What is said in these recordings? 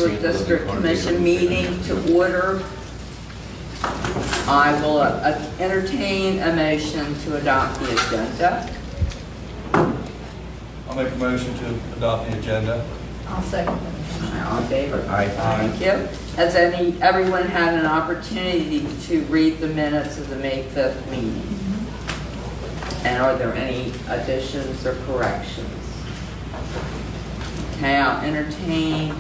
Historic District Commission meeting to order. I will entertain a motion to adopt the agenda. I'll make a motion to adopt the agenda. I'll second. All in favor? Aye. Thank you. Has everyone had an opportunity to read the minutes of the May 5th meeting? And are there any additions or corrections? Okay, I'll entertain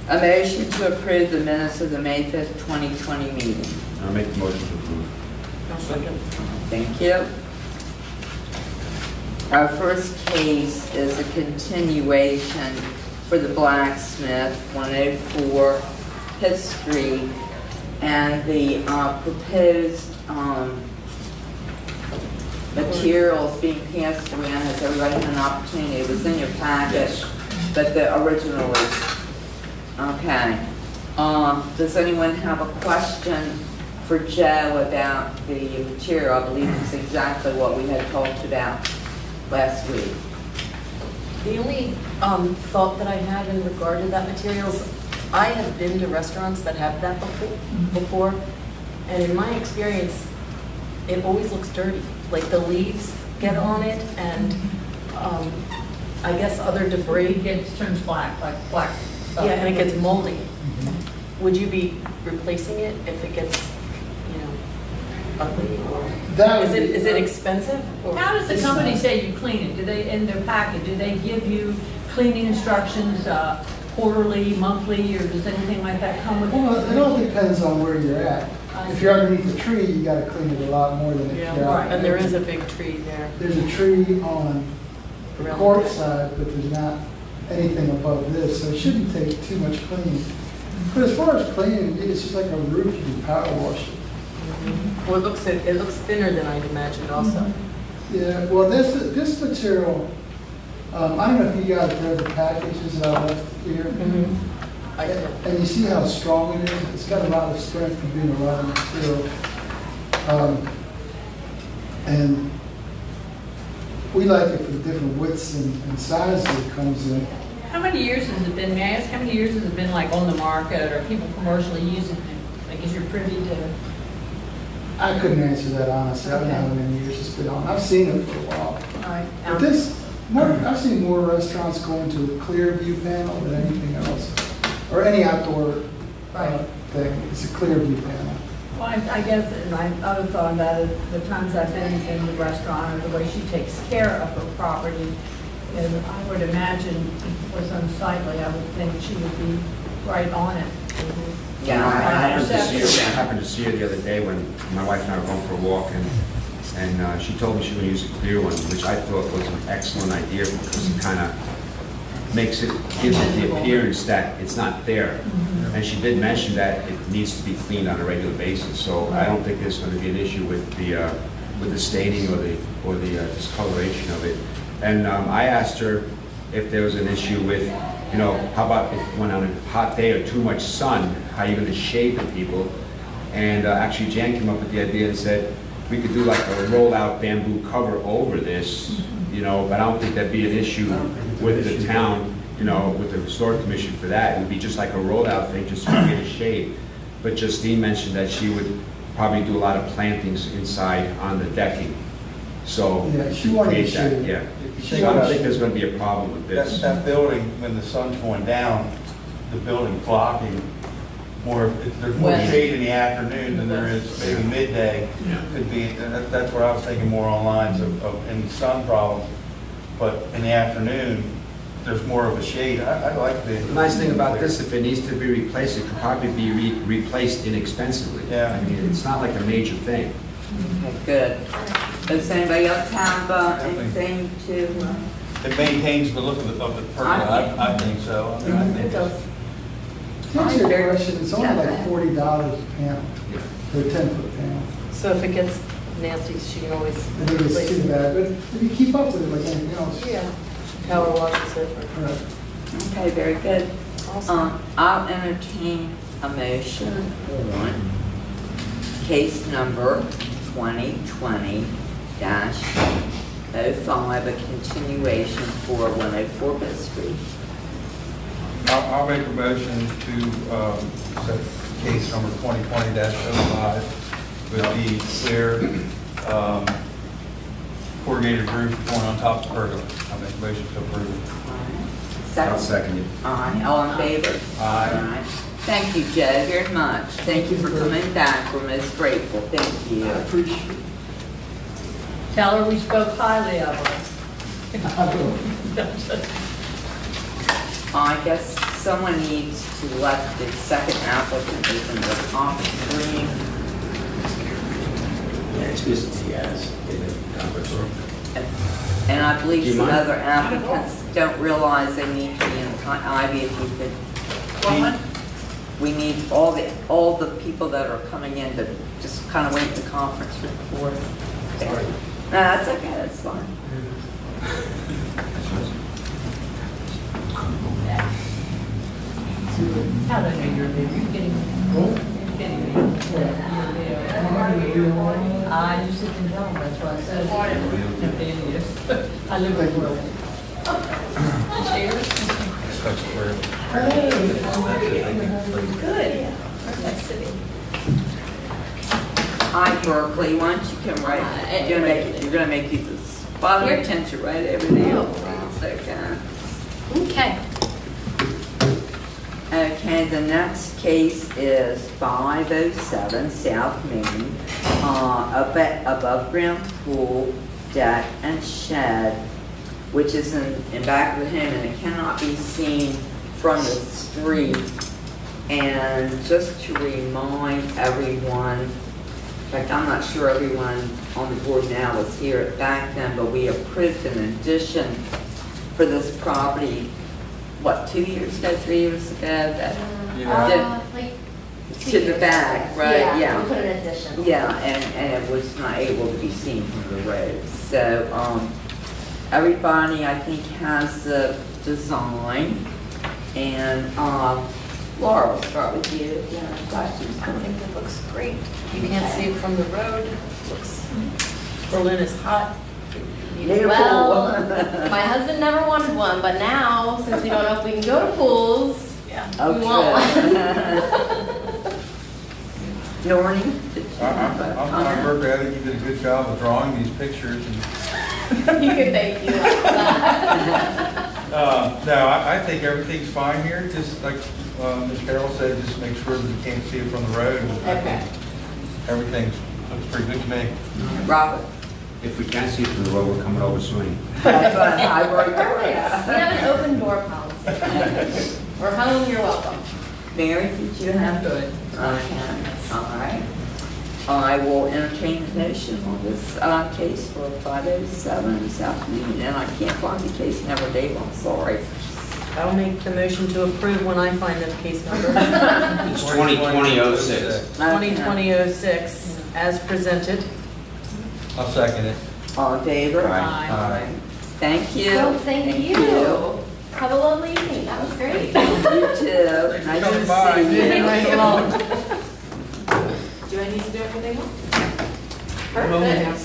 a motion to approve the minutes of the May 5th, 2020 meeting. I'll make the motion to approve. I'll second. Thank you. Our first case is a continuation for the blacksmith, 104 Pitt Street, and the proposed materials being passed around. Has everybody had an opportunity? It was in your packet, Yes. but the original is, okay. Does anyone have a question for Joe about the material? I believe it's exactly what we had talked about last week. The only thought that I had in regard to that materials, I have been to restaurants that have that before, and in my experience, it always looks dirty. Like the leaves get on it, and I guess other debris. It turns black, like black stuff. Yeah, and it gets moldy. Would you be replacing it if it gets, ugly? Or is it expensive? Or How does the company say you clean it? Do they, in their packet, do they give you cleaning instructions quarterly, monthly, or does anything like that come with it? Well, it all depends on where you're at. If you're underneath the tree, you gotta clean it a lot more than if Yeah, you're out. and there is a big tree there. There's a tree on the Around court it. side, but there's not anything above this, so it shouldn't take too much cleaning. But as far as cleaning, it's just like a roof, you can power wash it. Well, it looks thinner than I'd imagined also. Yeah, well, this material, I don't know if you guys read the packages that I left here. I did. And you see how strong it is? It's got a lot of strength for being a raw material. And we like it for the different widths and sizes it comes in. How many years has it been, may I ask, how many years has it been like on the market or people commercially using it? Like, is you're privy to? I couldn't answer that honestly. I don't know how many years it's been on. I've seen it for a while. All right. But I've seen more restaurants go into a clear view panel than anything else. Or any outdoor thing. It's a clear view panel. Well, I guess, and my other thought about it, the times I've been in the restaurant, or the way she takes care of her property, and I would imagine if it was unsightly, I would think she would be right on it. Yeah, I I happened to see her the other day when my wife and I were going for a walk, and she told me she would use a clear one, which I thought was an excellent idea because it kind of gives it the appearance that it's not there. And she did mention that it needs to be cleaned on a regular basis, so I don't think there's going to be an issue with the staining or the discoloration of it. And I asked her if there was an issue with, how about if when on a hot day or too much sun, how you're going to shade the people? And actually Jan came up with the idea and said we could do like a roll-out bamboo cover over this, but I don't think that'd be an issue with the town, with the historic commission for that. It would be just like a roll-out thing, just to get a shade. But Justine mentioned that she would probably do a lot of plantings inside on the decking. So Yeah, she to wanted create to that, shade. yeah. She So I don't wanted- think there's going to be a problem with this. That building, when the sun's going down, the building blocking there's more When- shade in the afternoon than there is maybe midday. Could be, that's where I was thinking more on lines of any sun problems. But in the afternoon, there's more of a shade. I like the. The nice thing about this, if it needs to be replaced, it could probably be replaced inexpensively. Yeah. I mean, it's not like a major thing. Okay, good. Does anybody else have anything to? It maintains the look of the pergola, I think so. I mean, I think It does. To answer your question, it's only Yeah, go like ahead. $40 a panel, Yeah. for a 10-foot panel. So if it gets nasty, she can always I think it's replace too it. bad, but if you keep up with it like anything else. Yeah, power washes it. Right. Okay, very good. Awesome. I'll entertain a motion on case number 2020-05, a continuation for 104 Best Street. I'll make a motion to set case number 2020-05 with the clear corrugated roof going on top of the pergola. I'll make a motion to approve it. I'll Second. second it. Aye, all in favor? Aye. Thank you, Joe, very much. Thank you for coming back. We're most grateful. Thank you. Tell her we spoke highly of her. I guess someone needs to let the second applicant open the conference room. Yeah, it's business he has in the conference room. And I believe Do you some mind? other applicants don't realize they need to be in the Ivy, if you could. We need all the people that are coming in to just kind of wait in the conference room for us. Sorry. No, that's okay, that's fine. How do I know you're there? You're getting I just sit and tell them, that's why I said. I live in the world. Cheers. That's clear. Good. Nice sitting. Hi, Berkeley, why don't you come right, you're gonna make you the spot of Here? attention right over there. Oh. Okay. Okay. Okay, the next case is 507 South Main, above ground pool, deck, and shed, which is in back of the home, and it cannot be seen from the street. And just to remind everyone, in fact, I'm not sure everyone on the board now was here back then, but we approved an addition for this property, what, 2 years ago, 3 years ago, that Like to the back, right? Yeah, we put an addition. Yeah, and it was not able to be seen from the road. So, everybody, I think, has the design, and, Laura, we'll start with you. Yeah, questions? I think it looks great. You can't see it from the road. Looks, Berlin is hot. Well, my husband never wanted one, but now, since we don't know if we can go to pools, Yeah. we want one. Noreen? I'm Berkeley, I think you did a good job of drawing these pictures. And, You can thank you. no, I think everything's fine here, just like Ms. Carroll said, just make sure that you can't see it from the road. I Okay. think Everything looks pretty good to me. Robert? If we can't see it from the road, we're coming over swinging. That's what I wrote. Perfect. We have an open door policy. We're home, you're welcome. Mary, did you have? Good. Okay, all right. I will entertain a motion on this case for 507 South Main, and I can't find the case number, Dave, I'm sorry. I'll make the motion to approve when I find the case number. It's 2020-06. 2020-06, as presented. I'll second it. All in favor? Aye. Thank you. Well, thank you. Have a lovely evening. That was great. You too. Thanks for Nice coming to by. see you. Do I need to do everything else? Perfect.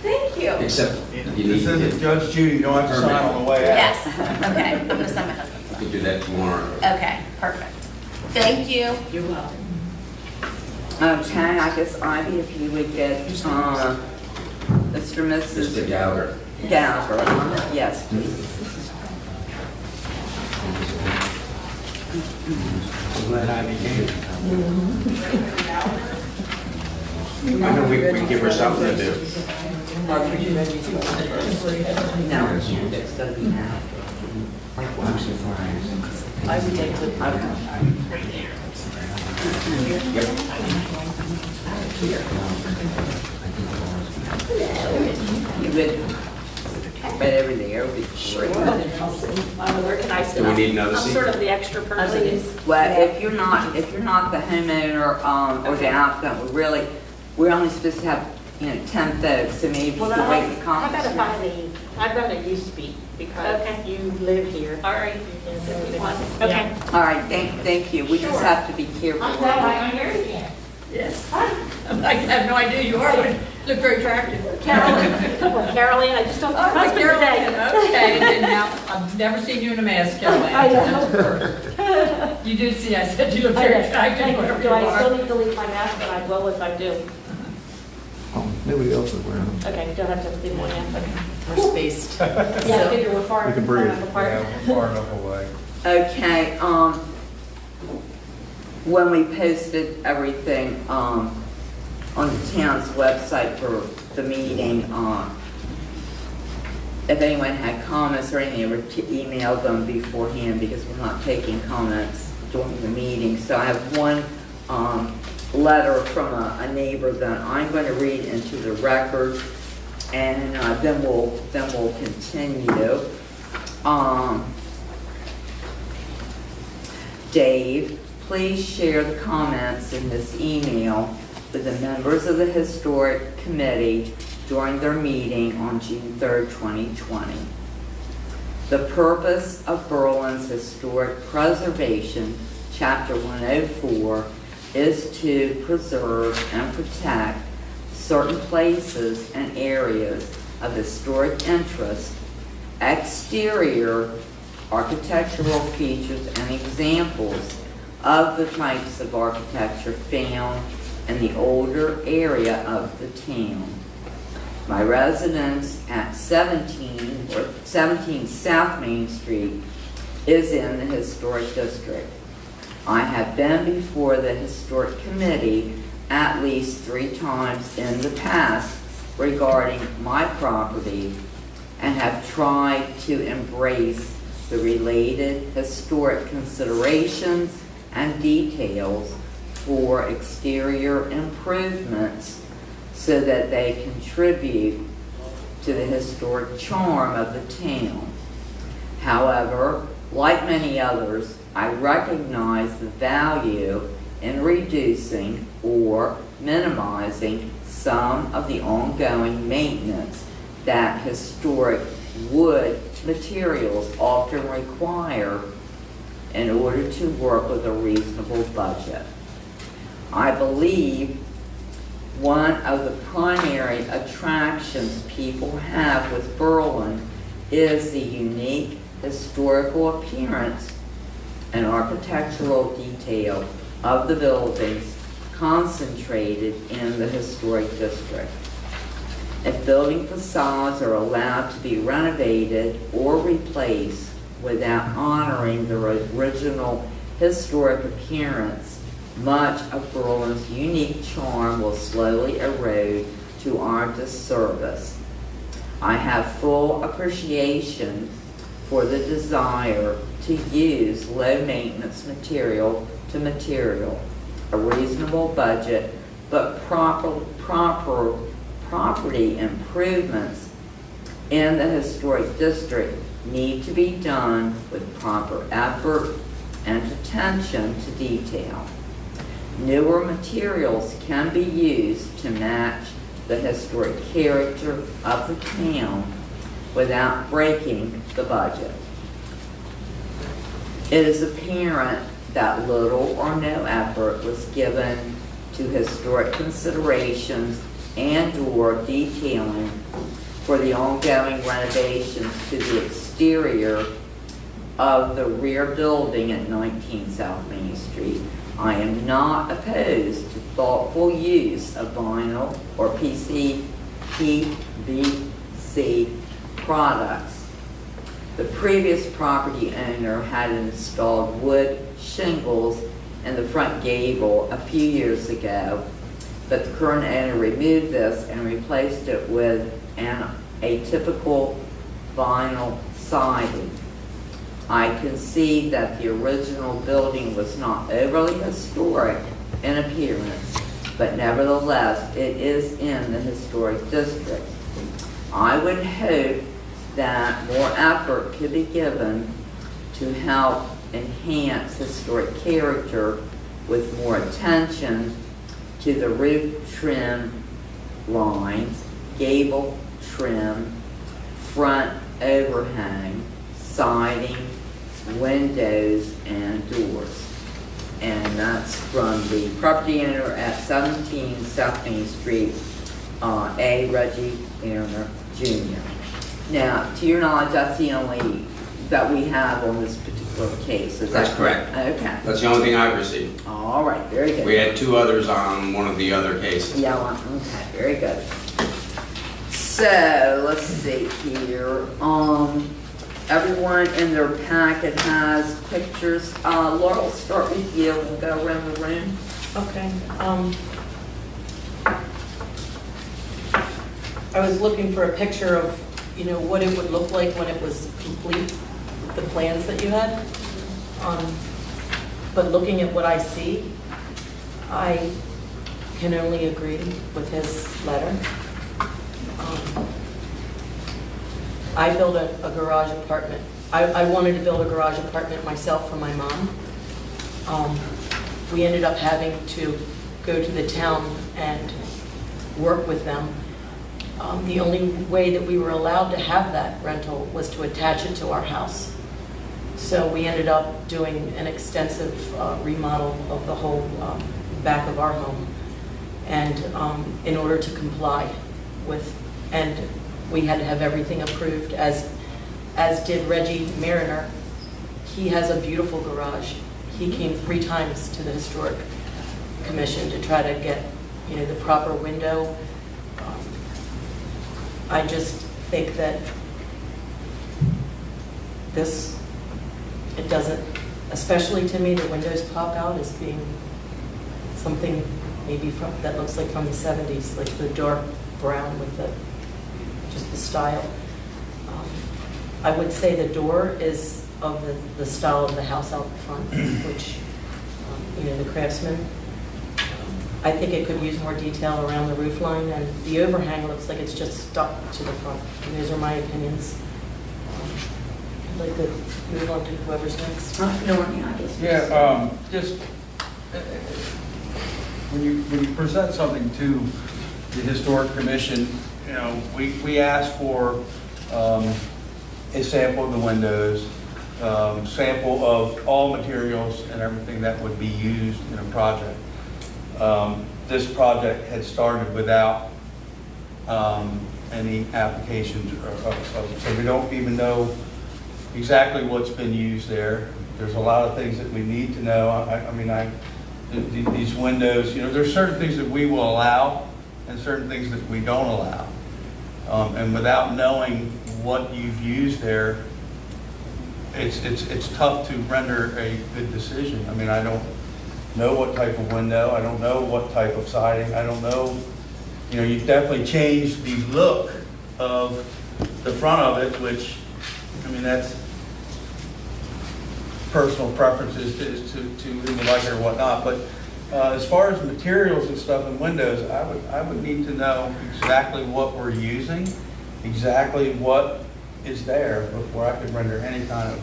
Thank you. Except you This need to isn't Judge Judy, you don't have to sign on the way out. Yes. Okay. I'm gonna send my husband. you can do that tomorrow. Okay. Perfect. Thank you. You're welcome. Okay, I guess Ivy, if you would get, Mr. and Mrs. Mr. Gallagher. Gallagher, yes, please. Glad I became. I know we give her something to do. No, it's gonna be now. I'm surprised. I would take the, You would, but everything, it would be great. Where can I sit? Do we need another I'm seat? sort of the extra person. Well, if you're not the homeowner, or the applicant, we're only supposed to have, 10 folks, so maybe you Well, could wait in the how about conference if I leave? I'd rather you speak because Okay. you live here. All right. Okay. All right, thank you. We just have to be careful. I'm glad I'm here again. Yes. I have no idea you are, but Look very attractive. Carolyn, I just don't Oh, think Carolyn, okay, and now, I've never seen you in a mask, Carolyn. I know. That's first. You did see, I said you look very attractive, wherever Do you I still are. need to leave my mask, but I will if I do? Oh, nobody else is wearing them. Okay, don't have to leave one in. Okay. We're spaced. Yeah, I figure we're far You can far breathe. enough apart. far enough away. Okay, when we posted everything, on the town's website for the meeting, if anyone had comments or anything, I would email them beforehand because we're not taking comments during the meeting. So I have one, letter from a neighbor that I'm going to read into the record, and then we'll continue. Dave, please share the comments in this email with the members of the Historic Committee during their meeting on June 3rd, 2020. The purpose of Berlin's Historic Preservation, Chapter 104, is to preserve and protect certain places and areas of historic interest, exterior architectural features and examples of the types of architecture found in the older area of the town. My residence at 17 South Main Street is in the Historic District. I have been before the Historic Committee at least 3 times in the past regarding my property and have tried to embrace the related historic considerations and details for exterior improvements so that they contribute to the historic charm of the town. However, like many others, I recognize the value in reducing or minimizing some of the ongoing maintenance that historic wood materials often require in order to work with a reasonable budget. I believe one of the primary attractions people have with Berlin is the unique historical appearance and architectural detail of the buildings concentrated in the historic district. If building facades are allowed to be renovated or replaced without honoring their original historic appearance, much of Berlin's unique charm will slowly erode to our disservice. I have full appreciation for the desire to use low maintenance material to material, a reasonable budget, but property improvements in the historic district need to be done with proper effort and attention to detail. Newer materials can be used to match the historic character of the town without breaking the budget. It is apparent that little or no effort was given to historic considerations and/or detailing for the ongoing renovations to the exterior of the rear building at 19 South Main Street. I am not opposed to thoughtful use of vinyl or PVC products. The previous property owner had installed wood shingles in the front gable a few years ago, but the current owner removed this and replaced it with a typical vinyl siding. I concede that the original building was not overly historic in appearance, but nevertheless, it is in the historic district. I would hope that more effort could be given to help enhance historic character with more attention to the roof trim lines, gable trim, front overhang, siding, windows, and doors. And that's from the property owner at 17 South Main Street, A. Reggie Mariner Jr. Now, to your knowledge, that's the only that we have on this particular case, is that That's correct. Okay, That's the only thing I've received. all right, very good. We had 2 others on one of the other cases. Yeah, well, okay, very good. So, let's see here, everyone in their packet has pictures. Laura, we'll start with you and go around the room. Okay. I was looking for a picture of, what it would look like when it was complete, the plans that you had. But looking at what I see, I can only agree with his letter. I built a garage apartment. I wanted to build a garage apartment myself for my mom. We ended up having to go to the town and work with them. The only way that we were allowed to have that rental was to attach it to our house. So we ended up doing an extensive remodel of the whole back of our home. And in order to comply with, and we had to have everything approved, as did Reggie Mariner. He has a beautiful garage. He came 3 times to the Historic Commission to try to get, the proper window. I just think that it doesn't, especially to me, the windows pop out as being something maybe that looks like from the 70s, like the dark brown with just the style. I would say the door is of the style of the house out front, which, the Craftsman. I think it could use more detail around the roof line, and the overhang looks like it's just stuck to the front. And those are my opinions. I'd like to move on to whoever's next. Yeah, just when you present something to the Historic Commission, we ask for a sample of the windows, sample of all materials and everything that would be used in a project. This project had started without any applications, so we don't even know exactly what's been used there. There's a lot of things that we need to know. These windows, there's certain things that we will allow and certain things that we don't allow. And without knowing what you've used there, it's tough to render a good decision. I don't know what type of window, I don't know what type of siding, I don't know. You've definitely changed the look of the front of it, which, that's personal preferences as to who you like it or whatnot. But as far as materials and stuff in windows, I would need to know exactly what we're using, exactly what is there before I could render any kind of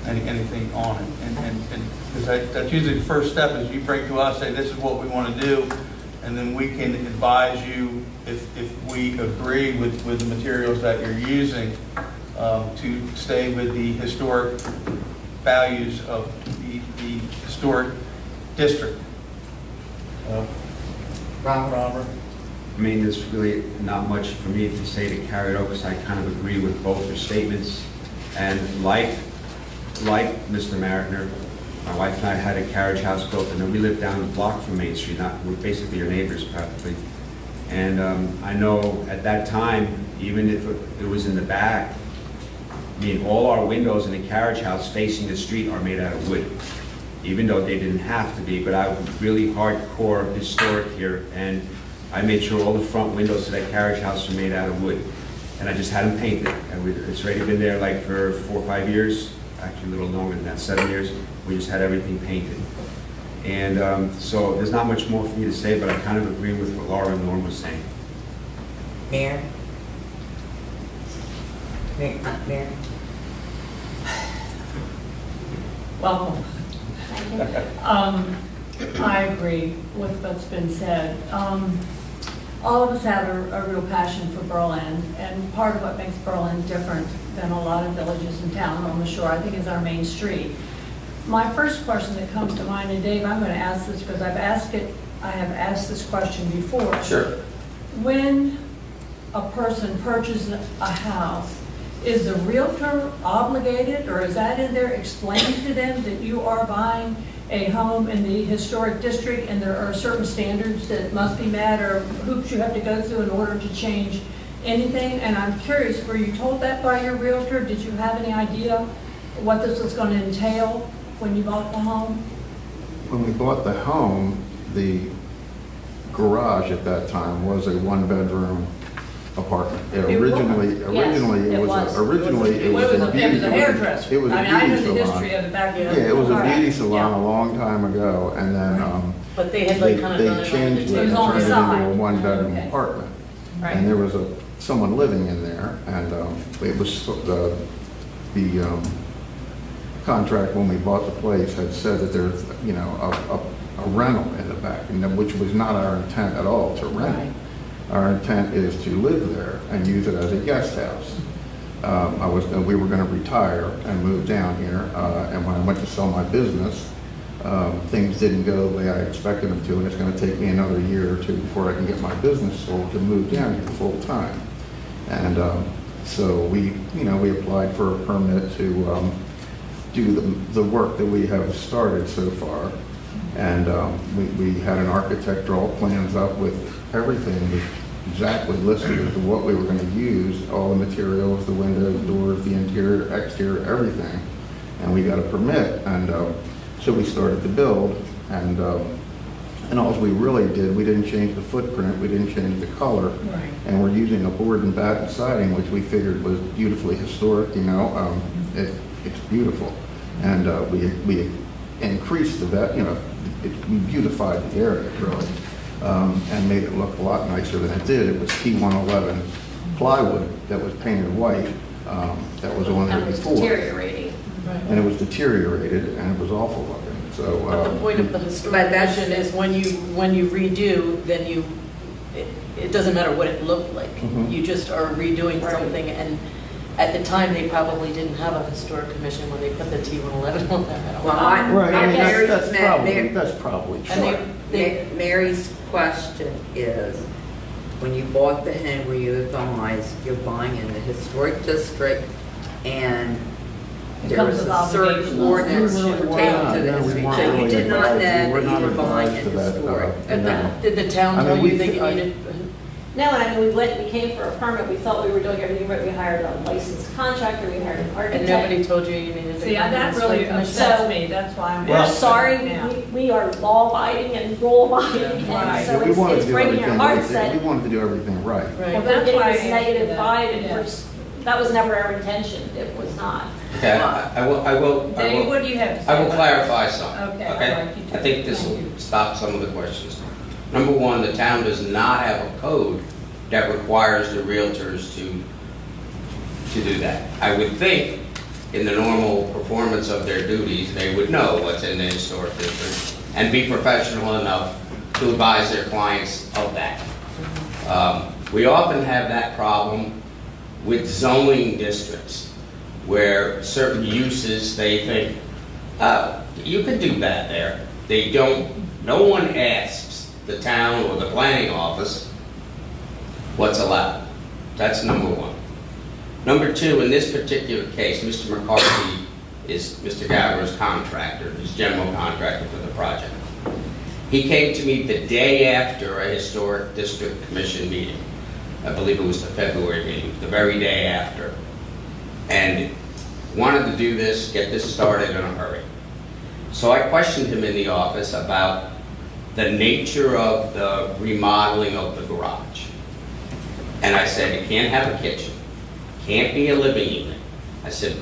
anything on it. And because that's usually the first step, is you bring to us, say this is what we want to do, and then we can advise you if we agree with the materials that you're using to stay with the historic values of the historic district. Robert? There's really not much for me to say to carry it over, because I kind of agree with both their statements. And like Mr. Mariner, my wife and I had a carriage house built, and then we lived down the block from Main Street. We're basically your neighbors practically. And I know at that time, even if it was in the back, all our windows in the carriage house facing the street are made out of wood, even though they didn't have to be. But I was really hardcore historic here, and I made sure all the front windows to that carriage house are made out of wood. And I just had them painted. And it's already been there like for 4 or 5 years, actually a little longer than that, 7 years. We just had everything painted. And so there's not much more for me to say, but I kind of agree with what Laura and Norm was saying. Mayor? Welcome. I agree with what's been said. All of us have a real passion for Berlin, and part of what makes Berlin different than a lot of villages in town on the shore, I think, is our main street. My first question that comes to mind, and Dave, I'm going to ask this because I've asked it I have asked this question before. Sure. When a person purchases a house, is the realtor obligated, or is that in there explained to them that you are buying a home in the historic district and there are certain standards that must be met or hoops you have to go through in order to change anything? And I'm curious, were you told that by your realtor? Did you have any idea what this was going to entail when you bought the home? When we bought the home, the garage at that time was a one-bedroom apartment. Originally, it was a beauty. It was a hairdresser. It was a I mean, I know beauty the history salon. of the back. Yeah, it was a beauty Yeah. salon a long time ago, and then, But they had like kind of done they it changed it It and was on the turned it side. into a one-bedroom Okay. apartment. Right. And there was someone living in there, and it was, the contract when we bought the place had said that there's, you know, a rental in the back, and which was not our intent at all, to rent it. Our intent is to live there and use it as a guest house. We were going to retire and move down here, and when I went to sell my business, things didn't go the way I expected them to, and it's going to take me another year or two before I can get my business sold to move down here full time. And so we applied for a permit to do the work that we have started so far. And we had an architect draw plans up with everything exactly listed as to what we were going to use, all the materials, the windows, doors, the interior, exterior, everything. And we got a permit, and so we started to build. And all we really did, we didn't change the footprint, we didn't change the color. Right. And we're using a board and batten siding, which we figured was beautifully historic, you know. It's beautiful. And we increased we beautified the area, really, and made it look a lot nicer than it did. It was T111 plywood that was painted white, that was on there And it was before. deteriorating. And it was deteriorated, and it was awful looking, so. But the point of the historic commission is when you redo, then it doesn't matter what it looked like. Mhm. You just are redoing something, and at the time, they probably didn't have a historic commission when they put the T111 on there. I don't Well, know. Right, I mean, Mary's- that's probably And true. Mary's question is, when you bought the home, were you advised you're buying in the historic district and It there comes was with a certain obligations. ordinance We really pertaining weren't. to the No, we history? weren't So you really did not advised. know We were that not you were buying advised in to that, historic? no. Did the town I mean, tell we you that th- you I- needed? No, and I mean, we came for a permit, we thought we were doing everything right, we hired a licensed contractor, we hired an And architect. nobody told you you needed to. See, that really upsets me, that's why I'm. We're asking sorry, now. we are law abiding and rule abiding, Right. and so Yeah, we wanted it's to do breaking your everything, hearts we that wanted to do everything right. Right. Well, we're that's getting why I this asked negative that. vibe, and Yeah. that was never our intention, it was not. Okay, I will. Dave, what do you have to say? I will about clarify something, Okay, I'd okay? like you to. I think this will Thank you. stop some of the questions. Number one, the town does not have a code that requires the realtors to do that. I would think, in the normal performance of their duties, they would know what's in the historic district and be professional enough to advise their clients of that. We often have that problem with zoning districts, where certain uses, they think, oh, you could do that there. They don't, no one asks the town or the planning office what's allowed. That's number one. Number two, in this particular case, Mr. McCarthy is Mr. Gallagher's contractor, his general contractor for the project. He came to me the day after a historic district commission meeting. I believe it was the February meeting, the very day after. And wanted to do this, get this started in a hurry. So I questioned him in the office about the nature of the remodeling of the garage. And I said, you can't have a kitchen, can't be a living unit. I said,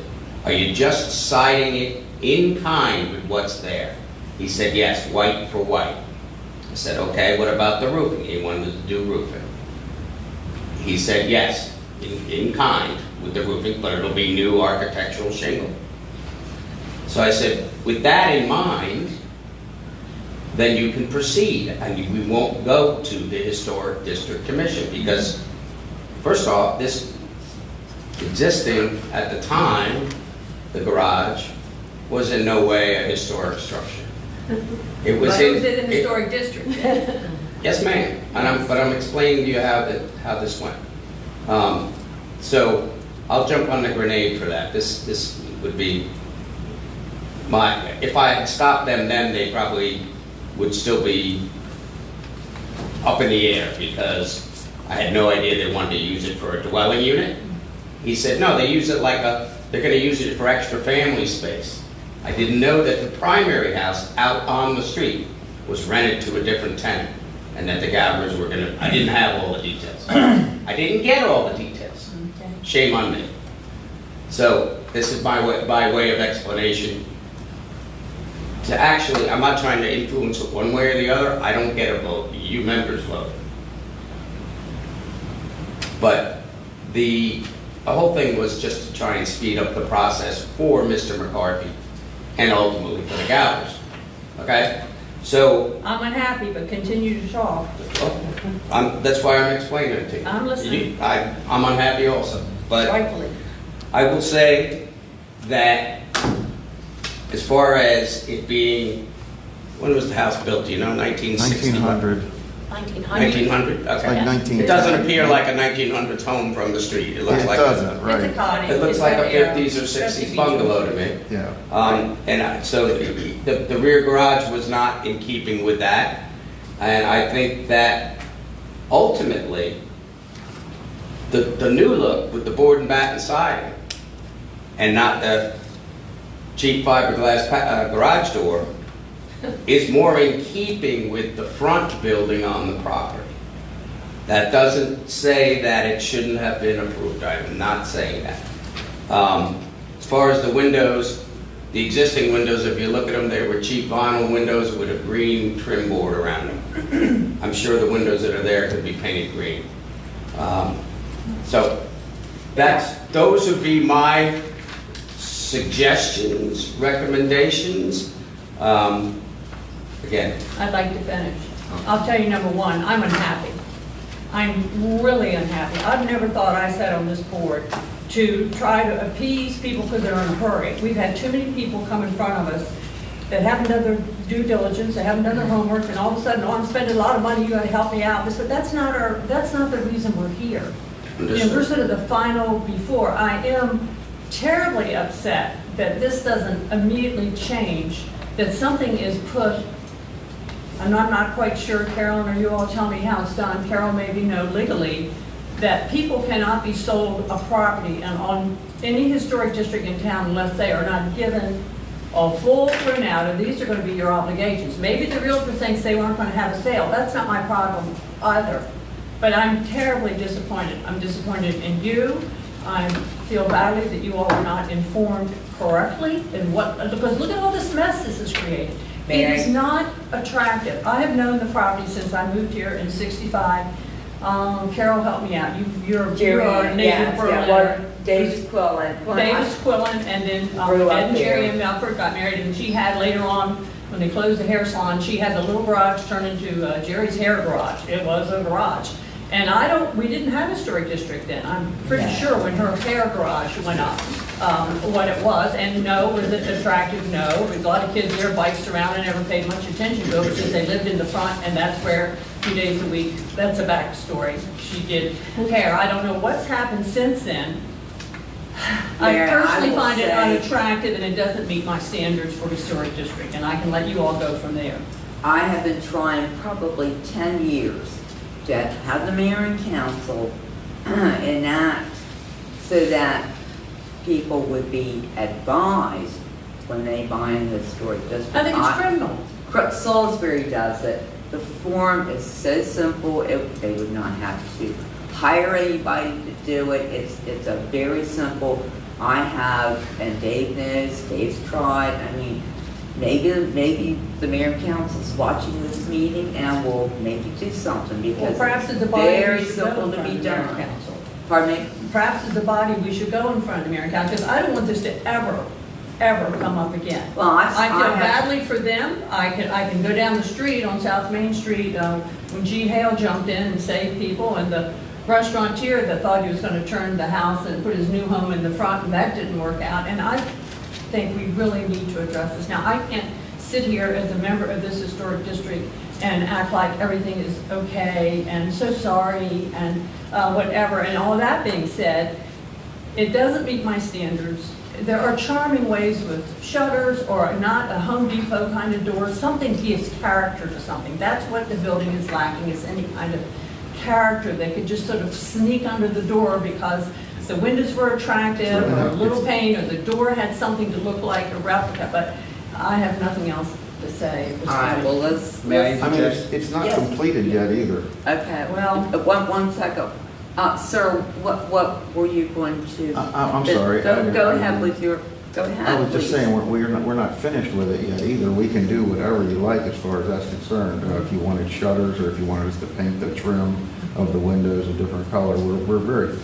are you just siding it in kind with what's there? He said, yes, white for white. I said, okay, what about the roofing? He wanted to do roofing. He said, yes, in kind with the roofing, but it'll be new architectural shingle. So I said, with that in mind, then you can proceed, and we won't go to the Historic District Commission, because first off, this existing at the time, the garage, was in no way a historic structure. It was But it was in in, the historic district. yes, ma'am, but I'm explaining to you how this went. So I'll jump on the grenade for that. This would be if I had stopped them then, they probably would still be up in the air because I had no idea they wanted to use it for a dwelling unit. He said, no, they use it they're gonna use it for extra family space. I didn't know that the primary house out on the street was rented to a different tenant and that the Gabbers were gonna, I didn't have all the details. I didn't get all the details. Okay. Shame on me. So this is by way of explanation. To actually, I'm not trying to influence it one way or the other. I don't get a vote. You members vote. But the whole thing was just to try and speed up the process for Mr. McCarthy and ultimately for the Gabbers. Okay? So, I'm unhappy, but continue to talk. that's why I'm explaining it to you. I'm listening. I'm unhappy also. But Rightfully. I will say that as far as it being, when was the house built, do you know, 1960? 1900, 1900? Okay. like 19. It doesn't appear like a 1900s home from the street. It looks It like doesn't, It's a right, cottage. It looks It's like a that era. 50s or 60s bungalow to me. yeah. So the rear garage was not in keeping with that. And I think that ultimately, the new look with the board and batten siding and not the cheap fiberglass garage door is more in keeping with the front building on the property. That doesn't say that it shouldn't have been approved. I am not saying that. As far as the windows, the existing windows, if you look at them, they were cheap vinyl windows with a green trim board around them. I'm sure the windows that are there could be painted green. So those would be my suggestions, recommendations. Again, I'd like to finish. I'll tell you, number one, I'm unhappy. I'm really unhappy. I've never thought I sat on this board to try to appease people because they're in a hurry. We've had too many people come in front of us that haven't done their due diligence, they haven't done their homework, and all of a sudden, oh, I'm spending a lot of money, you gotta help me out. But that's not the reason we're here. You know, we're sort of the final before. I am terribly upset that this doesn't immediately change, that something is put, and I'm not quite sure, Carolyn, or you all tell me how it's done, Carol maybe know legally, that people cannot be sold a property and on any historic district in town unless they are not given a full printout, and these are going to be your obligations. Maybe the realtor thinks they weren't going to have a sale. That's not my problem either. But I'm terribly disappointed. I'm disappointed in you. I feel badly that you all are not informed correctly in because look at all this mess this has created. It is not attractive. I have known the property since I moved here in '65. Carol, help me out. You're a native Berliner. Davis Quillen. Davis Quillen, and then Grew up Ed and Jerry there. and Melford got married, and she had later on, when they closed the hair salon, she had the little garage turned into Jerry's hair garage. It was a garage. And we didn't have a historic district then. I'm pretty sure when her hair garage went up, what it was. And no, was it attractive? No. There's a lot of kids there, bikes around, and never paid much attention to it because they lived in the front, and that's where 2 days a week, that's a backstory. She did hair. I don't know what's happened since then. I Mayor, personally will find it say- unattractive, and it doesn't meet my standards for historic district, and I can let you all go from there. I have been trying probably 10 years to have the mayor and council enact so that people would be advised when they buy in the historic district. I think it's criminal. Salisbury does it. The form is so simple, they would not have to hire anybody to do it. It's a very simple. I have, and Dave knows, Dave's tried. I mean, maybe the mayor and council's watching this meeting and will maybe do something Well, because perhaps as a it's body, very we should go simple in to front be of the mayor done. and council. Pardon me? Perhaps as a body, we should go in front of the mayor and council, because I don't want this to ever come up again. Well, I I feel have- badly for them. I can go down the street on South Main Street, when Gene Hale jumped in and saved people, and the restaurateur that thought he was going to turn the house and put his new home in the front, and that didn't work out. And I think we really need to address this. Now, I can't sit here as a member of this historic district and act like everything is okay and so sorry and whatever. And all that being said, it doesn't meet my standards. There are charming ways with shutters or not a Home Depot kind of door. Something gives character to something. That's what the building is lacking, is any kind of character. They could just sort of sneak under the door because the windows were attractive or a little pane or the door had something to look like a replica. But I have nothing else to say. All right, well, let's, May I I mean, interject? it's not Yes. completed yet either. okay, Well- one second. Sir, what were you going to? I'm sorry. Go ahead with your, go ahead, I was just please. saying, we're not finished with it yet either. We can do whatever you like as far as that's concerned. If you wanted shutters or if you wanted us to paint the trim of the windows a different color, we're very,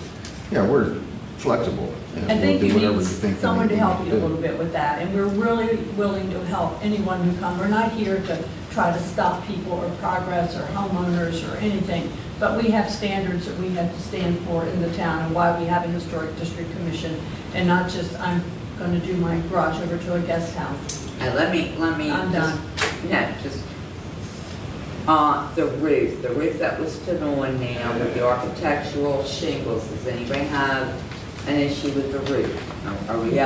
we're flexible. And I think we'll you do whatever need you think we someone to need help you a do. little bit with that, and we're really willing to help anyone who comes. We're not here to try to stop people or progress or homeowners or anything, but we have standards that we have to stand for in the town and why we have a historic district commission and not just, I'm going to do my garage over to a guest house. Let me. I'm done. The roof that was put on now with the architectural shingles, does anybody have an issue with the roof? Are we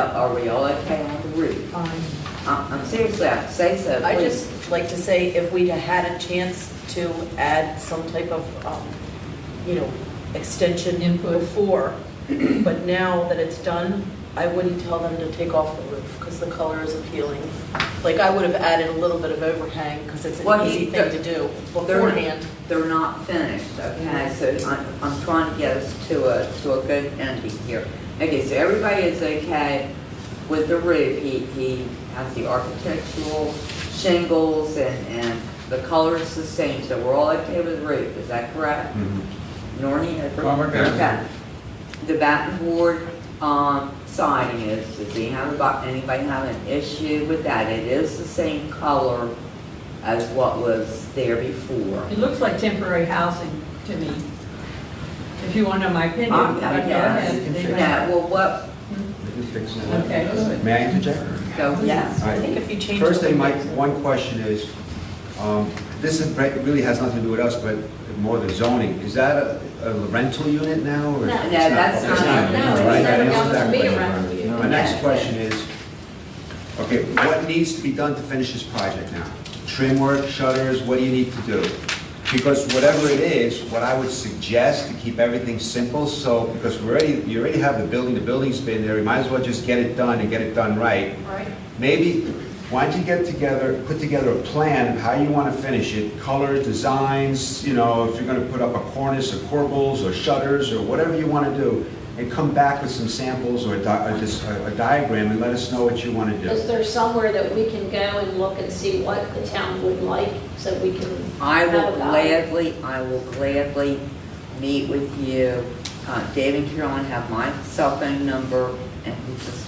all okay on the roof? Fine. I'm seriously, I have to say so, I please. just like to say, if we'd had a chance to add some type of, extension Input. before, but now that it's done, I wouldn't tell them to take off the roof, because the color is appealing. Like, I would have added a little bit of overhang, because it's Well, an easy thing to do beforehand. They're not finished, okay, so I'm trying to get us to a good ending here. Okay, so everybody is okay with the roof. He has the architectural shingles and the color is the same, so we're all okay with the roof, is that correct? Nornie? I'm okay. Okay. The batten board siding does anybody have an issue with that? It is the same color as what was there before. It looks like temporary housing to me. If you want to know my opinion, I go guess. ahead. Yeah, well, what, We can fix that. Okay, good. May I interject? go, yes. All right. I think if you change. First the thing, windows- one question is, really has nothing to do with us, but more the zoning. Is that a rental unit now? or- No. It's No, that's Okay, it's not- no, it's Right, never that going answers that to be a question. rental unit. My next question is, okay, what needs to be done to finish this project now? Trim work, shutters, what do you need to do? Because whatever it is, what I would suggest to keep everything simple, so, because you already have the building's been there, you might as well just get it done and get it done right. Right. Maybe, why don't you put together a plan of how you want to finish it, colors, designs, if you're going to put up a cornice or corbels or shutters or whatever you want to do, and come back with some samples or a diagram and let us know what you want to Is do. there somewhere that we can go and look and see what the town would like, so we can I have will a guide? gladly meet with you. Dave and Carolyn have my cell phone number, and you just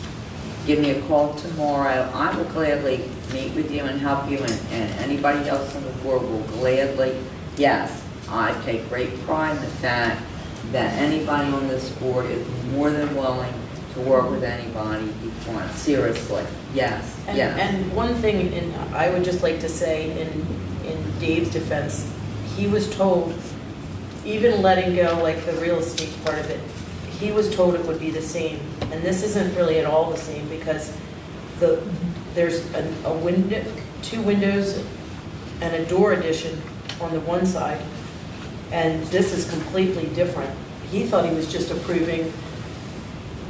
give me a call tomorrow. I will gladly meet with you and help you, and anybody else on the board will gladly. Yes, I take great pride in the fact that anybody on this board is more than willing to work with anybody you want. Seriously, yes, And, yes. and one thing, and I would just like to say in Dave's defense, he was told, even letting go like the real estate part of it, he was told it would be the same. And this isn't really at all the same, because there's a window, 2 windows and a door addition on the one side, and this is completely different. He thought he was just approving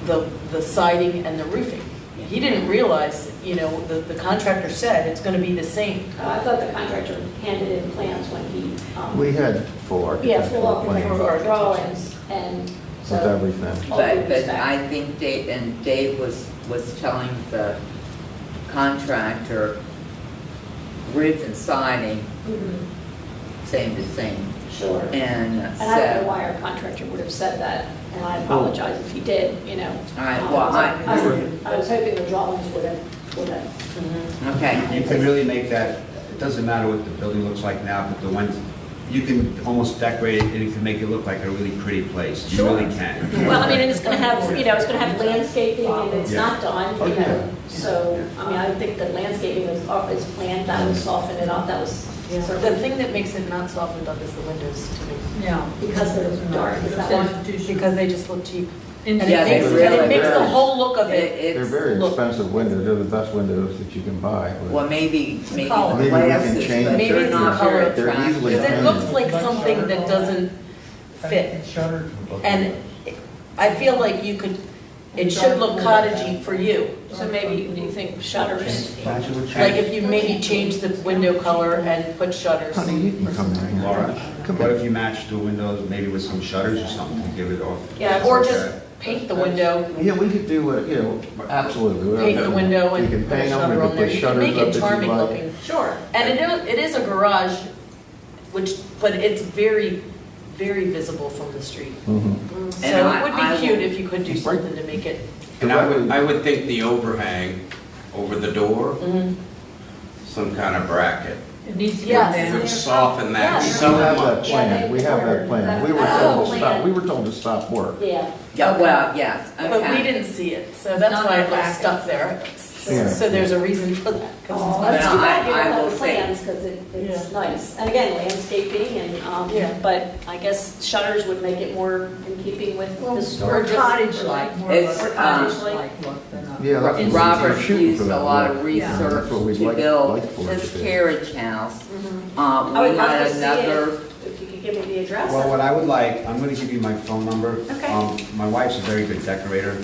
the siding and the roofing. He didn't realize, the contractor said it's going to be the same. I thought the contractor handed in plans when he, We had full yeah, full architectural up plans drawings, and so. with everything. all due But respect. I think Dave was telling the contractor, roof and siding, Mhm, same to same. Sure. And And I don't know so, why our contractor would have said that, and I apologize if he did, All right, well, I was hoping the drawings would have, okay. You can really make that, it doesn't matter what the building looks like now, but you can almost decorate it, and it can make it look like a really pretty place. You Sure. really can. Well, I mean, and it's gonna have, you know, it's gonna have landscaping and it's Yeah. not done, you know. So, I mean, I think that landscaping is planned, that would soften it up, that was The certainly, thing that makes it not softened up is the windows to me. Yeah. because they're dark, is that why? Because they just look cheap. And it Yeah, they makes, really and it makes the do. whole look of it. They're It's, very look- expensive windows, they're the best windows that you can buy. but- well, maybe the color. Maybe we can glasses, change but Maybe they're it's the not color. very They're attractive. easily Because it changed. looks like something that doesn't fit. And I feel like you could, it should look cottagey for you. So maybe, do you think shutters? Match it with Like change. if you maybe change the window color and put shutters. Honey, you can come in here. Laura, Come what in. if you match the windows maybe with some shutters or something to give it off? Yeah, or just paint the window, Yeah, we could do, absolutely. paint the window You and can put a paint them, shutter we on can there. put You can make shutters up it if you charming like. looking. Sure. And it is a garage, but it's very, very visible from the street. Mhm. So And it would I be cute will- if you could do something to make it. And I would think the overhang over the door, some kind of bracket, It needs to Yes. come would down. soften that Yes. We so have that much. plan, we have that plan. We were told to stop, we were told to stop work. Yeah. Yeah, well, yes, But we okay. didn't see it, so that's not why in it the was packet. stuck there. Yeah. So there's a reason for that. 'cause it's Oh, not- that's too bad you I don't will have the say- plans, because it's Yeah. nice. And again, landscaping and, Yeah. but I guess shutters would make it more in keeping with the Or store. cottage-like, more of It's, a cottage-like look than a. Yeah, that's what Robert we're shooting used for a that lot work. of Yeah. research That's what we'd to like build for it his to be. carriage house. I We would love had to see another, it, if you could give me the address. Well, what I would like, I'm gonna give you my phone number. Okay. My wife's a very good decorator,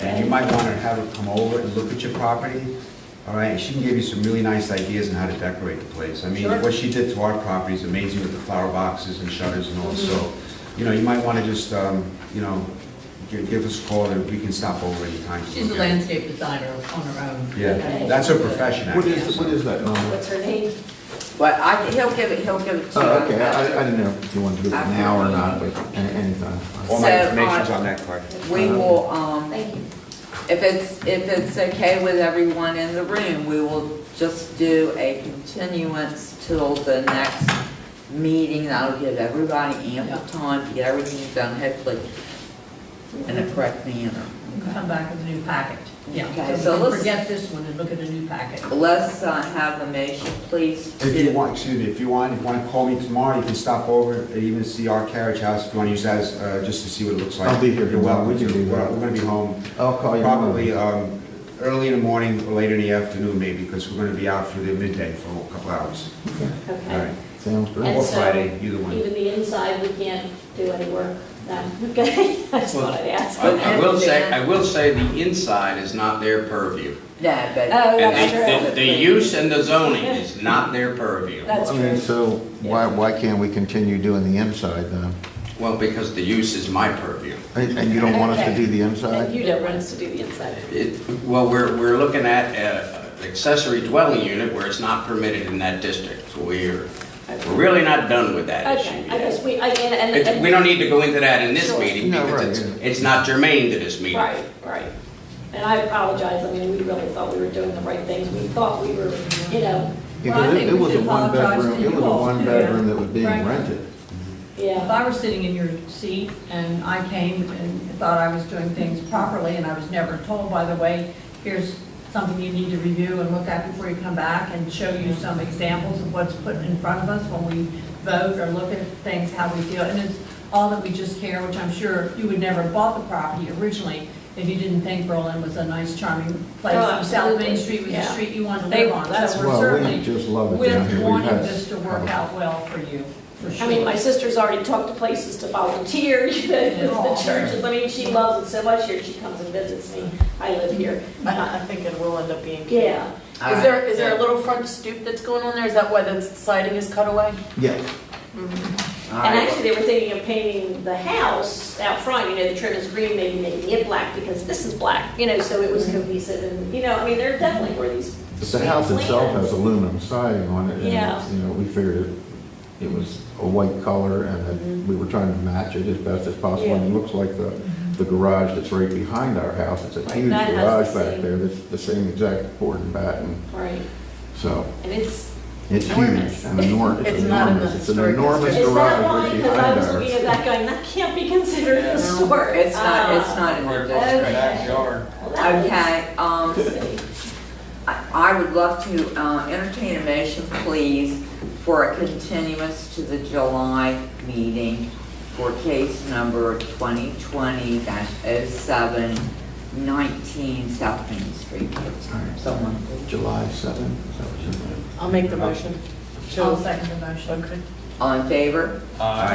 and you might wanna have her come over and look at your property. All right, and she can give you some really nice ideas on how to decorate the place. I mean, Sure. what she did to our property is amazing with the flower boxes and shutters and all, so, you know, you might wanna just, you know, give us a call and we can stop over anytime. to She's a look at it. landscape designer on her own. Yeah, that's her profession, What actually. is that number? What's her name? but he'll give it to you. Oh, okay, I didn't know if you wanted to do it now or not, but anytime. All my So, information's on that card. We will, Thank you. if it's okay with everyone in the room, we will just do a continuance till the next meeting. That'll give everybody ample time to get everything done, hopefully in a correct manner. You can come back with a new packet. Yeah, Okay, so so we can let's- forget this one and look at a new packet. Let's have the motion, please. If you want, excuse me, if you want to call me tomorrow, you can stop over and even see our carriage house, if you want to use that as, just to see what it looks like. I'll be here You're tomorrow. welcome We can to. do that. We're going to be home I'll call you. probably early in the morning or later in the afternoon maybe, because we're going to be out for the midday for a couple hours. All Okay. right. Sounds great. And Or so, Friday, either one. even the inside, we can't do any work then, okay? I just thought I'd ask. I will say the inside is not their purview. No, but. Oh, And that's true. the use and the zoning is not their purview. That's I mean, true. so why can't we continue doing the inside then? Well, because the use is my purview. And you don't want us to do the And inside? you don't want us to do the inside. Well, we're looking at an accessory dwelling unit where it's not permitted in that district. So we're really not done with that issue Okay, I yet. guess and. We don't need to go into that in this Sure. meeting No, because right, it's not germane to this meeting. Right, right. And I apologize, I mean, we really thought we were doing the right things. We thought we were, you know, Well, I Because think it we was a should apologize one-bedroom, to it was you a all, one-bedroom that was being Frankly. rented. If yeah. I were sitting in your seat and I came and thought I was doing things properly and I was never told, by the way, here's something you need to review and look at before you come back and show you some examples of what's put in front of us when we vote or look at things, how we feel. And it's all that we just care, which I'm sure you would never have bought the property originally if you didn't think Berlin was a nice charming place. Oh, And South Main absolutely. Street was a Yeah. street you wanted to They- live on. that's- So we're Well, certainly we just love it down with here. We've wanting had- this to work out well for you, for sure. I mean, my sister's already talked to places to volunteer, you know, the churches. I mean, she loves it so much here, she comes and visits me. I live here. I think it will end up being cute. Yeah. Is there a little front stoop that's going on there? Is that why the siding is cut away? Yes. All And right. actually, they were thinking of painting the house out front, you know, the trim is green, maybe making it black because this is black, you know, so it was cohesive and, you know, I mean, there definitely were these. But the house itself has plans. aluminum siding on it. Yeah. And, you know, we figured it was a white color and that we were trying to match it as best as possible. And it looks like the garage that's right behind our house, it's a Right, huge that has garage the back same- there, that's the same exact board and batten. Right, So, and it's It's Enormous. huge, and enormous. It's not in the It's an historic enormous district. Is that garage why? right Because I was behind looking ours. at that going, that can't be considered historic. It's not in the district. Backyard. Okay, Okay. I would love to entertain a motion, please, for a continuance to the July meeting for case number 2020-07-19 South Main Street. Someone, July 7th, is that what you meant? I'll make the motion. I'll second the motion. Okay. all in favor? Aye.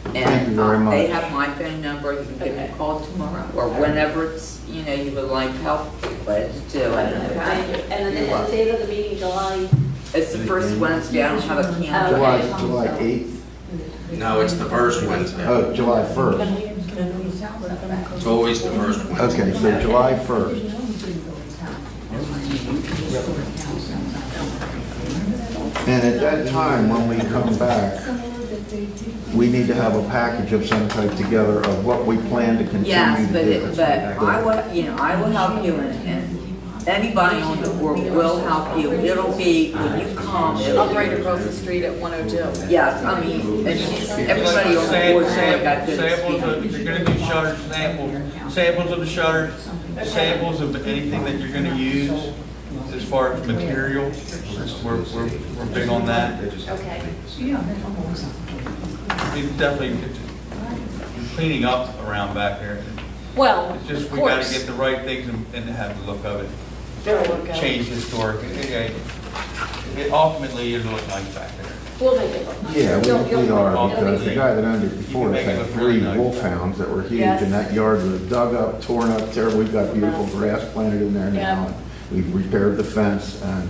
Thank you very And they much. have my phone number, you can give me a call tomorrow, or whenever it's, you know, you would like help, let's do it, Thank you. okay? And then the date of the meeting, July, It's the first Wednesday, I don't have a calendar. July 8th? No, it's the first Wednesday. Oh, July 1st. It's always the first Wednesday. Okay, so July 1st. And at that time, when we come back, we need to have a package of some type together of what we plan to continue Yes, to but do. I will, you know, I will help you, and anybody on the board will help you. It'll be, when you come, I'll it'll write across the street at 102. yes, I mean, and everybody on the board's really got good Samples of, experience. you're gonna do shutter samples of the shutters, samples of anything that you're gonna use as far as material. We're big on that. okay. We definitely, cleaning up around back there. Well, It's just, of we gotta course. get the right things and have the look of it. It'll work out. Change historic. Ultimately, it'll look nice back there. We'll make it look nice. Yeah, we are, It'll because be the guy that owned it before You can make it had look really 3 nice. wolfhounds that were huge, Yes. and that yard was dug up, torn up, terrible. We've got beautiful grass planted in there Yeah. now. We've repaired the fence, and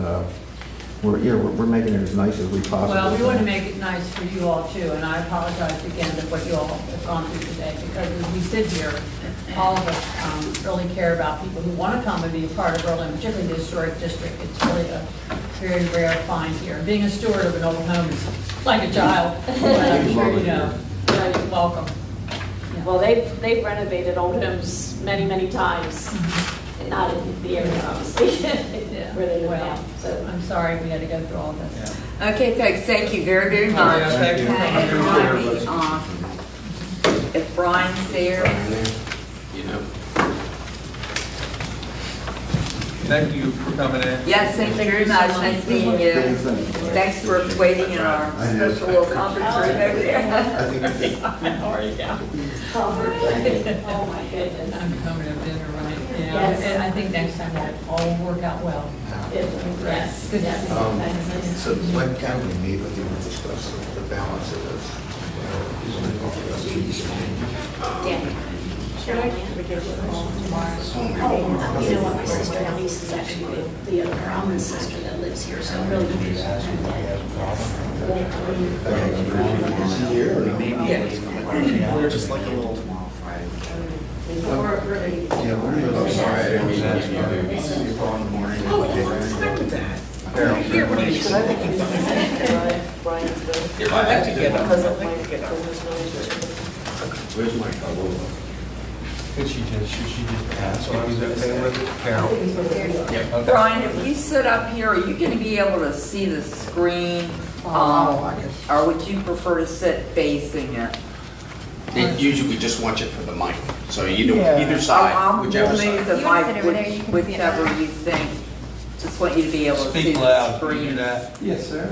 we're making it as nice as we possibly can. Well, we want to make it nice for you all too, and I apologize again that what you all have gone through today, because as we sit here, all of us really care about people who want to come and be a part of Berlin, particularly the historic district. It's really a very rare find here. Being a steward of an old home is like a child, but I'm sure you know. You're welcome. Well, they've renovated old homes many, many times, and not in the area, obviously, Yeah. where they live Well, now, so. I'm sorry we had to go through all this. Okay, folks, thank you very, very much. Yeah, thank you. Okay, everybody, if Brian's there, You know. Thank you for coming in. yes, thank you very much, nice meeting you. Thanks for waiting in our special little conference room over there. Oh, my goodness. I'm coming to dinner, right? Yeah, Yes. and I think next time that all will work out well. Yes, Good to yes. see you. Thanks. So when can we meet with you and discuss the balance of this? Yeah. Cheryl, we give you a call tomorrow. Oh, you know what, my sister Elise is actually the other Brahmin sister that lives here, so I'm really good. We're just like a little. Or really. Yeah, we're in the. Sorry, I didn't mean that. You call in the morning. Oh, what's wrong with that? Here, what do you say? If I had to get up. Where's my cover? Should she just ask if he's okay with it? Carol? Yep. Okay. Brian, if you sit up here, are you gonna be able to see the screen? Or would you prefer to sit facing it? They usually just want you for the mic, so you do either side, I'll whichever move side. the You wanna sit mic, over there, you can see it whichever better. you think. Just want you to be able to see Speak the loud, can you do screen. that? Yes, sir.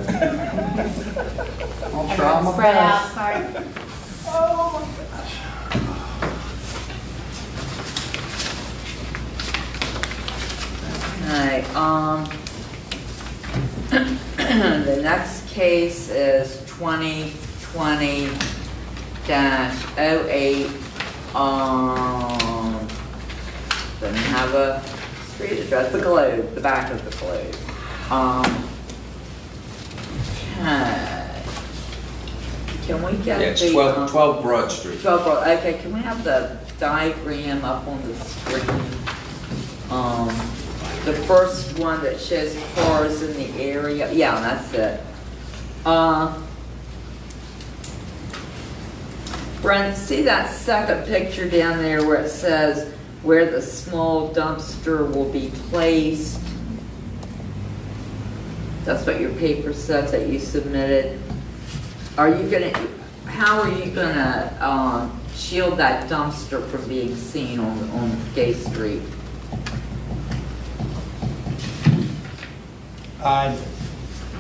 I'll try my Spread out, best. sorry. Alright, the next case is 2020-08. Doesn't have a street address, the Globe, the back of the Globe. Okay. Can we get Yeah, it's the? 12 Broad Street. 12, okay, can we have the diagram up on the screen? The first one that shows cars in the area, yeah, that's it. Brent, see that second picture down there where it says where the small dumpster will be placed? That's what your paper says that you submitted. Are you gonna, how are you gonna, shield that dumpster from being seen on Gay Street?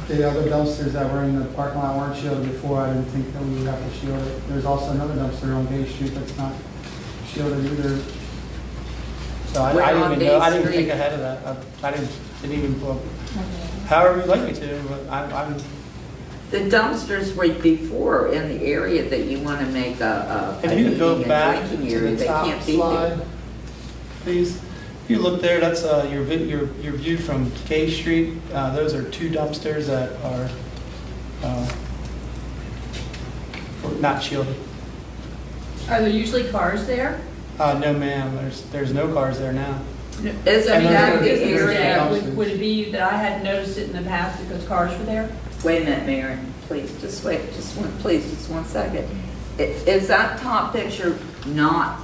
The other dumpsters that were in the parking lot weren't shielded before. I didn't think that we would have to shield it. There's also another dumpster on Gay Street that's not shielded either. So Where I on didn't even Gay know, I didn't Street? think ahead of that. I didn't even, well, however you'd like me to, but I'm, The dumpsters were before in the area that you want to make a if you could go eating and back drinking to area, the they top can't be slide, there. please. If you look there, that's your view from Gay Street. Those are two dumpsters that are not shielded. Are there usually cars there? No, ma'am, there's no cars there now. Is I mean, that that the business area? day, would it be that I hadn't noticed it in the past because cars were there? Wait a minute, Maren, please, just wait, just one second. Is that top picture not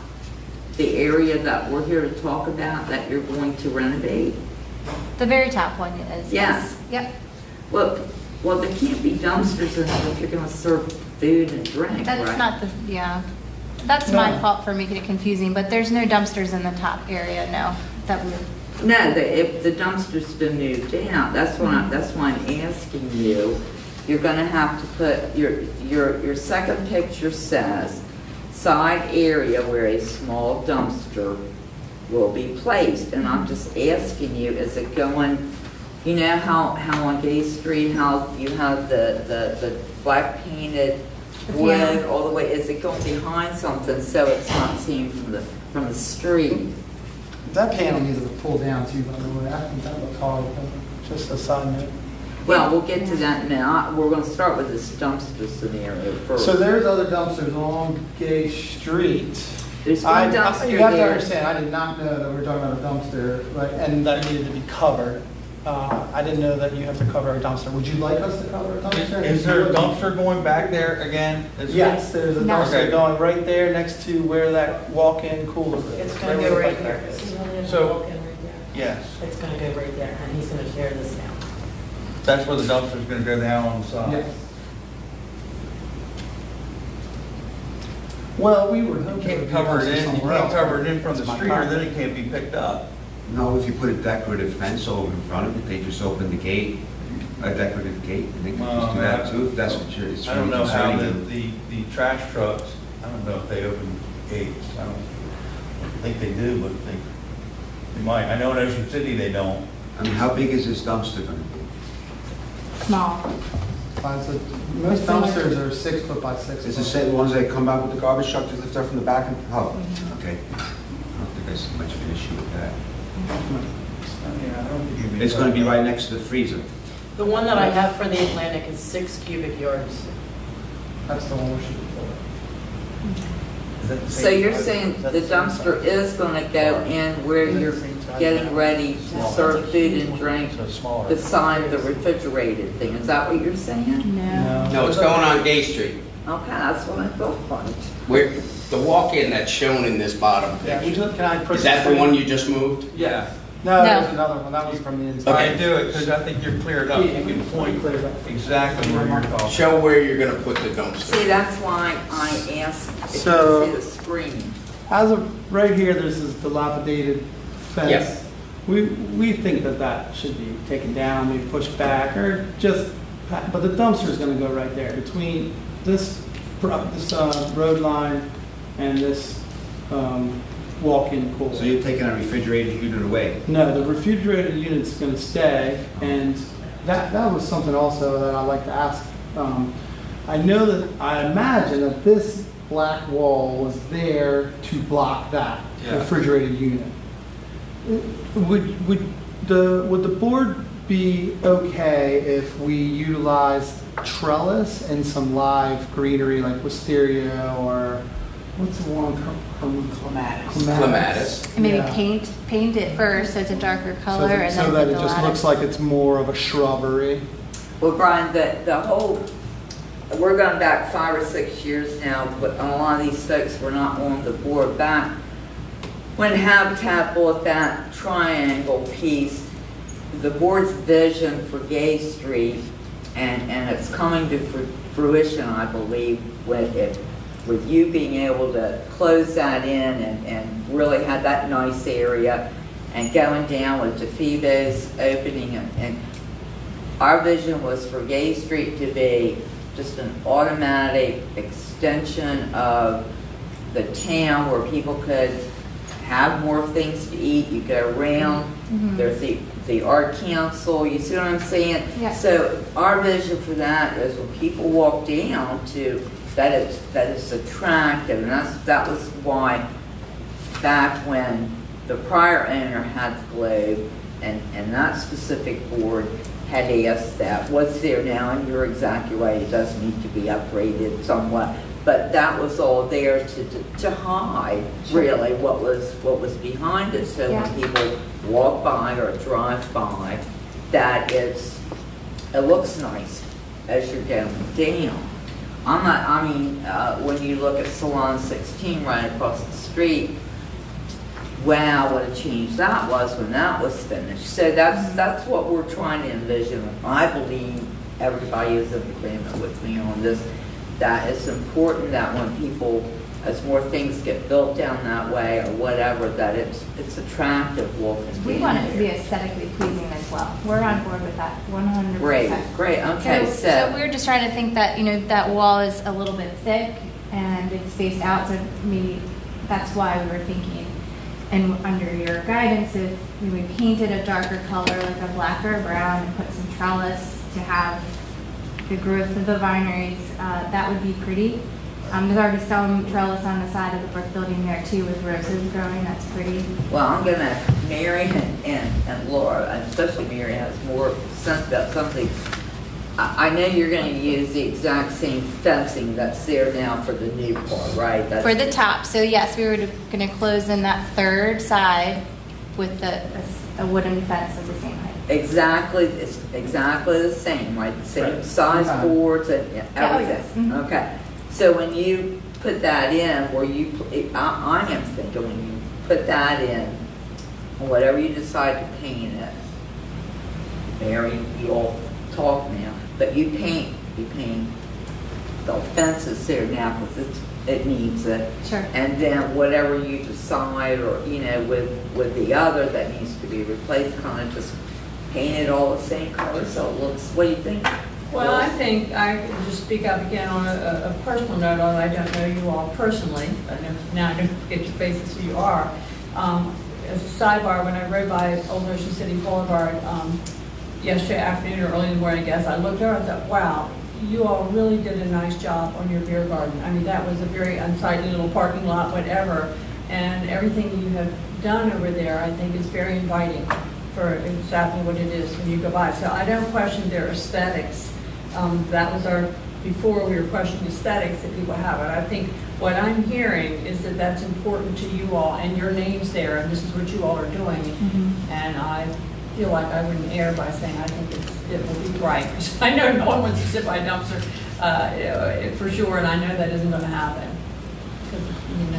the area that we're here to talk about that you're going to renovate? The very top one is. Yeah. Yep. Well, there can't be dumpsters in there if you're gonna serve food and drink, right? That's not the, yeah. That's my fault for making it confusing, but there's no dumpsters in the top area, no. That would. No, if the dumpster's been moved out, that's why I'm asking you. You're gonna have to put, your second picture says, side area where a small dumpster will be placed. And I'm just asking you, is it going, you know how on Gay Street, how you have the black painted wood all the way, is it going behind something so it's not seen from the street? That panel needs to be pulled down too, by the way. I think that looks horrible. Just a side note. Well, we'll get to that now. We're gonna start with this dumpster scenario first. So there's other dumpsters along Gay Street. There's one dumpster You have to there. understand, I did not know that we were talking about a dumpster, like, and that needed to be covered. I didn't know that you have to cover a dumpster. Would you like us to cover a dumpster? Is there a dumpster going back there again? Yes, there's a No. dumpster Okay. going right there next to where that walk-in cooler is. It's gonna where go the right bike there. rack is. See when there's So- a walk-in right there? Yes, It's gonna go right there, and he's gonna tear this down. that's where the dumpster's gonna go down on the side. Yes. Well, we were You hoping. can't would be cover it dumpster in, you somewhere can't else. cover it in from the That's my street, or then property. it can't be picked up. No, if you put a decorative fence over in front of it, they just open the gate, a decorative gate, and they can just do that too, if that's what you're, it's I don't really know how concerning you. the trash trucks, I don't know if they open gates, I don't think they do, but they might. I know in Ocean City they don't. I mean, how big is this dumpster gonna be? Small. Most dumpsters are 6 foot by 6 foot. It's the same ones that come out with the garbage truck to lift up from the back and, oh, okay. I don't think I see much of an issue with that. Yeah, I don't think you'd It's gonna be right next to the freezer. The one that I have for the Atlantic is 6 cubic yards. That's the one we're shooting for. Is that the So same you're size? saying Is that the the same dumpster size? is gonna go in where you're getting ready to serve food and drink So smaller. beside the refrigerated thing? Is that what you're saying? No. No, it's going on Gay Street. Okay, that's what I thought. Where, the walk-in that's shown in this bottom Yeah, would picture. you, can I push? Is that the one you just moved? Yeah. No, No. there's another one. That was from the inside. All right, do it, because I think you're cleared up. You can point Cleared up. exactly where you're talking. Show where you're gonna put the See, dumpster. that's why I asked if you So- could see the screen. As of right here, there's this dilapidated fence. Yes. We think that that should be taken down, maybe pushed back, or just, but the dumpster is gonna go right there between this road line and this walk-in cooler. So you're taking a refrigerated unit away? No, the refrigerated unit's gonna stay, and that was something also that I'd like to ask. I know that, I imagine that this black wall was there to block that Yeah. refrigerated unit. Would the board be okay if we utilized trellis and some live greenery like wisteria or, what's the one? Clematis. And maybe Yeah. paint it first so it's a darker color and So then that put it the just looks lattice. like it's more of a shrubbery. Well, Brian, the whole, we're going back 5 or 6 years now, but a lot of these folks were not on the board back when Habitat bought that triangle piece. the board's vision for Gay Street, and it's coming to fruition, I believe, with you being able to close that in and really have that nice area, and going down with DeFibo's opening, and our vision was for Gay Street to be just an automatic extension of the town where people could have more things to eat. You go around, there's the art council, you see what I'm saying? Yeah. So our vision for that is when people walk down to, that it's attractive, and that was why back when the prior owner had the Globe, and that specific board had asked that, what's there now, and you're exactly right, it does need to be upgraded somewhat, but that was all there to hide really what was behind it, so Yeah. when people walk by or drive by, that it looks nice as you're going down. When you look at Salon 16 right across the street, wow, what a change that was when that was finished. So that's what we're trying to envision. I believe everybody is in agreement with me on this, that it's important that when people, as more things get built down that way or whatever, that it's attractive looking. We want it to be aesthetically pleasing as well. We're on board with that, 100%. Great, okay, So we were just trying to think that, that wall is a little bit thick and it's spaced out, so maybe that's why we were thinking, and under your guidance, if we painted a darker color, like a black or a brown, and put some trellis to have the growth of the vineries, that would be pretty. There's already some trellis on the side of the brick building there too with roses growing, that's pretty. Well, I'm gonna, Mary and Laura, and especially Mary has more sense about something. I know you're gonna use the exact same fencing that's there now for the new part, right? For the top, so yes, we were going to close in that third side with a wooden fence of the same height. Exactly, it's exactly the same, right? The same size boards and everything. yes. Okay, so when you put that in, where I am thinking when you put that in, whatever you decide to paint it, Mary, you all talk now, but you paint the fences there now because it needs it. Sure. And then whatever you decide, or with the other that needs to be replaced, kind of just paint it all the same color so it looks. What do you think? Well, I think I can just speak up again on a personal note, although I don't know you all personally. I know now I don't forget your faces who you are. As a sidebar, when I rode by Old Ocean City Boulevard yesterday afternoon or early in the morning, I guess, I looked over and thought, wow, you all really did a nice job on your beer garden. I mean, that was a very unsightly little parking lot, whatever, and everything you have done over there, I think, is very inviting for exactly what it is when you go by. So I don't question their aesthetics. That was before we were questioning aesthetics that people have it. I think what I'm hearing is that that's important to you all, and your name's there, and this is what you all are doing. And I feel like I wouldn't err by saying I think it will be bright. I know no one wants to sit by a dumpster for sure, and I know that isn't going to happen.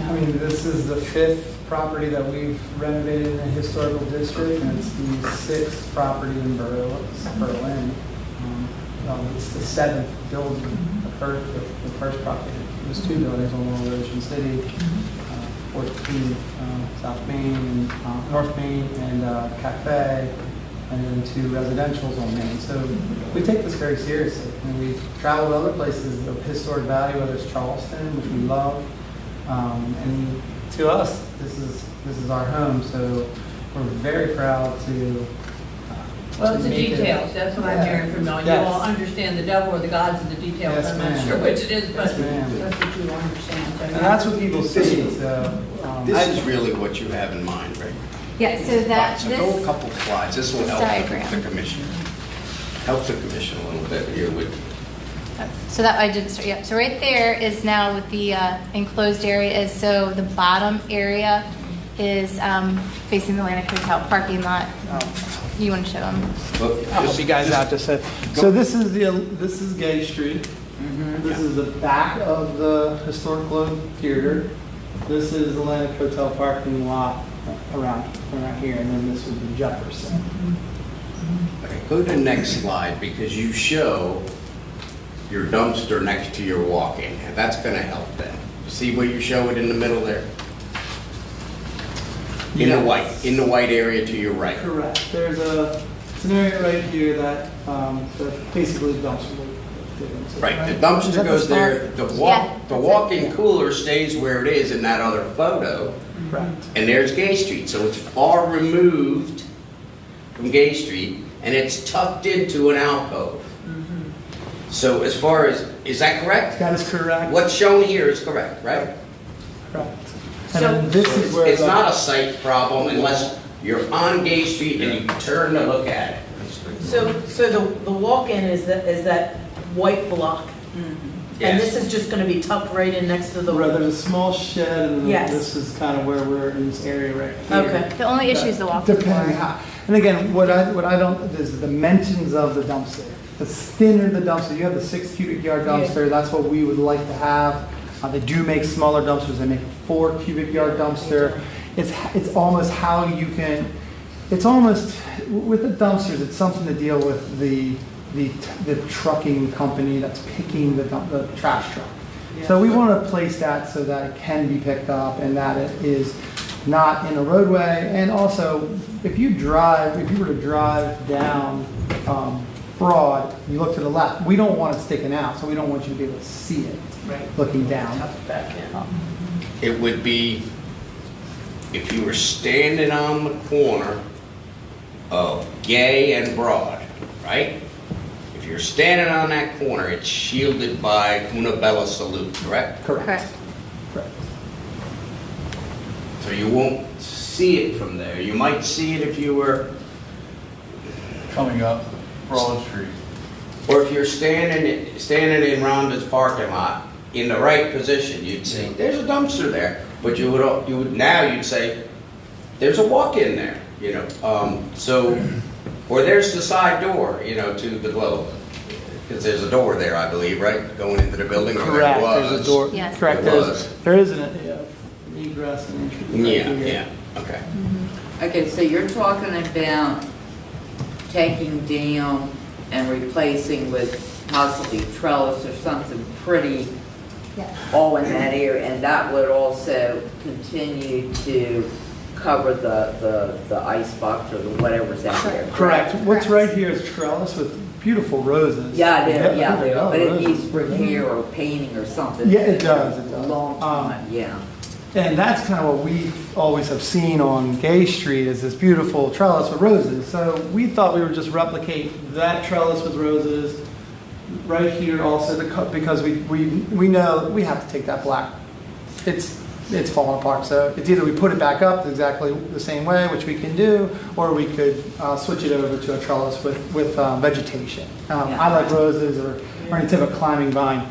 I mean, this is the 5th property that we've renovated in the historical district, and it's the 6th property in Berlin. It's the 7th building, the first property. There's 2 buildings on Old Ocean City, 14 South Main, and North Main, and cafe, and then 2 residentials on Main. So we take this very seriously, and we've traveled other places of historic value, whether it's Charleston, which we love, and to us, this is our home. So we're very proud to. Well, it's the make details. That's what I'm hearing from y'all. You all understand the devil or the gods in the details. Yes, I'm not ma'am. sure which it is, but Yes, ma'am. that's what you understand. So And that's what people see. So This is really what you have in mind, right? Yeah, so that, So go a couple slides, this will help diagram. the commission. Help the commission a little bit here with, so that I didn't start, yeah. So right there is now with the enclosed area is, so the bottom area is facing the Atlantic Hotel parking lot. You want to show them? I'll help you guys out just a. So this is Gay Street. This is the back of the Historic Globe Theater. This is the Atlantic Hotel parking lot around here, and then this would be Jefferson. Okay, go to the next slide, because you show your dumpster next to your walk-in, and that's gonna help then. See where you show it in the middle there? In the white area to your right. Correct. There's an area right here that basically dumpster would fit into. Right, the Is dumpster that goes spot? there, the walk-in cooler stays where it is in that other photo, Correct. and there's Gay Street, so it's far removed from Gay Street, and it's tucked into an alcove. So as far as, is that correct? That is correct. What's shown here is correct, right? Correct. And then this is where. It's not a site problem unless you're on Gay Street and you turn to look at it. So the walk-in is that white block? And this is just gonna be tucked right in next to the. Right, there's a small shed, and Yes. this is kind of where we're in this area right here. Okay. The only issue is the walking Depending floor. how, and again, what I don't, is the dimensions of the dumpster. The thinner the dumpster, you have the 6 cubic yard dumpster, that's what we would like to have. They do make smaller dumpsters, they make a 4 cubic yard dumpster. It's almost how you can, it's almost, with the dumpsters, it's something to deal with the trucking company that's picking the trash truck. So we want to place that so that it can be picked up and that it is not in a roadway. And also, if you were to drive down Broad, you look to the left, we don't want it sticking out, so we don't want you to be able to see it looking down. Back in. It would be, if you were standing on the corner of Gay and Broad, right? If you're standing on that corner, it's shielded by Una Bella Salute, correct? Correct. Correct. So you won't see it from there. You might see it if you were, Coming up Broad Street. or if you're standing in Rhonda's parking lot in the right position, you'd see, there's a dumpster there. But now you'd say, there's a walk-in there, you know. Or there's the side door, you know, to the Globe. Because there's a door there, I believe, right? Going into the building, or Correct, there was. there's a door, Yes. correct, There was. there is an egress and entry. right Yeah, here. yeah, okay. Okay, so you're talking about taking down and replacing with possibly trellis or something pretty Yeah. all in that area, and that would also continue to cover the ice box or the whatever's out there. Correct, what's right here is trellis with beautiful roses. Yeah, they Yeah, are, but it roses. needs repair or painting or something. Yeah, it does, it does. A long time, yeah. And that's kind of what we always have seen on Gay Street, is this beautiful trellis with roses. So we thought we would just replicate that trellis with roses right here also, because we know we have to take that black. It's falling apart, so it's either we put it back up exactly the same way, which we can do, or we could switch it over to a trellis with vegetation. I like roses or any type of climbing vine.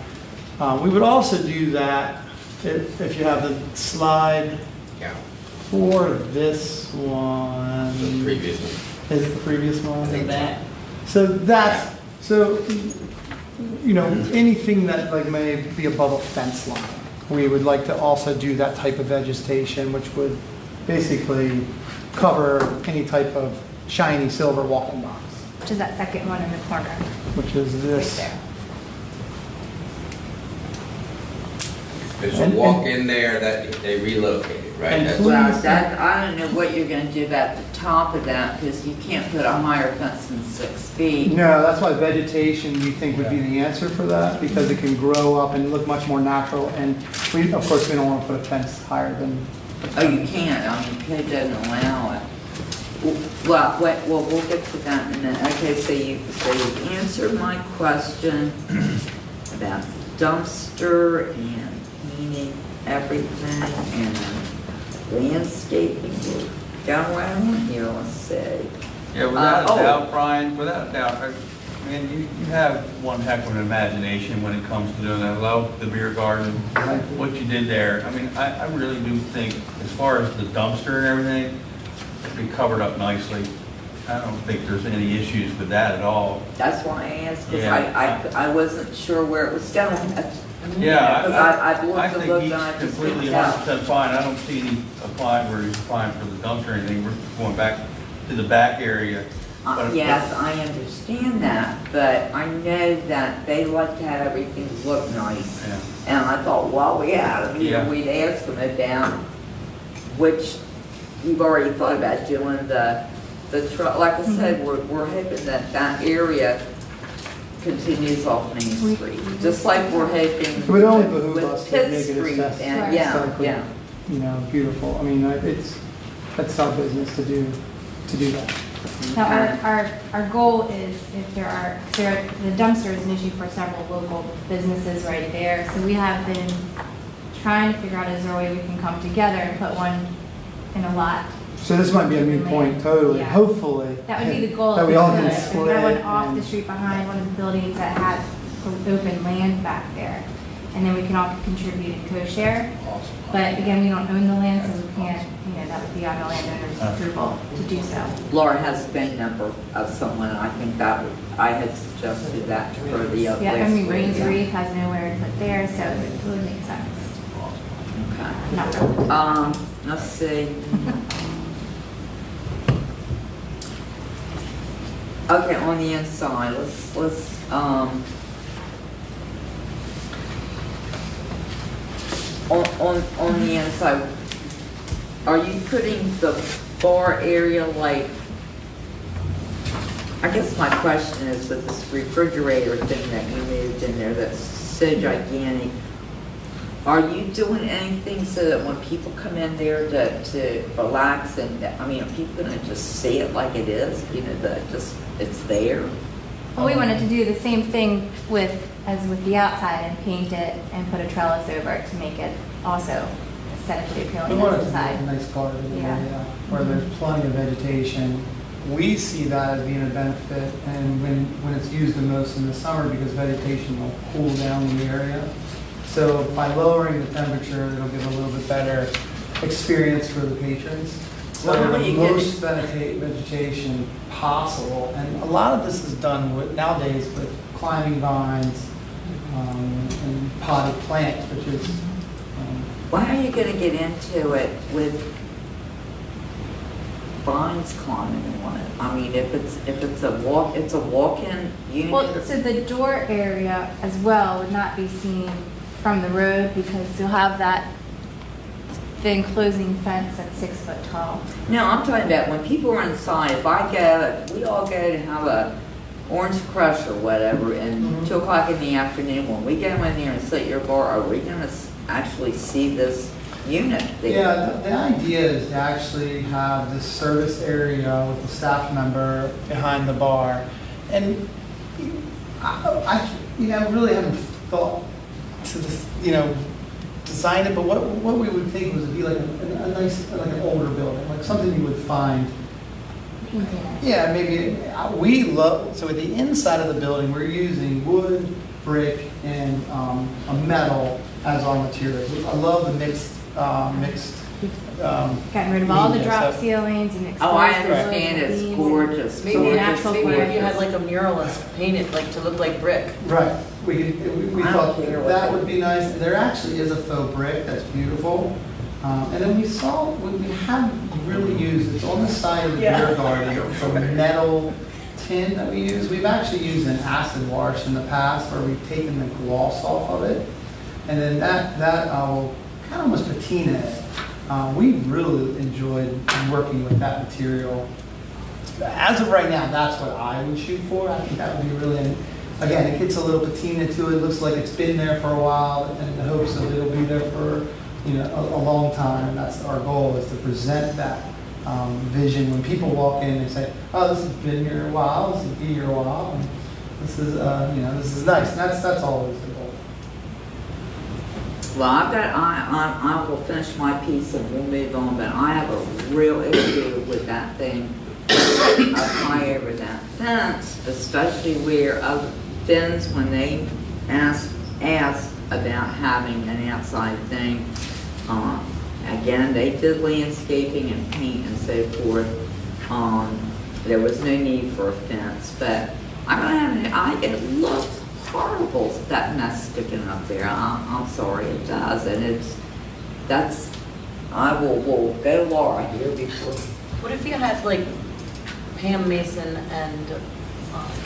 We would also do that if you have the slide Yeah, for this one. the previous one. Is it the previous one? I think that. So you know, anything that like may be above a fence line, we would like to also do that type of vegetation, which would basically cover any type of shiny silver walking box, Which is that second one in the corner, which is right this. there. There's a And- walk-in there that they relocated, right? And That's- Well, Please. that, I don't know what you're gonna do about the top of that, because you can't put a higher fence than 6 feet. No, that's why vegetation we think would be the answer for that, because it can grow up and look much more natural. And we, of course, we don't want to put a fence higher than. Oh, you can't, I mean, code doesn't allow it. Well, wait, well, we'll get to that in a minute. Okay, so you answered my question about the dumpster and painting everything and landscaping. Down right on here, let's see. Yeah, without oh. a doubt, Brian, without a doubt, I mean, you have one heck of an imagination when it comes to doing that. I love the beer garden, what you did there. I mean, I really do think, as far as the dumpster and everything, it'd be covered up nicely. I don't think there's any issues with that at all. That's why I asked, because Yeah. I wasn't sure where it was going. Yeah, Because I've I looked and think looked he's and I just completely couldn't tell. 100% fine. I don't see any applying where he's applying for the dumpster or anything. We're going back to the back area Yes, I understand that, but I know that they like to have everything look nice. Yeah. And I thought while we had them, Yeah. we'd ask them about, which you've already thought about doing like I said, we're hoping that that area continues off Main Street. Just like we're hoping It would only behoove with us to Pitt make it Street aesthetic- and, yeah, aesthetically, yeah. you know, beautiful. I mean, that's our business to do that. Now, our goal is if the dumpster is an issue for several local businesses right there. So we have been trying to figure out, is there a way we can come together and put one in a lot? So this might be a new point, totally, Yeah. hopefully. That would be the goal. That we if all could. can If we split. had one off the and- street behind one of the buildings that has open land back there. And then we can all contribute and co-share. But again, we don't own the land, so we can't, that would be on the landowner's approval to do so. Laura has a phone number of someone, and I think I had suggested that to her the other Yeah, I last mean, week. Rains Reef has nowhere to put there, so it would make sense. Okay. Not really. Let's see. Okay, on the inside, on the inside, are you putting the bar area like, I guess my question is with this refrigerator thing that you moved in there that's so gigantic, are you doing anything so that when people come in there to relax and, I mean, are people gonna just see it like it is, that just, it's there? Well, we wanted to do the same thing as with the outside and paint it and put a trellis over it to make it also aesthetically We appealing want on it the to be a side. nice garden Yeah. area where there's plenty of vegetation. We see that as being a benefit, and when it's used the most in the summer, because vegetation will cool down the area. So by lowering the temperature, it'll give a little bit better experience for the patrons. So Well, the you get- most vegetation possible, and a lot of this is done nowadays with climbing vines and potted plants, which is Why are you gonna get into it with vines climbing on it? I mean, if it's a walk-in unit. Well, so the door area as well would not be seen from the road because you'll have the enclosing fence that's 6 foot tall. No, I'm talking about when people are inside, we all go to have a orange crush or whatever, and 2 o'clock in the afternoon, when we go in there and sit at your bar, are we gonna actually see this unit there? Yeah, the idea is to actually have this service area with a staff member behind the bar. And I really haven't thought to this, design it, but what we would think was it'd be like a nice, like an older building, like something you would find. Yeah, maybe, so at the inside of the building, we're using wood, brick, and a metal as our material. I love the mixed. Gotten rid of all the medium, drop so- ceilings and exposed. Oh, I the understand, wood it's beams. gorgeous. Maybe gorgeous, maybe if you had gorgeous. like a mural and paint it like to look like brick. Right, we I thought don't care what that they- would be nice. There actually is a faux brick that's beautiful. And then we haven't really used, it's on the side of the beer garden, a metal tin that we use. We've actually used an acid wash in the past where we've taken the gloss off of it. And then that will kind of almost patina it. We really enjoyed working with that material. As of right now, that's what I would shoot for. I think that would be really, again, it gets a little patina to it. Looks like it's been there for a while, and in the hopes that it'll be there for a long time. And that's our goal, is to present that vision when people walk in and say, "Oh, this has been here a while. This will be here a while, and this is this is nice." And that's always the goal. Well, I will finish my piece and we'll move on, but I have a real issue with that thing up high over that fence, especially where other Finns, when they asked about having an outside thing, again, they did landscaping and paint and so forth. There was no need for a fence, but it looks horrible, that mess sticking up there. I'm sorry, it does, and I will go to Laura here before. What if you had like Pam Mason and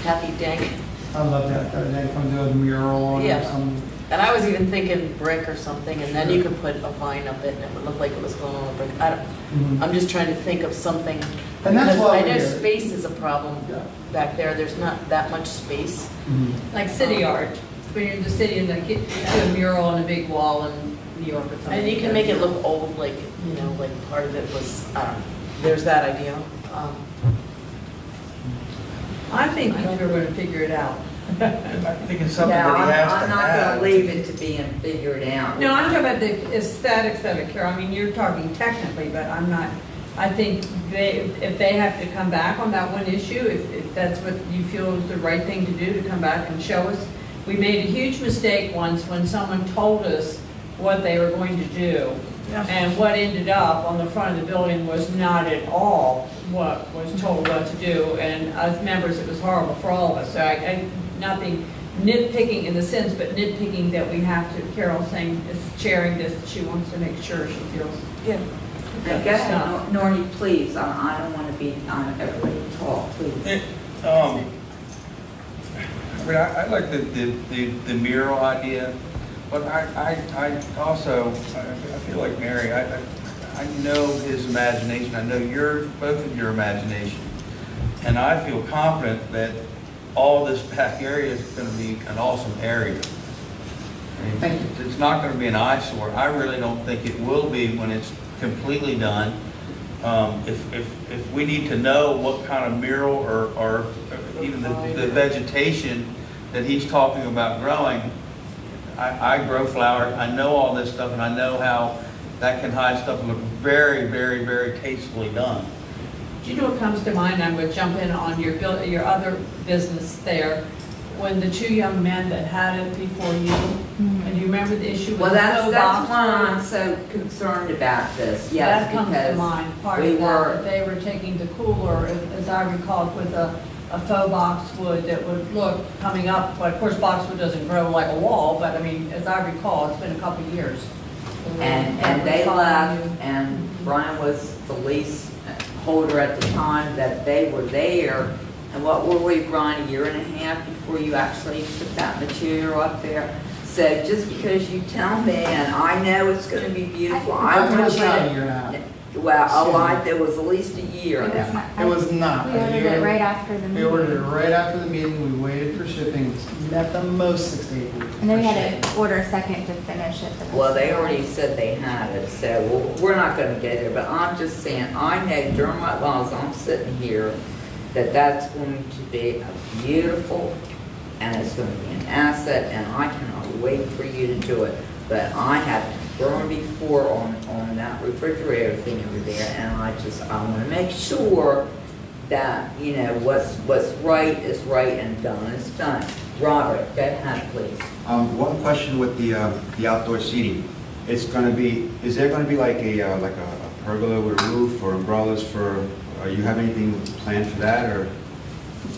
Kathy Dank. I love that, they come do a mural or Yeah. something. And I was even thinking brick or something, and then you could put a vine up it, and it would look like it was going on a brick. Mhm. I'm just trying to think of something. And that's because why I we're know here. space is a problem Yeah. back there. There's not that much space. Mhm. Like city art, when you're in the city and they get do a mural on a big wall in New York or something. And you can make it look old, like, you know, like part of it was, I don't know. There's that idea. I think we're going to figure it out. I think it's something Yeah, that he has to I'm not have. gonna leave it to being figured out. No, I'm talking about the aesthetics of it, Carol. I mean, you're talking technically, but I'm not, I think if they have to come back on that one issue, if that's what you feel is the right thing to do, to come back and show us. We made a huge mistake once when someone told us what they were going to do. And what ended up on the front of the building was not at all what was told what to do. And as members, it was horrible for all of us. So I not being nitpicking in the sense, but nitpicking that we have to, Carol saying, is sharing this, she wants to make sure she feels. Yeah. And go ahead, Nornie, please, I don't want to be, everybody talk, please. I mean, I like the mural idea, but I also, I feel like Mary, I know his imagination, I know both of your imagination, and I feel confident that all this back area is going to be an awesome area. I mean, it's not going to be an eyesore. I really don't think it will be when it's completely done. If we need to know what kind of mural or even the vegetation that he's talking about growing, I grow flowers, I know all this stuff, and I know how that can hide stuff and look very, very, very tastefully done. Do you know what comes to mind? I'm going to jump in on your other business there. When the two young men that had it before you, and you remember the issue with Well, the that's box? why I'm so concerned about this, yes, That comes to because mind, part we of that, were, that they were taking the cooler, as I recall, with a faux boxwood that would look coming up, but of course boxwood doesn't grow like a wall, but I mean, as I recall, it's been a couple of years. and they left, and Brian was the lease holder at the time that they were there. And what were we, Brian, a year and a half before you actually put that material up there? So just because you tell me, and I know it's gonna be beautiful, I It want was you not a to. year and a half. Well, there was at least a year. It was not. It was not. We ordered it right after the We meeting. ordered it right after the meeting, we waited for shipping, at the most 6 to 8 weeks. And then we had to order a second to finish it. the Well, rest they of the already way. said they had it, so we're not gonna go there, but I'm just saying, I know during my, while I'm sitting here, that's going to be a beautiful, and it's gonna be an asset, and I cannot wait for you to do it. But I have burned before on that refrigerator thing over there, and I wanna make sure that, you know, what's right is right and done is done. Robert, go ahead, please. One question with the outdoor seating. It's gonna be, is there gonna be like a pergola with a roof or umbrellas for, you have anything planned for that, or?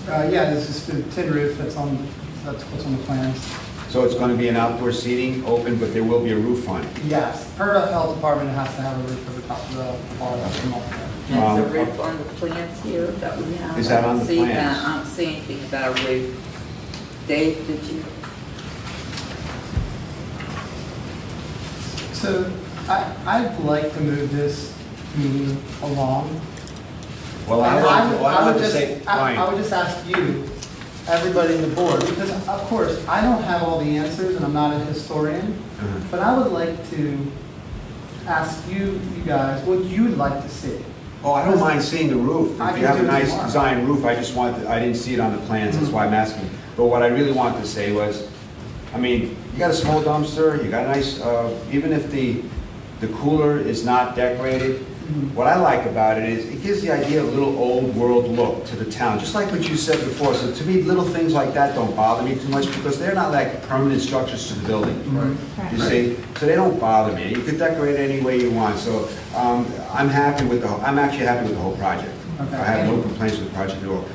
Yeah, this is the tin roof that's what's on the plans. So it's gonna be an outdoor seating, open, but there will be a roof on it? Yes, per the health department, it has to have a roof over top of the wall. That's a roof on the plans here that we have. Is that I on don't the see plans? that. I don't see anything about a roof. Dave, did you? So I'd like to move this meeting along. Well, I want to say, I Ryan, would just ask you, everybody in the board, because of course, I don't have all the answers and I'm not a historian, but I would like to ask you guys what you'd like to see. oh, I don't mind seeing the roof. I If you can have a do it nice tomorrow. design roof, I didn't see it on the plans, that's why I'm asking. But what I really wanted to say was, I mean, you got a small dumpster, you got a nice, even if the cooler is not decorated, what I like about it is it gives the idea of a little old world look to the town, just like what you said before. So to me, little things like that don't bother me too much because they're not like permanent structures to the building. Right. You see, so they don't bother me. You could decorate it any way you want. So I'm happy with I'm actually happy with the whole project. Okay. I have no complaints with the project at all.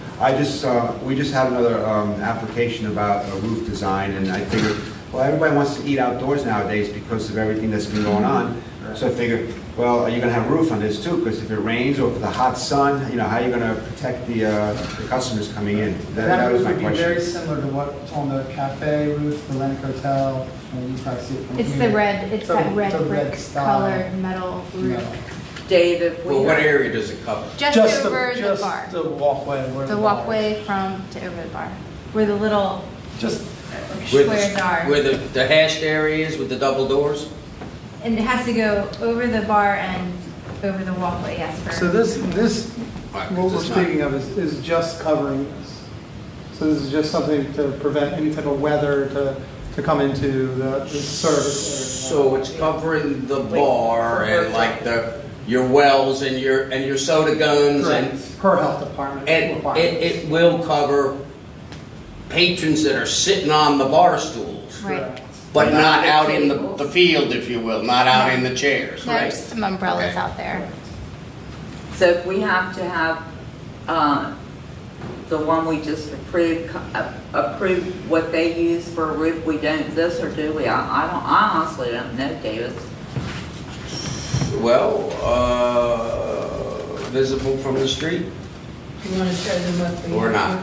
We just had another application about a roof design, and I figured, well, everybody wants to eat outdoors nowadays because of everything that's been going on. So I figured, Well, are you gonna have a roof on this too? Because if it rains or if the hot sun, you know, how are you gonna protect the customers coming in? That was roof my would be very question. similar to what's on the cafe roof, the Atlantic Hotel, and you probably see it from It's here. the red, it's a- that red it's a brick style. colored metal roof. No. David, Well, we what have, area does it cover? Just over the just bar. the walkway where The bar walkway from to over the bar, where the little is. Just, squares are. Where the hashed area is with the double doors? And it has to go over the bar and over the walkway, yes, for. so this, Right, what we're it's not- speaking of is just covering this. So this is just something to prevent any type of weather to come into the service area. So it's covering the bar and like your wells and your soda guns and, Correct. Per health department and requirements. it will cover patrons that are sitting on the bar stools, Right. but not out in the field, if you will, not out in the chairs, right? There's some umbrellas Okay. out there. so if we have to have, the one we just approved, approve what they use for a roof, we don't this, or do we? I honestly don't know, David. Well, visible from the street? You want to show them what the. Or not.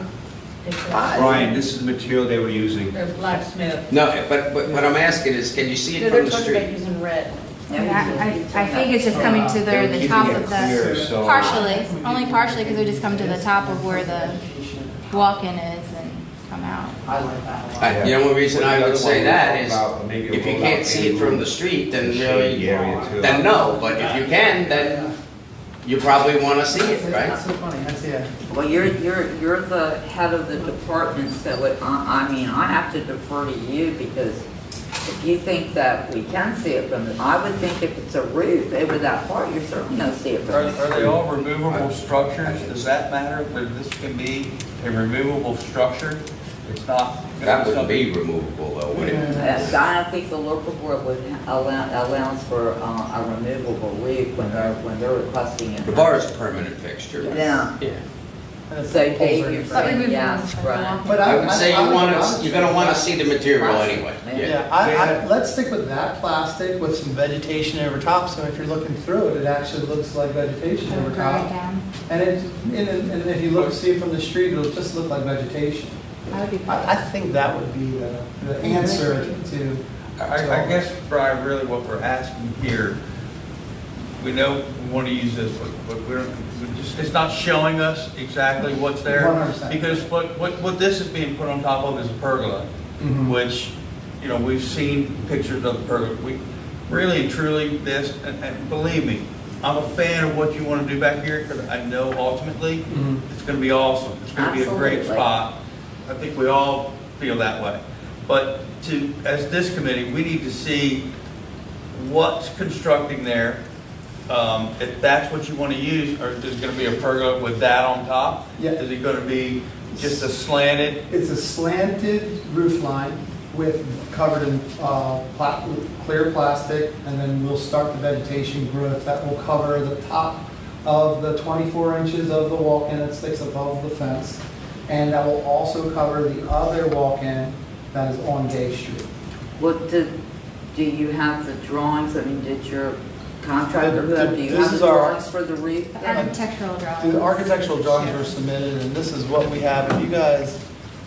Brian, this is the material they were using. They're blacksmith. No, but what I'm asking is, can you see No, it they're from the talking about street? using red. I think it's just coming to the top of Clear, the, so- partially, only partially, because we just come to the top of where the walk-in is and come out. I like that one. The only reason I would say that is, About maybe a if you rollout can't see it from the street, then shade really, area too. then no, but if you can, then you probably want to see it, right? That's so funny, that's, yeah. Well, you're the head of the department, so I mean, I have to defer to you, because if you think that we can see it from I would think if it's a roof over that part, you're certainly gonna see it Are from they all removable structures? Does that matter? That this can be a removable structure? It's not. That wouldn't be removable though, would it? I don't think the local board would allows for a removable roof when they're requesting it. The bar is a permanent fixture. right? Yeah. Yeah. And it's So like Dave, poles you're are- saying yes, right? But I would say you're gonna want to see the material anyway. Yeah, let's stick with that plastic with some vegetation over top, so if you're looking through it, it actually looks like vegetation It'll over dry it top. down. And if you look, see it from the street, it'll just look like vegetation. That would be I think that would be the answer to. I guess, Brian, really what we're asking here, we know we want to use this, but it's not showing us exactly what's there. 100%. Because what this is being put on top of is a pergola, Mhm. which, you know, we've seen pictures of the pergola. We really and truly this, and believe me, I'm a fan of what you want to do back here, because I know ultimately Mhm. it's going to be awesome. It's going to be a great Absolutely. spot. I think we all feel that way. But as this committee, we need to see what's constructing there. If that's what you want to use, or is it going to be a pergola with that on top? Yeah. Is it going to be just a slanted? It's a slanted roof line with, covered in clear plastic, and then we'll start the vegetation growth that will cover the top of the 24 inches of the walk-in that sticks above the fence. And that will also cover the other walk-in that is on Gay Street. What do you have the drawings? I mean, did your contractor, do you This have the is our- drawings for the roof? The architectural drawings. The architectural drawings were submitted, and this is what we have. If you guys,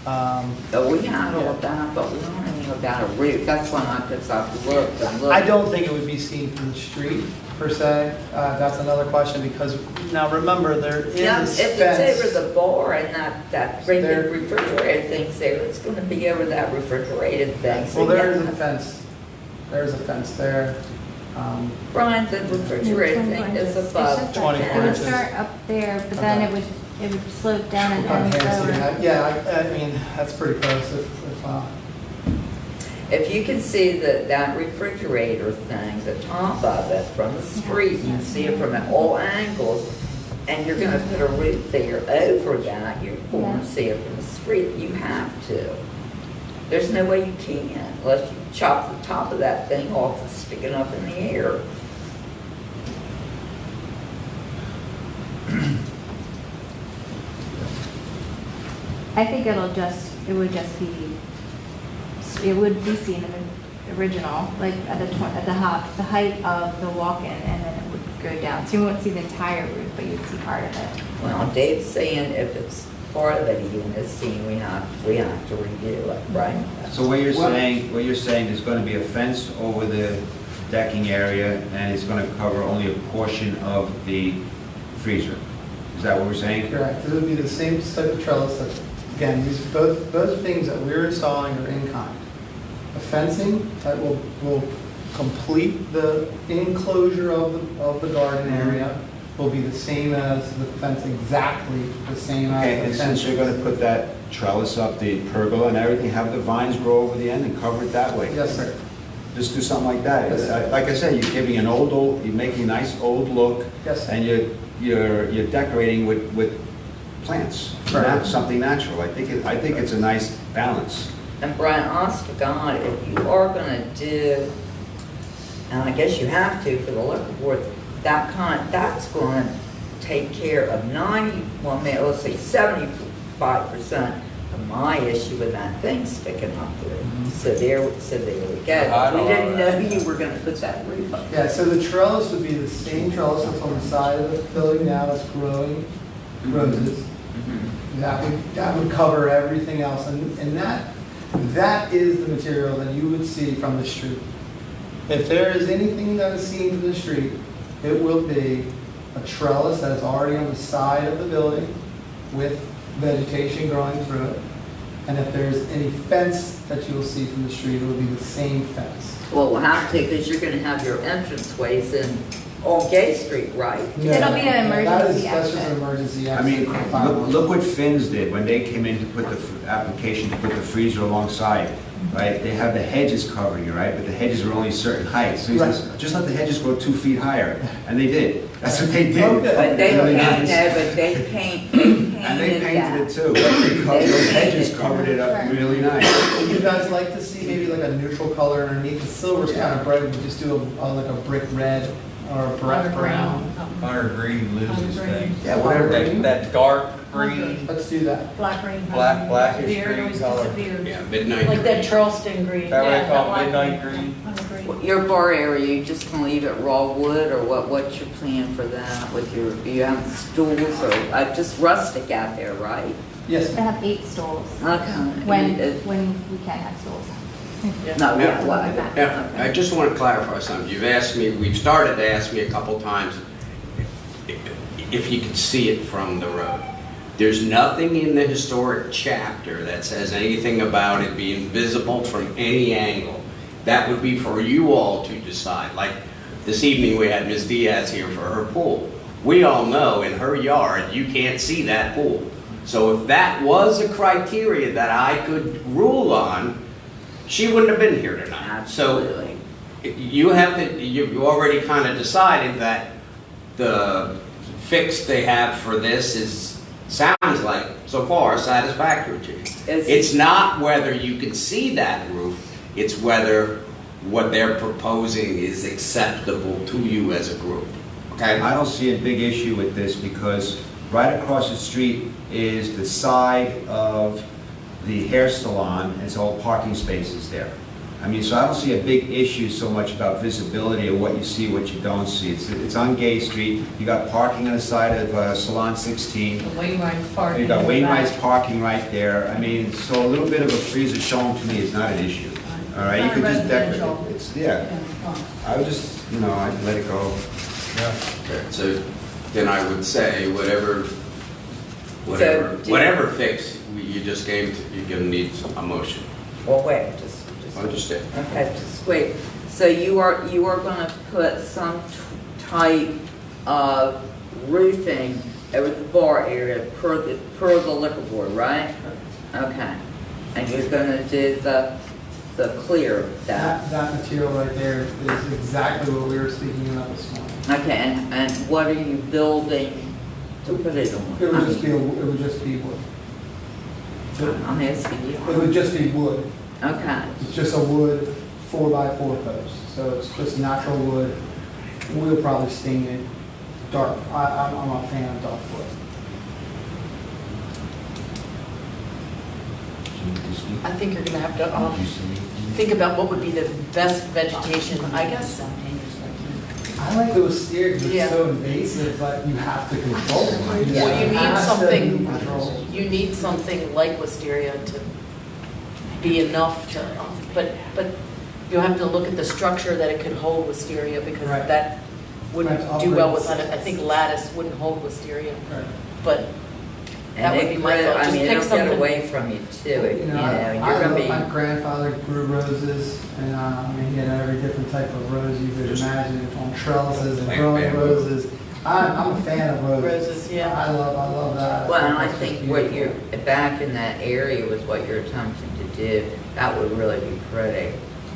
Oh, we have all that, but we don't have anything about a roof. That's when I just have to look and look. I don't think it would be seen from the street, per se. That's another question, because now remember, there Yeah, is if fence. it's over the bar and that great big There- refrigerator thing's there, it's gonna be over that refrigerated thing. So Well, there is yeah. a fence. There's a fence there. Brian, the refrigerator thing is above. It's just 24 It would inches. start up there, but then Okay. it would slope down and I end can't see lower. that. Yeah, I mean, that's pretty close. If you can see that refrigerator thing, the top of it from the street, you can see it from all angles, and you're gonna put a roof there over that, you're going to see it from the street, you have to. There's no way you can, unless you chop the top of that thing off and stick it up in the air. I think it would just be, it would be seen in the original, like at the height of the walk-in, and then it would go down. So you won't see the entire roof, but you'd see part of it. Well, Dave's saying if it's part of it even is seen, we have to review it, right? So what you're saying there's going to be a fence over the decking area, and it's going to cover only a portion of the freezer. Is that what we're saying? Correct. It would be the same type of trellis that, again, these both things that we're installing are in kind. The fencing that will complete the enclosure of the garden area will be the same as the fence, exactly the same Okay, as and the since fence. you're going to put that trellis up, the pergola and everything, have the vines grow over the end and cover it that way? Yes, sir. Just do something like that. Yes, sir. Like I said, you're giving an you're making a nice old look, Yes, sir. and you're decorating with plants, Correct. something natural. I think it's a nice balance. And Brian, honest to God, if you are gonna do, and I guess you have to for the liquor board, that's gonna take care of 75% of my issue with that thing sticking up there. So there we go. We didn't know you were gonna put that roof up. Yeah, so the trellis would be the same trellis that's on the side of the building now that's growing roses. That would cover everything else, and that is the material that you would see from the street. If there is anything that is seen from the street, it will be a trellis that is already on the side of the building with vegetation growing through it. And if there's any fence that you will see from the street, it will be the same fence. Well, we'll have to, because you're gonna have your entranceways in on Gay Street, right? It'll be an emergency That's just exit. an emergency I exit. mean, look what Finn's did when they came in to put the application to put the freezer alongside, right? They have the hedges covering it, right? But the hedges were only a certain height. So he says, just let the hedges go 2 feet higher. And they did. That's what they did. Okay. But they Really painted, nice. but they And they painted painted that. it too. Those hedges covered it up really nice. Would you guys like to see maybe like a neutral color underneath? The silver's kind of bright, we just do like a brick red or a brick brown. Hunter Green loses things. Yeah, whatever. That dark green, Let's do that. Black green. blackish Disappeared, green always color. disappeared. Yeah, midnight. Like that Charleston green. That what they Yeah, call that midnight light green? Hunter green. Your bar area, you just gonna leave it raw wood, or what's your plan for that with you have stools, or, just rustic out there, right? Yes, I ma'am. have 8 stools. Okay. When we can have stools. No, Yeah. what? Yeah, I just want to clarify something. We've started to ask me a couple times if you could see it from the road. There's nothing in the historic chapter that says anything about it being visible from any angle. That would be for you all to decide. Like this evening, we had Ms. Diaz here for her pool. We all know in her yard, you can't see that pool. So if that was a criteria that I could rule on, she wouldn't have been here tonight. So Absolutely. you already kind of decided that the fix they have for this sounds like, so far, satisfactory to you. It's not whether you can see that roof, it's whether what they're proposing is acceptable to you as a group, okay? I don't see a big issue with this because right across the street is the side of the hair salon. It's all parking spaces there. I mean, so I don't see a big issue so much about visibility of what you see, what you don't see. It's on Gay Street. You got parking on the side of Salon 16. The Wainwright's parking. You got in the Wainwright's back. parking right there. I mean, so a little bit of a freezer shown to me is not an issue. All right, you could just decorate. Yeah, Yeah, fine. I would just, I'd let it go. Okay, so then I would say whatever fix you just gave, you're gonna need a motion. Well, wait, just. Understand? Okay, just wait. So you are gonna put some type of roofing over the bar area per the liquor board, right? Okay. And you're gonna do the clear that. That material right there is exactly what we were speaking about this morning. Okay, and what are you building to put it on? It would just be wood. I'm asking you. It would just be wood. Okay. It's just a wood 4x4 post. So it's just natural wood. We'll probably stain it dark. I'm a fan of dark wood. I think you're gonna have to think about what would be the best vegetation, I guess. I like the wisteria because Yeah. it's so invasive, but you have to control it. Well, you need have to something, control. you need something like wisteria to be enough to, but you have to look at the structure that it could hold wisteria, because Right. that wouldn't Right, do well with, operating I think lattice wouldn't hold wisteria, Right. but that And would they be my grow, thought, I just mean, pick it'll get something. away from you too, You know, you're I gonna love, be. my grandfather grew roses, and I mean, he had every different type of rose you could imagine, on trellises and growing roses. I'm a fan of roses. Roses, yeah. I love that. Well, and I It's just think what you're, beautiful. back in that area was what you're attempting to do, that would really be pretty.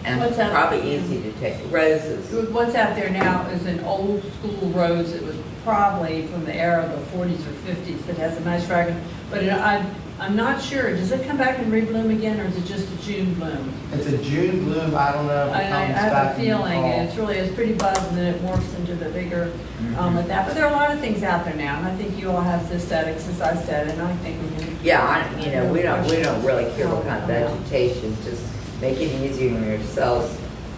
And What's that? probably easy to take, roses. What's out there now is an old school rose. It was probably from the era of the 40s or 50s that has a nice fragrance. But I'm not sure, does it come back and rebloom again, or is it just a June bloom? It's a June bloom, I don't know if it I comes have back a in the feeling, fall. it's really, it's pretty buzz, and then it morphs into the bigger, with that. But there are a lot of things out there now, and I think you all have the aesthetics, as I said, and I think we can. Yeah, we don't really care what kind of vegetation, just make it easier on yourselves.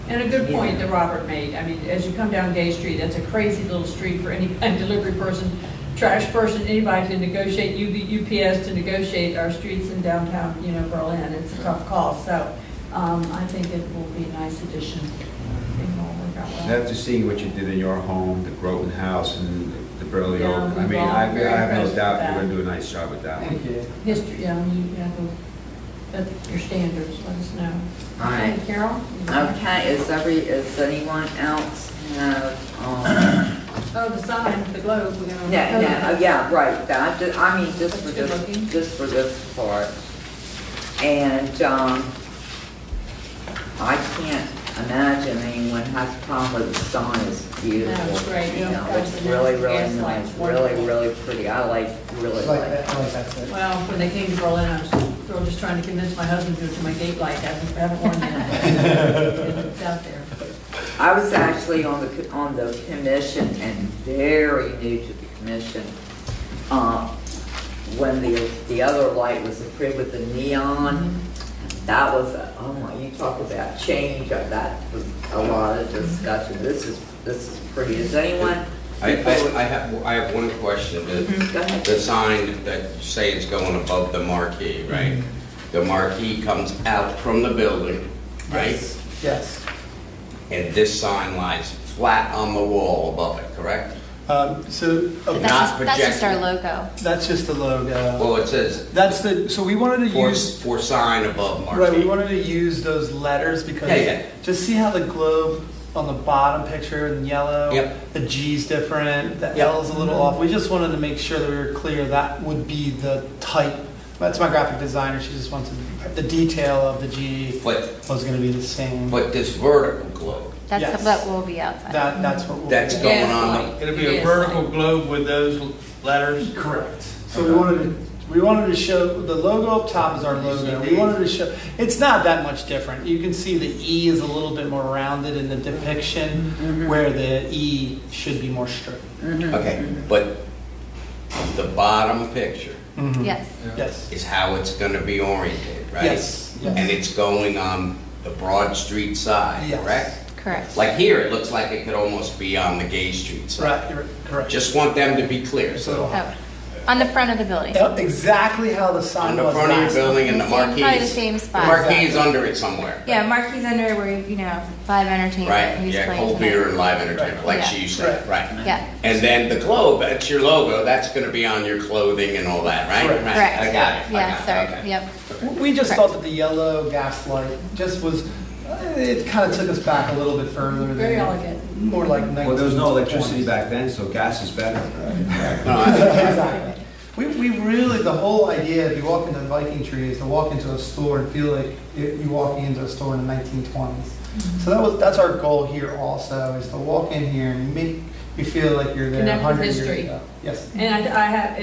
And a good point that Robert made. I mean, as you come down Gay Street, that's a crazy little street for any delivery person, trash person, anybody to negotiate, UPS to negotiate our streets in downtown, Berlin. It's a tough call. So I think it will be a nice addition. I think it'll work out well. After seeing what you did in your home, the Groton House and the Burley Yeah, Oak, I we've mean, all I very have no impressed doubt with you're that. going to do a nice job with that one. Thank you. History, you have to, at your standards, let us know. All right. Okay, Carol? Okay, is anyone else have, Oh, the sign, the globe, we're gonna. yeah, right, that, just for That's good looking. this part. And, I can't imagine anyone has a problem with the sign, it's beautiful. No, it's great. You know, That's it's the really, nice really gas lights, nice, wonderful. really pretty, I really Like like that, it. like that's it. Well, when they came to Berlin, I was still just trying to convince my husband to go to my gate light. I haven't worn it. It's out there. I was actually on the commission and very new to the commission, when the other light was approved with the neon. That was, you talk about change, that was a lot of discussion. This is pretty. Is anyone? I have one question. Go ahead. The sign that you say is going above the marquee, right? The marquee comes out from the building, right? Yes. And this sign lies flat on the wall above it, correct? So Not That's just our projected. logo. that's just the logo. Well, it says So we wanted to use, for sign above right, we marquee. wanted to use those letters because Yeah. just see how the globe on the bottom picture in yellow, Yep. the G's different, the Yep. L is a little off. We just wanted to make sure that we were clear that would be the type. That's my graphic designer. She just wanted the detail of the G But, was going to be the same. but this vertical globe, Yes. That will be outside. That's what we'll that's do. going on the, It'll be a vertical globe with those letters. Correct. So we wanted to show, the logo up top is our logo. We wanted to show, it's not that much different. You can see the E is a little bit more rounded in the depiction, where the E should be more straight. okay, but the bottom picture Yes. Yes. is how it's gonna be oriented, right? Yes. Yes. And it's going on the Broad Street side, Yes. correct? Correct. Like here, it looks like it could almost be on the Gay Street side. Right, you're correct. Just want them to be clear, so Oh, on the front of the building. Yep, exactly how the sign on the was front of your last building and the Probably the marquees. same The spot. marquee's under it somewhere. Yeah, Marquis under where, live entertainment. Right, who's yeah, playing cold tonight. beer and live entertainment, like Yeah. she said, right. Yeah, And then the globe, that's your logo, that's gonna be on your clothing and all that, right? Correct. Right, correct. I got it. I Yeah, got it, sorry, okay. yep. We just Correct. thought that the yellow gas light just was, it kind of took us back a little bit further. than- Very elegant. More like 1920s. Well, there was no electricity back then, so gas is better. No, I- Exactly. We really, the whole idea, if you walk into Viking Tree, is to walk into a store and feel like you're walking into a store in the 1920s. So that's our goal here also, is to walk in here and make you feel like you're there Connect with 100 years history. ago. Yes. And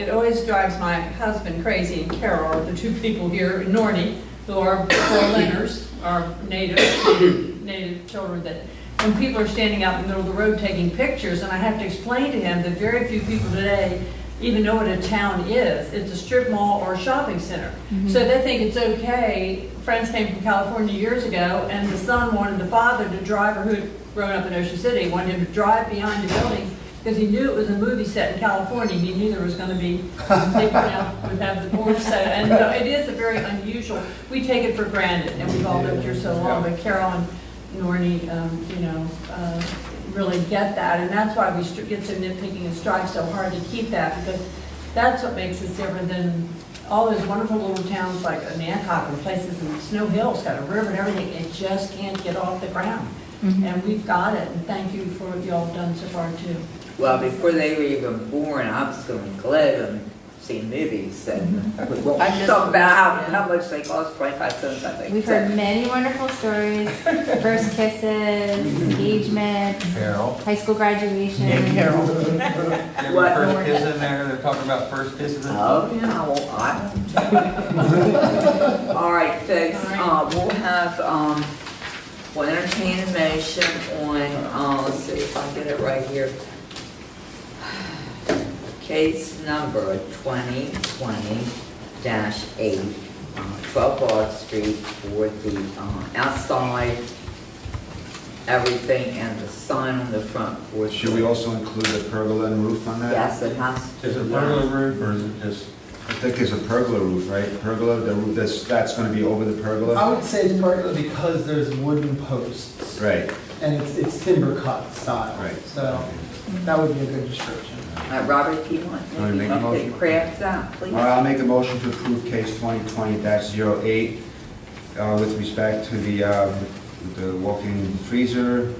it always drives my husband crazy, and Carol are the two people here in Norney who are Berliners, are native children, that when people are standing out in the middle of the road taking pictures, and I have to explain to him that very few people today even know what a town is. It's a strip mall or a shopping center. So they think it's okay, friends came from California years ago, and the son wanted the father to drive, or who had grown up in Ocean City, wanted him to drive behind the buildings, because he knew it was a movie set in California, and he knew there was gonna be, they, would have the board set, and so it is a very unusual, we take it for granted, and we've all lived here so long, but Carol and Nornie, really get that, and that's why we get so nitpicking and strive so hard to keep that, because that's what makes us different than all those wonderful little towns like Nantucket and places, and Snow Hill's got a river and everything, it just can't get off the ground. And we've got it, and thank you for what y'all have done so far too. Well, before they were even born, I was going to Glen and see movies, and we won't talk about how much they cost, 25 cents, I think. We've heard many wonderful stories, first kisses, engagement, Carol. high school graduation. Carol. What? First kiss in there, they're talking about first kisses. Oh, yeah, well, all right, folks, we'll have, we'll entertain a motion on, let's see if I can get it right here. Case number 2020-8, 12 Broad Street for the outside, everything, and the sign on the front for. Should we also include a pergola and roof on that? Yes, it has to. Is it a pergola roof or is it just? I think it's a pergola roof, right? Pergola, the roof, that's gonna be over the pergola? I would say it's pergola because there's wooden posts. Right, And it's timber cut style. Right. So that would be a good description. Robert, if you want, Want to make a maybe motion? craft that, please. all right, I'll make a motion to approve case 2020-08 with respect to the walk-in freezer,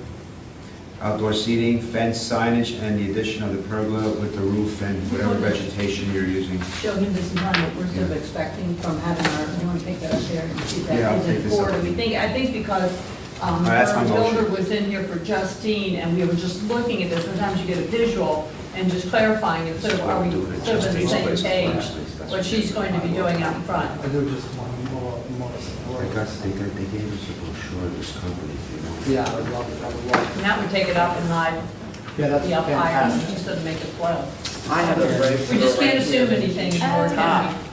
outdoor seating, fence signage, and the addition of the pergola with the roof and whatever vegetation you're using. Show him this in what we're sort of expecting from having our, you want to take that up there and see Yeah, I'll that take is this up. important. I think because that's my our builder motion. was in here for Justine, and we were just looking at this, sometimes you get a visual and just clarifying it, so are we sort of on the same page, what she's going to be doing out in front. I do just want more I guess they gave us a brochure of this company, you know. Yeah, I would love it, I would love it. And that would take it up and high, Yeah, that's be up higher, fantastic. just doesn't make it flow. I have a roof. We just can't assume anything anymore, can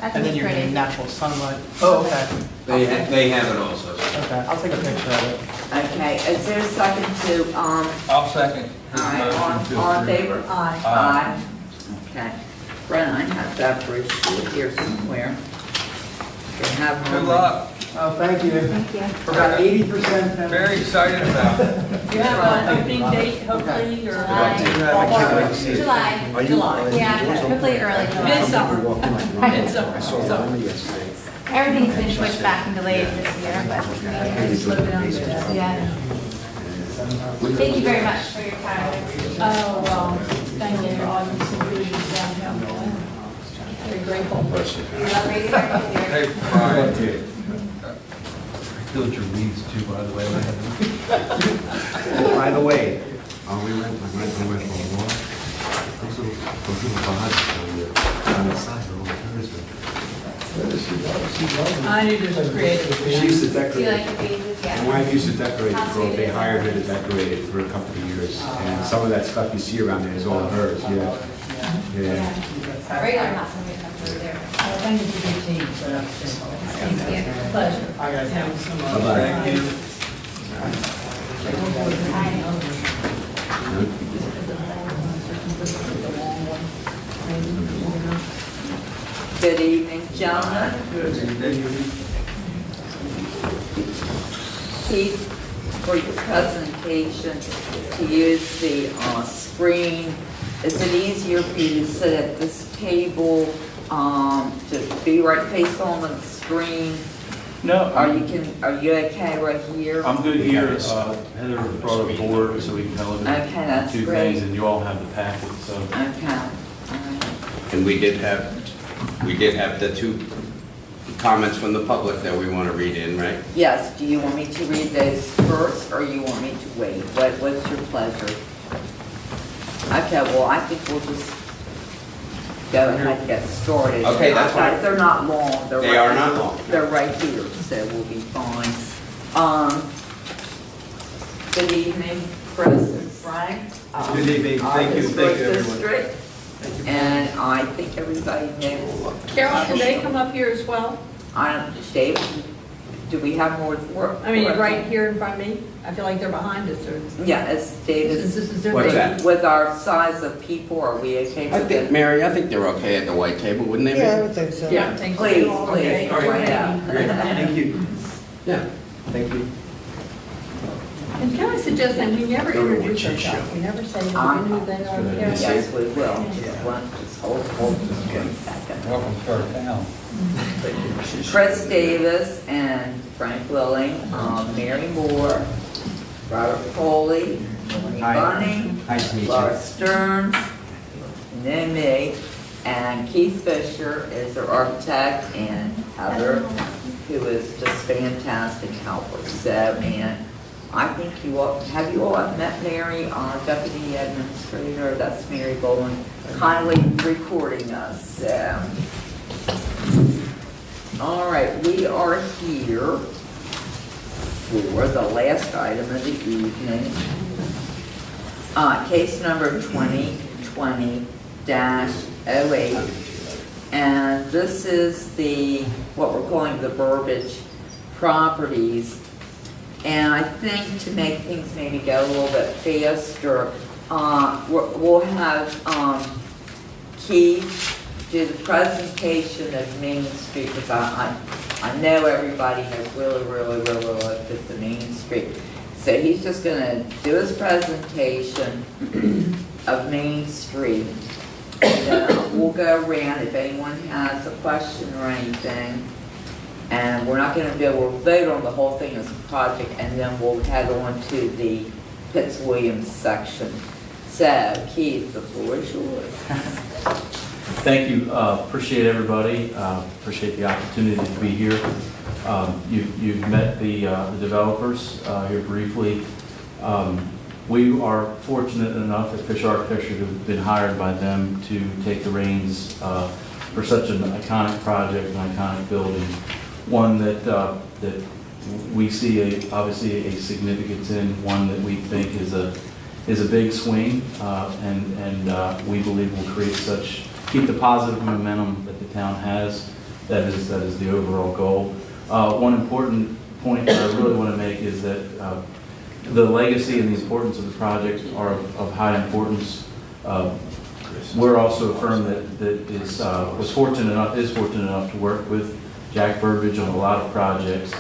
That's And then you're pretty. getting natural sunlight. Oh, okay. They have it also. Okay, I'll take a picture of it. Okay, is there a second to, I'll second. all right, all in favor? we? Aye. Aye. Okay. Brennan, I have that brochure here somewhere. Can have one. Good luck. Oh, thank you. Thank you. We're about 80%. Very excited about it. You have an opening date, hopefully, or? July. July. Are you- July. Yeah, hopefully early July. Midsummer. Midsummer. I saw the one yesterday. Everything's been pushed back and delayed this year, but Maybe slow down a bit. yeah. Thank you very much for your time. Oh, well, thank you for all your solutions downtown. Very grateful. We love raising our kids here. Hey, Brian. I filled your weeds too, by the way. Oh, by the way, we went for a walk. Those little buds on the side are all Thursday. I knew this was creative. She used to Do you decorate. like the phases? My Yeah. wife used to decorate the grove. They hired her to decorate it for a couple of years. And some of that stuff you see around there is all hers, yeah. Yeah. Regular house when we come through there. Thank you for your team. Thank you. Pleasure. Hi, guys. Thank you so much. Bye-bye. Thank you. Good evening, gentlemen. Keith, for your presentation, to use the screen, is it easier for you to sit at this table, to be right face on the screen? No, Are you okay right here? I'm good here. Heather brought a board so we can tell them Okay, that's two great. things, and you all have the packet, so. Okay, all right. And we did have the two comments from the public that we want to read in, right? Yes, do you want me to read those first, or you want me to wait? What's your pleasure? Okay, well, I think we'll just go ahead and get started. Okay, that's fine. They're not long. They right- are not long. They're right here, so we'll be fine. Good evening, Chris and Frank. Good evening. Thank you. Thank you, everyone. District. And I think everybody knows. Carol, can they come up here as well? Dave, do we have more work? I mean, right here in front of me, I feel like they're behind us, or. Yeah, as David, This is their What's baby. that? with our size of people, are we okay I with think, it? Mary, I think they're okay at the white table, wouldn't they be? Yeah, I would think so. Yeah, thank you. Please, Okay. please, right out. Thank you. Yeah. Thank you. And can I suggest that we never introduce ourselves, we never say who they are. Yes, we will. Just hold just a second. Welcome to our town. Chris Davis and Frank Willing, Mary Moore, Robert Foley, Tony Hi. Bunning, Nice to meet you. Laura Stearns, and then me, and Keith Fisher is our architect, and Heather, who is just fantastic helper. So, and I think you all, have you all met Mary, our deputy administrator? That's Mary Boland, kindly recording us, so. All right, we are here for the last item of the evening. Case number 2020-08. And this is the, what we're calling the Burbage Properties. And I think to make things maybe go a little bit faster, we'll have Keith do the presentation of Main Street, because I know everybody has really looked at the Main Street. So he's just gonna do his presentation of Main Street. And we'll go around if anyone has a question or anything. And we're not gonna we'll vote on the whole thing as a project, and then we'll head on to the Fitzwilliams section. So Keith, the floor is yours. Thank you. Appreciate everybody. Appreciate the opportunity to be here. You've met the developers here briefly. We are fortunate enough at Fisher Architecture to have been hired by them to take the reins for such an iconic project, an iconic building, one that we see obviously a significance in, one that we think is a big swing, and we believe will keep the positive momentum that the town has. That is the overall goal. One important point that I really want to make is that the legacy and the importance of the project are of high importance. We're also a firm that is fortunate enough to work with Jack Burbidge on a lot of projects,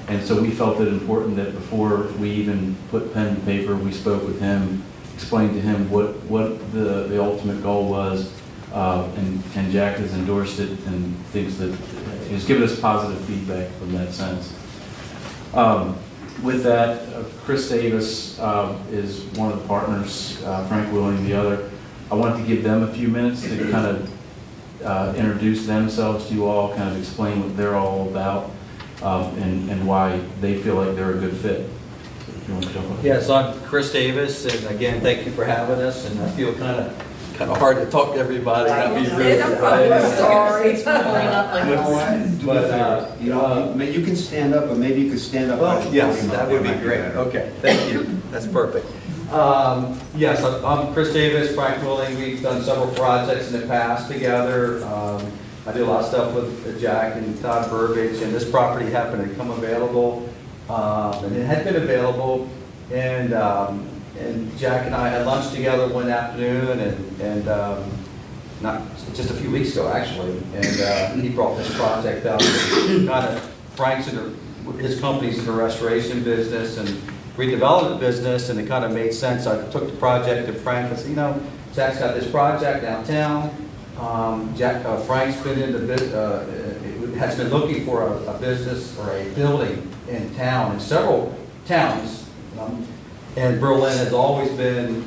and so we felt it important that before we even put pen to paper, we spoke with him, explained to him what the ultimate goal was. And Jack has endorsed it and thinks that he's given us positive feedback from that sense. With that, Chris Davis is one of the partners, Frank Willing the other. I wanted to give them a few minutes to kind of introduce themselves to you all, kind of explain what they're all about, and why they feel like they're a good fit. If you want to jump up. Yes, I'm Chris Davis, and again, thank you for having us, and I feel kind of hard to talk to everybody, not be rude. Sorry. But, You can stand up, or maybe you could stand up. well, yes, that would be great. Okay, thank you. That's perfect. Yes, I'm Chris Davis, Frank Willing. We've done several projects in the past together. I do a lot of stuff with Jack and Todd Burbidge, and this property happened to come available. And it had been available, and Jack and I had lunch together one afternoon, and not just a few weeks ago, actually, and he brought this project up. Kind of Frank's his company's in the restoration business and redevelopment business, and it kind of made sense. I took the project to Frank and said, Jack's got this project downtown. Frank's been in the business, has been looking for a business or a building in town, in several towns. And Berlin has always been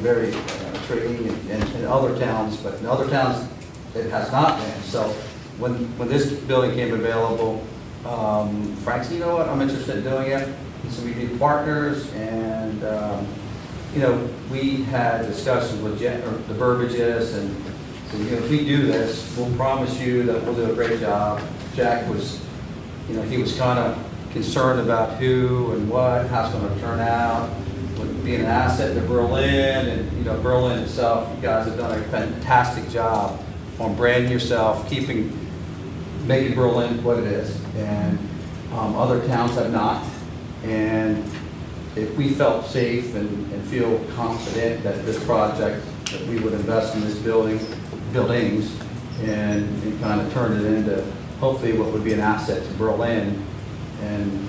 very intriguing in other towns, but in other towns it has not been. So when this building came available, Frank said, you know what, I'm interested in doing it. He said we need partners, and we had discussions with the Burbidges, and so, if we do this, we'll promise you that we'll do a great job. Jack was, he was kind of concerned about who and what, how it's going to turn out, with being an asset to Berlin, and Berlin itself, you guys have done a fantastic job on branding yourself, keeping making Berlin what it is, and other towns have not. And if we felt safe and feel confident that this project, that we would invest in this buildings, and kind of turn it into hopefully what would be an asset to Berlin, and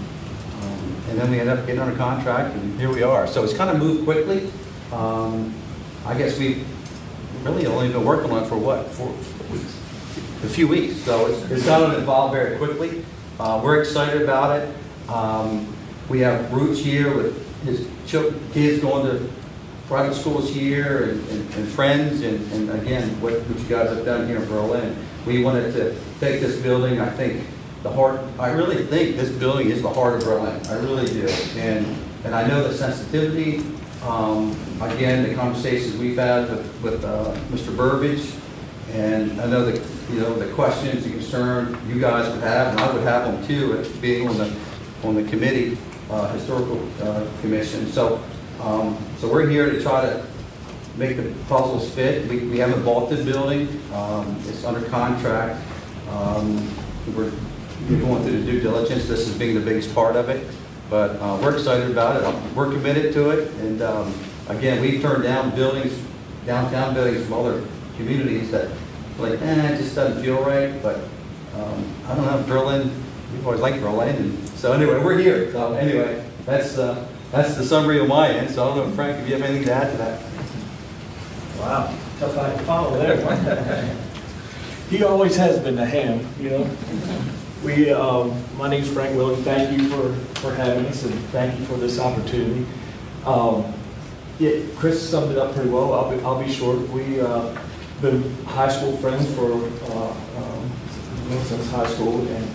then we end up getting under contract, and here we are. So it's kind of moved quickly. I guess we've really only been working on it for what, 4 weeks? A few weeks, so it's gotten involved very quickly. We're excited about it. We have roots here with his kids going to private schools here, and friends, and again, what you guys have done here in Berlin. We wanted to take this building, I think, I really think this building is the heart of Berlin. I really do. And I know the sensitivity, again, the conversations we've had with Mr. Burbidge, and I know the questions, the concern you guys would have, and I would have them too, being on the committee, historical commission. So we're here to try to make the puzzles fit. We haven't bought the building. It's under contract. We're going through the due diligence. This is being the biggest part of it. But we're excited about it. We're committed to it. And again, we've turned down downtown buildings from other communities that it just doesn't feel right. But I don't know, Berlin, we've always liked Berlin. And so anyway, we're here. So anyway, that's the summary on my end. So I don't know, Frank, if you have anything to add to that. Wow, tough act to follow there. He always has been the ham, you know. My name's Frank Willing. Thank you for having us, and thank you for this opportunity. Yeah, Chris summed it up pretty well. I'll be short. We been high school friends since high school, and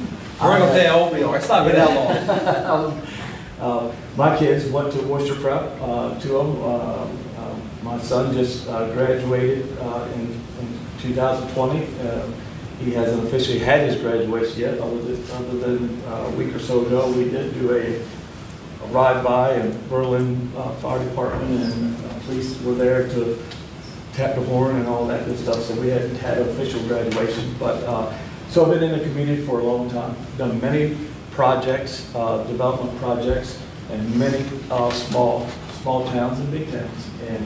We're going to say how old we are. It's not been that long. My kids went to Worcester Prep, 2 of them. My son just graduated in 2020. He hasn't officially had his graduation yet, other than a week or so ago. We did do a ride-by, and Berlin Fire Department and police were there to tap the horn and all that good stuff. So we hadn't had an official graduation, but so I've been in the community for a long time. Done many projects, development projects, and many small towns and big towns. And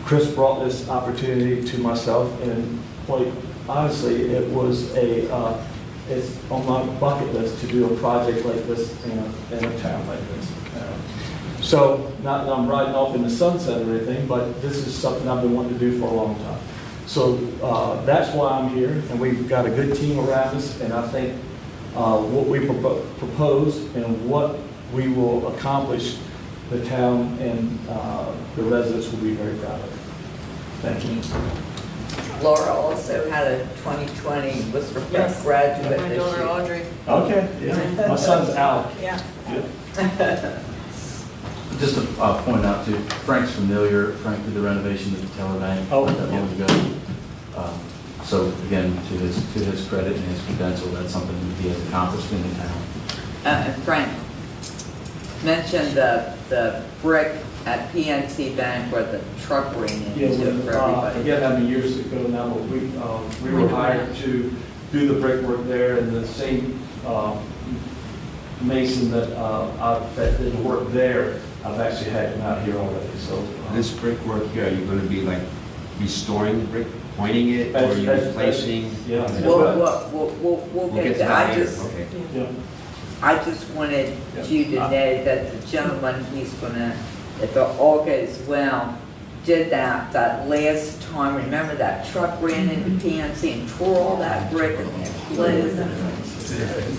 Chris brought this opportunity to myself, and quite honestly, it was it's on my bucket list to do a project like this in a town like this. So not that I'm riding off in the sunset or anything, but this is something I've been wanting to do for a long time. So that's why I'm here, and we've got a good team around us, and I think what we propose and what we will accomplish, the town and the residents will be very proud of. Thank you. Laura also had a 2020 Worcester Prep graduate My this daughter year. Audrey. Okay, yeah. My son's Al. Yeah. Just to point out too, Frank's familiar. Frank did the renovation of the Teller Bank Oh, not that long ago. So again, to his credit and his credential, that's something that he has accomplished in the town. And Frank mentioned the brick at PNC Bank where the truck ran Yeah, into for I everybody. forget how many years ago now, but we were hired to do the brickwork there, and the same mason that did work there, I've actually had him out here already, so. This brickwork here, are you going to be like restoring the brick, pointing it, or are you replacing? Yeah. We'll get to to, that later. Okay. Yeah. I just wanted you to know that the gentleman, he's gonna, if all goes well, did that last time. Remember that truck ran into PNC and tore all that brick and the clothes and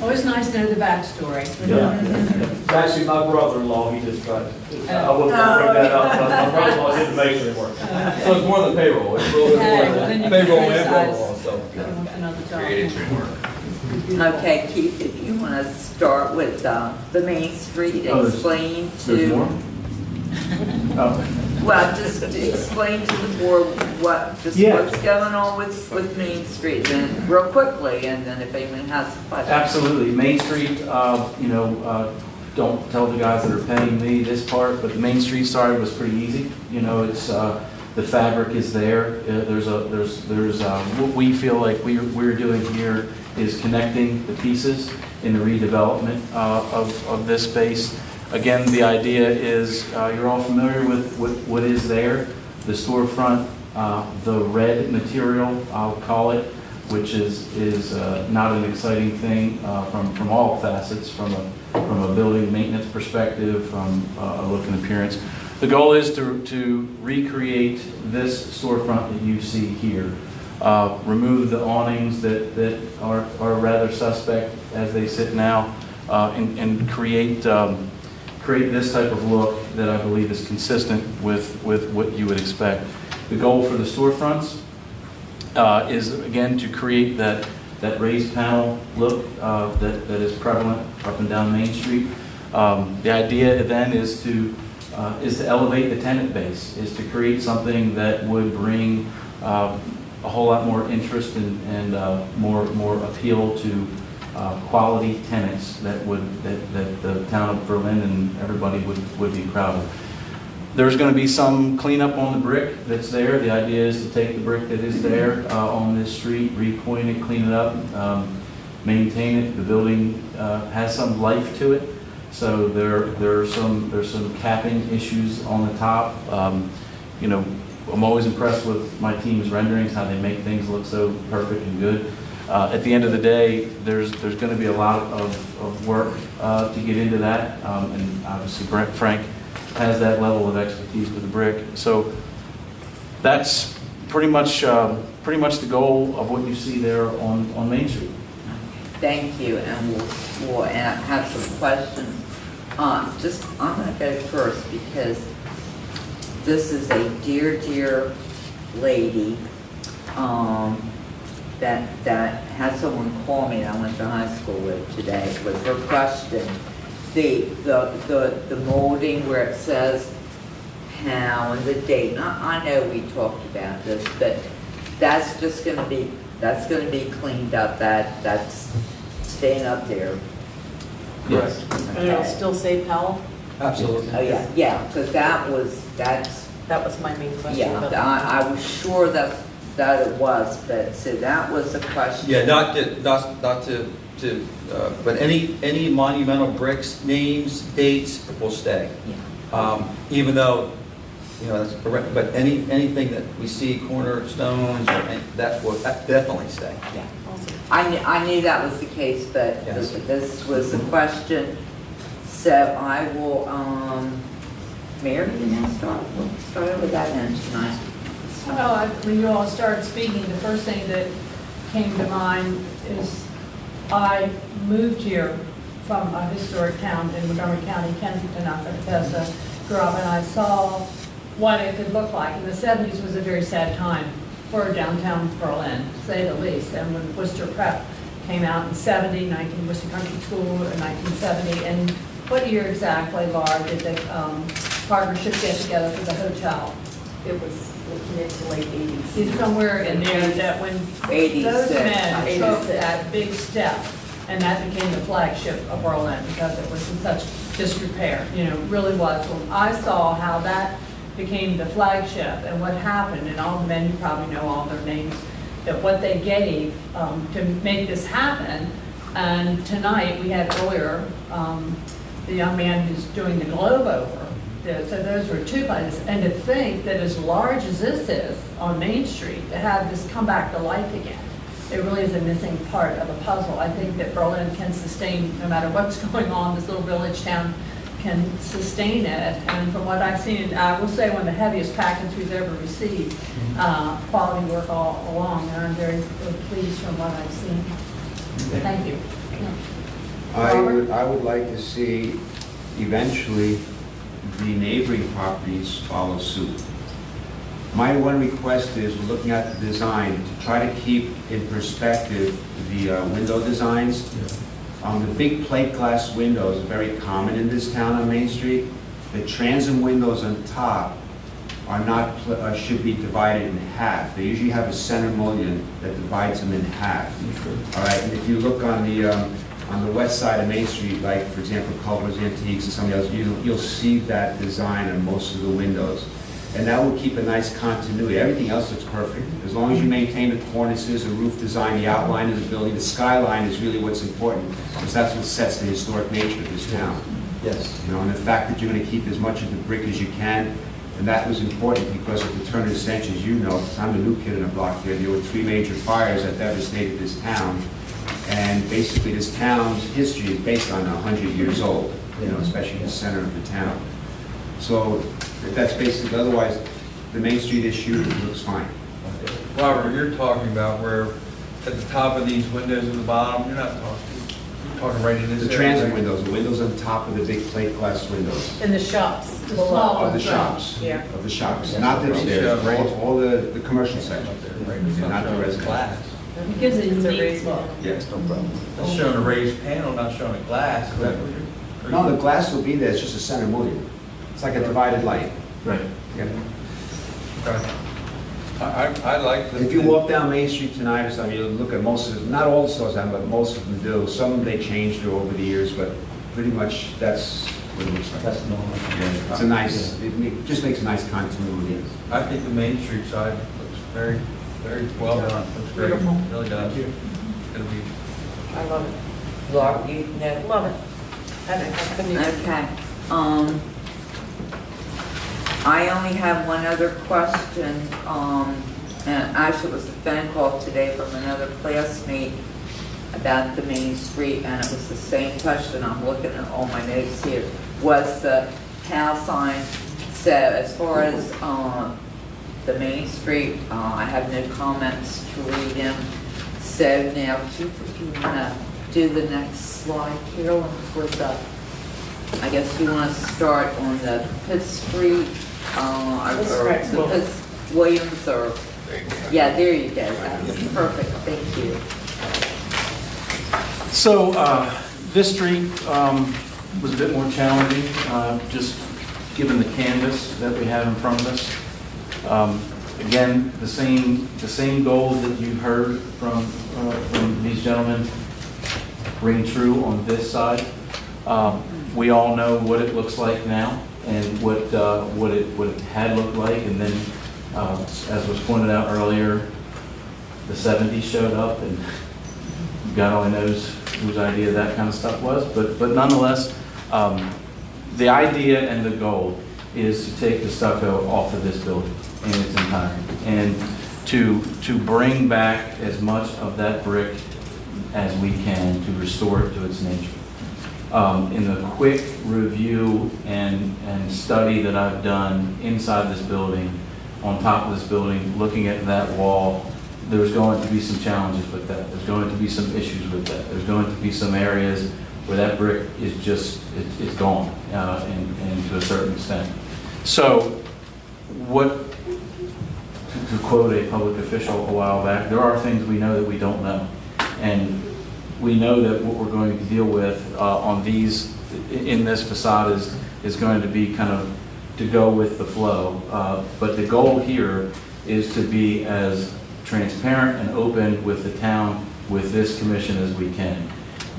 Always nice to know the backstory. Yeah. It's actually my brother-in-law, he just tried. I wouldn't bring that up, but my brother-in-law did the masonry work. So it's more than payroll. It's a little bit more than payroll and payroll. So Created to work. Okay, Keith, if you want to start with the Main Street, explain There's more? to, well, just explain to the board what's going on with Main Street, and real quickly, and then if anyone has a question. Absolutely. Main Street, don't tell the guys that are paying me this part, but the Main Street side was pretty easy. You know, it's, the fabric is there. There's what we feel like we're doing here is connecting the pieces in the redevelopment of this space. Again, the idea is, you're all familiar with what is there. The storefront, the red material, I'll call it, which is not an exciting thing from all facets, from a building maintenance perspective, from a look and appearance. The goal is to recreate this storefront that you see here. Remove the awnings that are rather suspect as they sit now, and create this type of look that I believe is consistent with what you would expect. The goal for the storefronts is, again, to create that raised panel look that is prevalent up and down Main Street. The idea then is to elevate the tenant base, is to create something that would bring a whole lot more interest and more appeal to quality tenants that the town of Berlin and everybody would be proud of. There's going to be some cleanup on the brick that's there. The idea is to take the brick that is there on this street, repoint it, clean it up, maintain it. The building has some life to it, so there's some capping issues on the top. You know, I'm always impressed with my team's renderings, how they make things look so perfect and good. At the end of the day, there's going to be a lot of work to get into that, and obviously Frank has that level of expertise with the brick. So that's pretty much the goal of what you see there on Main Street. Thank you, and we'll have some questions. I'm going to go first because this is a dear lady that had someone call me that I went to high school with today with her question. The molding where it says how and the date. Now, I know we talked about this, but that's just going to be cleaned up. That's staying up there. Yes. And it'll still say Powell? Absolutely. Oh yeah, because that was my main question. Yeah, I was sure that it was, but so that was the question. Yeah, not to but any monumental bricks, names, dates will stay. Yeah. Even though, you know, but anything that we see, cornerstones, that will definitely stay. Yeah. I knew that was the case, but Yes. this was the question. So I will, Mary, you now start. We'll start over that end tonight. Well, when you all started speaking, the first thing that came to mind is I moved here from a historic town in Montgomery County, Kensington, out of Bethesda, grew up, and I saw what it could look like. And the 70s was a very sad time for downtown Berlin, to say the least. And when Worcester Prep came out in 70, Worcester Country School in 1970, and what year exactly, Laura, did the partnership get together for the hotel? It was mid to late 80s. It's somewhere in there that when 86. those men took that big step, and that became the flagship of Berlin because it was in such disrepair, you know, really was. When I saw how that became the flagship and what happened, and all the men, you probably know all their names, that what they gave to make this happen. And tonight, we had earlier, the young man who's doing the Globe over. So those were two places. And to think that as large as this is on Main Street, to have this come back to life again, it really is a missing part of the puzzle. I think that Berlin can sustain, no matter what's going on, this little village town can sustain it. And from what I've seen, I will say one of the heaviest packets we've ever received, quality work all along, and I'm very pleased from what I've seen. Thank you. I would like to see eventually the neighboring properties follow suit. My one request is, looking at the design, to try to keep in perspective the window designs. The big plate glass windows are very common in this town on Main Street. The transom windows on top are not, should be divided in half. They usually have a center mullion that divides them in half. All right, and if you look on the west side of Main Street, like, for example, Culver's Antiques and some of the others, you'll see that design on most of the windows. And that will keep a nice continuity. Everything else looks perfect. As long as you maintain the cornices, the roof design, the outline of the building, the skyline is really what's important, because that's what sets the historic nature of this town. Yes. You know, and the fact that you're going to keep as much of the brick as you can, and that was important because at the turn of the century, as you know, I'm a new kid in the block here, there were 3 major fires that devastated this town. And basically, this town's history is based on 100 years old, you know, especially in the center of the town. So that's basically, otherwise, the Main Street issue looks fine. Robert, you're talking about where at the top of these windows at the bottom, you're talking right in this The area, transit right? windows, the windows on top of the big plate glass windows. In the shops. The small Of the ones, right. shops. Yeah. Of the shops, not the upstairs, all the commercial section, not the residential. Glass. It gives it a It's a unique raised look. Yes, no problem. It's showing a raised panel, not showing a glass. Is that what you're? No, the glass will be there, it's just a center moving. It's like a divided light. Right. Yeah. Okay. I like the. If you walk down Main Street tonight or something, you'll look at most of them, not all the stores have, but most of them do. Some they changed over the years, but pretty much that's what it looks like. That's normal. Yeah, it's a nice, it just makes a nice continuity. I think the Main Street side looks very, very well done. Looks great. Beautiful. Really does. Thank you. It's gonna be. I love it. Laura, you know? Love it. I couldn't even- Okay. I only have one other question. And actually it was a phone call today from another classmate about the Main Street, and it was the same question. I'm looking at all my notes here. Was the house sign, so as far as, the Main Street, I have no comments to read them. So now, Chief, if you wanna do the next slide, Carolyn, for the, I guess you wanna start on the Pitt Street, Williams, or, yeah, there you go. That's perfect, thank you. So this street was a bit more challenging, just given the canvas that we have in front of us. Again, the same goals that you heard from these gentlemen ring true on this side. We all know what it looks like now and what it had looked like, and then as was pointed out earlier, the 70s showed up, and God only knows whose idea that kind of stuff was. But nonetheless, the idea and the goal is to take the stucco off of this building in its entirety, and to bring back as much of that brick as we can to restore it to its nature. In the quick review and study that I've done inside this building, on top of this building, looking at that wall, there's going to be some challenges with that. There's going to be some issues with that. There's going to be some areas where that brick is just, it's gone, and to a certain extent. So to quote a public official a while back, there are things we know that we don't know. And we know that what we're going to deal with on these, in this facade is going to be kind of to go with the flow. But the goal here is to be as transparent and open with the town, with this commission as we can.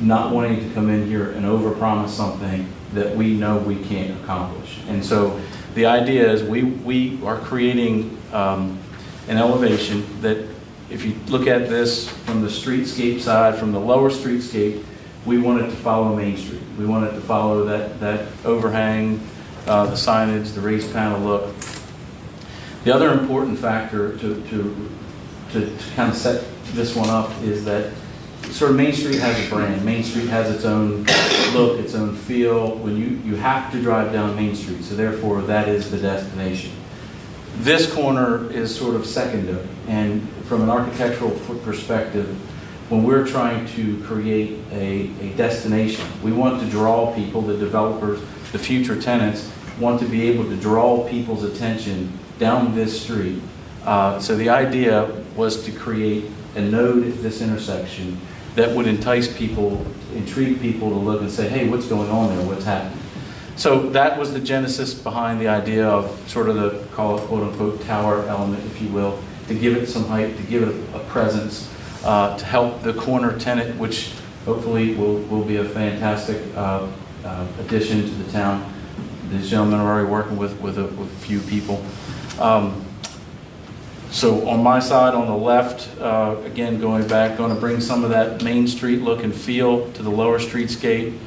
Not wanting to come in here and overpromise something that we know we can't accomplish. And so the idea is we are creating an elevation that, if you look at this from the streetscape side, from the lower streetscape, we want it to follow Main Street. We want it to follow that overhang, the signage, the raised panel look. The other important factor to kind of set this one up is that sort of Main Street has a brand. Main Street has its own look, its own feel. When you have to drive down Main Street, so therefore that is the destination. This corner is sort of secondary, and from an architectural perspective, when we're trying to create a destination, we want to draw people, the developers, the future tenants, want to be able to draw people's attention down this street. So the idea was to create a node at this intersection that would entice people, intrigue people to look and say, hey, what's going on there? What's happening? So that was the genesis behind the idea of sort of the, call it quote unquote, tower element, if you will, to give it some height, to give it a presence, to help the corner tenant, which hopefully will be a fantastic addition to the town, These gentlemen are already working with a few people. So on my side, on the left, again, going back, going to bring some of that Main Street look and feel to the lower streetscape.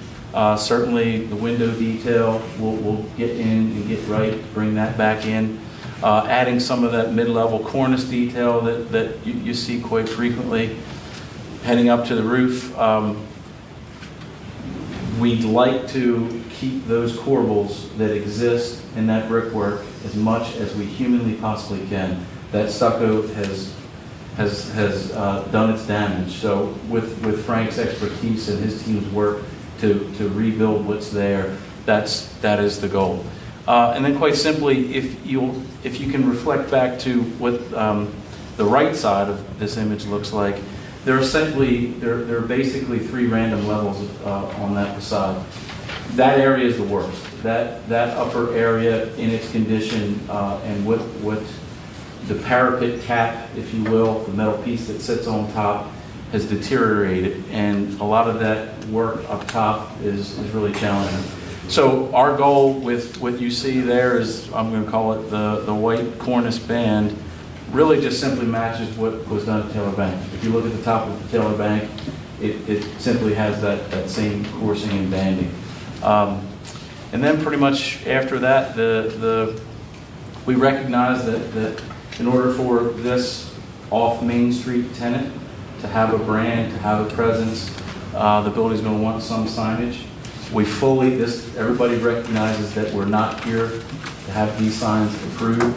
Certainly, the window detail, we'll get in and get right, bring that back in. Adding some of that mid-level cornice detail that you see quite frequently. Heading up to the roof, we'd like to keep those corbels that exist in that brickwork as much as we humanly possibly can. That stucco has done its damage. So with Frank's expertise and his team's work to rebuild what's there, that is the goal. And then quite simply, if you can reflect back to what the right side of this image looks like, there are basically 3 random levels on that facade. That area is the worst. That upper area in its condition and what the parapet cap, if you will, the metal piece that sits on top, has deteriorated, and a lot of that work up top is really challenging. So our goal with what you see there is, I'm going to call it the white cornice band, really just simply matches what was done at Taylor Bank. If you look at the top of the Taylor Bank, it simply has that same coursing and banding. And then pretty much after that, we recognize that in order for this off Main Street tenant to have a brand, to have a presence, the building's going to want some signage. Everybody recognizes that we're not here to have these signs approved.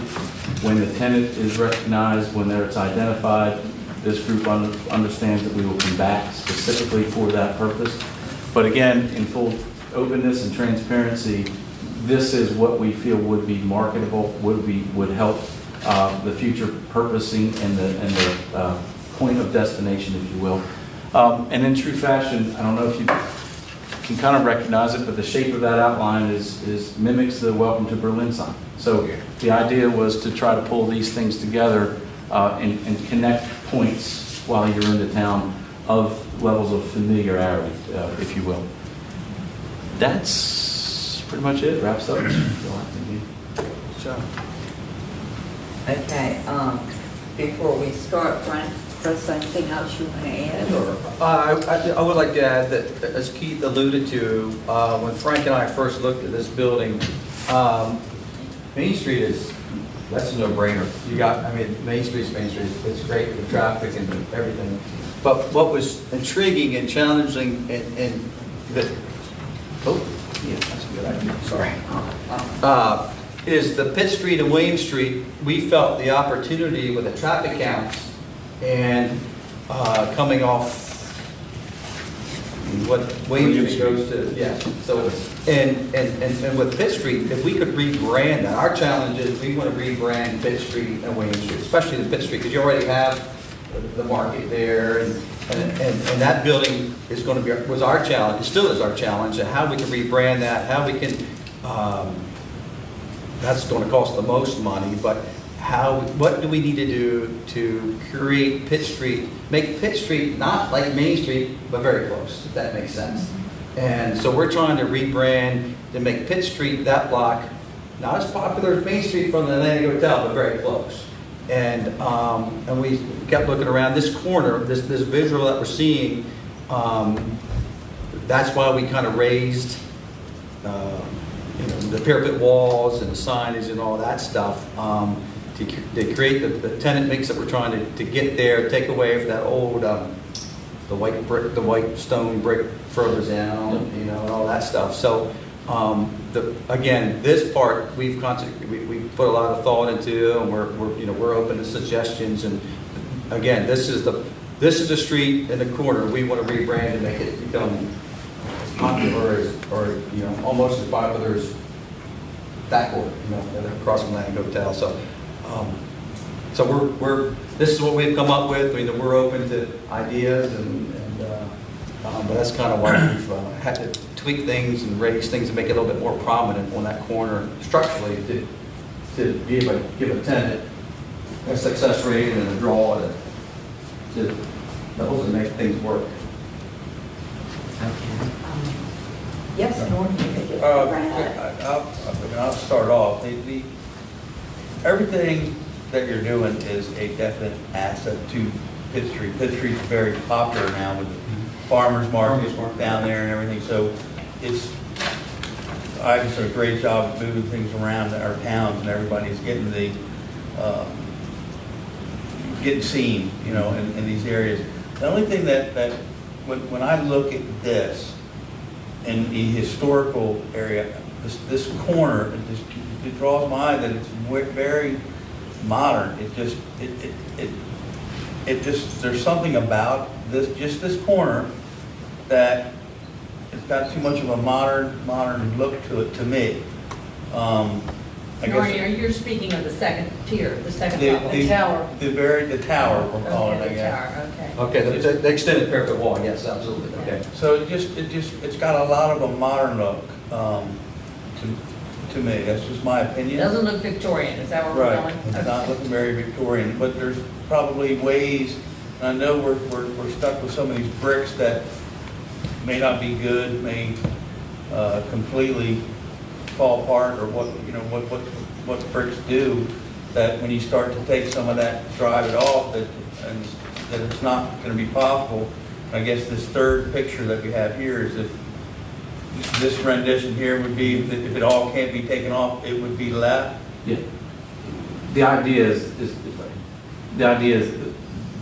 When the tenant is recognized, when it's identified, this group understands that we will come back specifically for that purpose. But again, in full openness and transparency, this is what we feel would be marketable, would help the future purposing and the point of destination, if you will. And in true fashion, I don't know if you can kind of recognize it, but the shape of that outline mimics the Welcome to Berlin sign. So the idea was to try to pull these things together and connect points while you're in the town of levels of familiarity, if you will. That's pretty much it. Wraps up. Okay, before we start, Frank, is there anything else you want to add, or? I would like to add that, as Keith alluded to, when Frank and I first looked at this building, Main Street that's a no-brainer. Main Street's Main Street. It's great with traffic and everything. But what was intriguing and challenging and that, that's a good idea, sorry. Is the Pitt Street and William Street, we felt the opportunity with the traffic counts and coming off what William Street goes to, yeah. So, and with Pitt Street, if we could rebrand that, our challenge is we want to rebrand Pitt Street and William Street, especially the Pitt Street, because you already have the market there, and that building is going to be, was our challenge, it still is our challenge, and how we can rebrand that, how we can, that's going to cost the most money, but what do we need to do to create Pitt Street, make Pitt Street not like Main Street, but very close, if that makes sense. And so we're trying to rebrand to make Pitt Street, that block, not as popular as Main Street from the Atlantic Hotel, but very close. And we kept looking around this corner, this visual that we're seeing, that's why we kind of raised the parapet walls and the signage and all that stuff. To create the tenant mix that we're trying to get there, take away from that old the white stone brick further down, and all that stuff. So again, this part we put a lot of thought into, and we're open to suggestions. And again, this is the street in the corner we want to rebrand and make it become as popular as, or almost as popular as that corner, across from Atlantic Hotel. So. So this is what we've come up with. We're open to ideas, but that's kind of why we've had to tweak things and raise things to make it a little bit more prominent on that corner structurally to be able to give a tenant a success rate and a draw to hopefully make things work. Okay. Yes, Norm, you take it. I'll start off. Everything that you're doing is a definite asset to Pitt Street. Pitt Street's very popular now with the farmers market down there and everything, so I've done a great job of moving things around our towns, and everybody's getting getting seen, in these areas. The only thing that when I look at this in the historical area, this corner, it draws my eye that it's very modern. There's something about this corner that it's got too much of a modern look to it, to me. Nornie, you're speaking of the second tier, the second level. The tower. The tower, we'll call it, I The guess. tower, okay. Okay, the extended parapet wall, yes, absolutely, okay. So it's got a lot of a modern look, to me. That's just my opinion. Doesn't look Victorian, is that where we're going? Right, it's not looking very Victorian, but there's probably ways, and I know we're stuck with some of these bricks that may not be good, may completely fall apart, or what bricks do, that when you start to take some of that, drive it off, that it's not going to be possible. I guess this third picture that we have here is if this rendition here would be, if it all can't be taken off, it would be left. Yeah. The idea is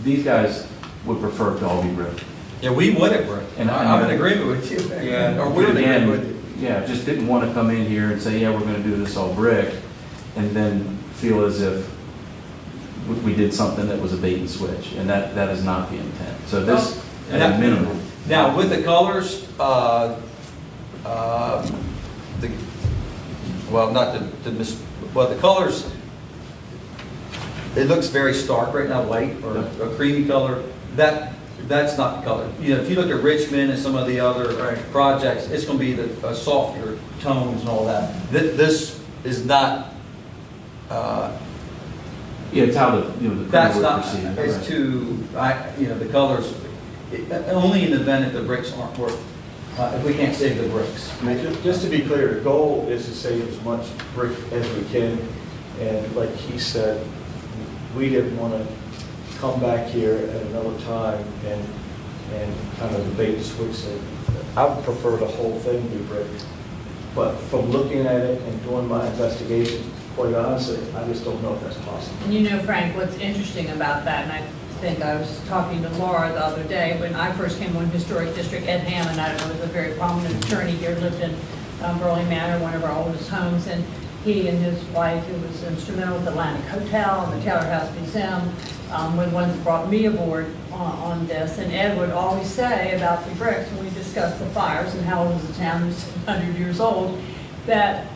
these guys would prefer to all be brick. Yeah, we would have, And I'm in agreement with you. Yeah. Or we're in Again, agreement with you. yeah, just didn't want to come in here and say, yeah, we're going to do this all brick, and then feel as if we did something that was a bait and switch, and that is not the intent. So this, at a minimum. Now, with the colors, the colors, it looks very stark right now, white or a creamy color. That's not the color. If you look at Richmond and some of the other projects, it's going to be the softer tones and all that. This is not. It's how the That's would not. proceed. It's Right. the colors. Only in the event if the bricks aren't worth. If we can't save the bricks. Just to be clear, the goal is to save as much brick as we can, and like he said, we didn't want to come back here at another time and kind of debate the switch. So I would prefer the whole thing be brick, but from looking at it and doing my investigation, quite honestly, I just don't know if that's possible. And Frank, what's interesting about that, and I think I was talking to Laura the other day, when I first came on Historic District, Ed Hammond, I was a very prominent attorney here, lived in Burley Manor, one of our oldest homes, and he and his wife, who was instrumental with the Atlantic Hotel and the Taylor House Museum, were the ones that brought me aboard on this. And Ed would always say about the bricks, when we discussed the fires and how old is the town, it's 100 years old, that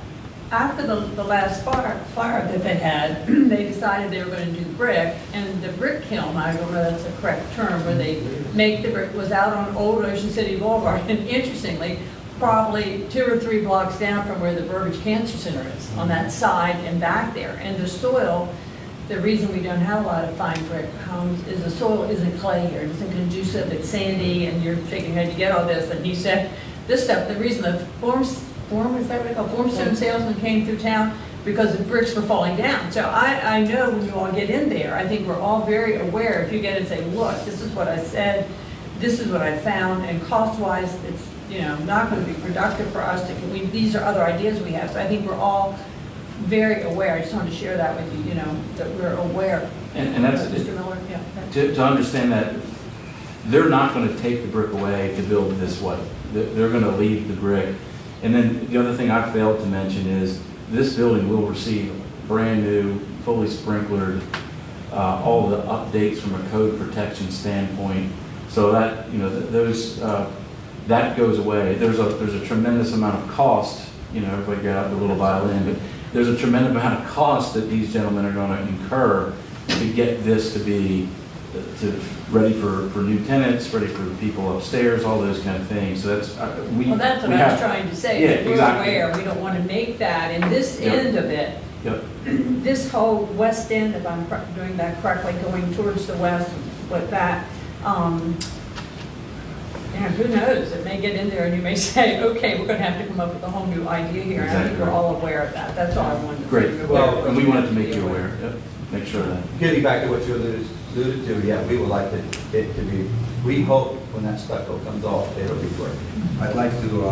after the last fire that they had, they decided they were going to do brick, and the brick kiln, I don't know if that's the correct term, where they make the brick, was out on Old Ocean City Boulevard, and interestingly, probably 2 or 3 blocks down from where the Burbage Cancer Center is, on that side and back there. And the soil, the reason we don't have a lot of fine brick homes is the soil isn't clay here, it isn't conducive, it's sandy, and you're shaking your head to get all this. And he said, this stuff, the reason the formstone salesman came through town, because the bricks were falling down. So I know when you all get in there, I think we're all very aware, if you get and say, look, this is what I said, this is what I found, and cost-wise, it's not going to be productive for us these are other ideas we have. So I think we're all very aware. I just wanted to share that with you, that we're aware. And that's Mr. Miller, yeah. to understand that they're not going to take the brick away to build this way. They're going to leave the brick. And then the other thing I failed to mention is this building will receive brand new, fully sprinklered, all the updates from a code protection standpoint. So that that goes away. There's a tremendous amount of cost. Everybody got out the little violin, but there's a tremendous amount of cost that these gentlemen are going to incur to get this to be ready for new tenants, ready for people upstairs, all those kind of things. So that's Well, that's what I was trying to say. Yeah, we're exactly. aware. We don't want to make that. And this Yep. end of it, Yep. this whole west end, if I'm doing that correctly, going towards the west, with that, Yeah, who knows? It may get in there and you may say, okay, we're gonna have to come up with a whole new idea here. And I think we're all aware of that. That's all I wanted to. Great. Well, and we wanted to make you aware, yep, make sure that. Getting back to what you alluded to, yeah, we would like it to be, we hope when that stucco comes off, it'll be great. I'd like to,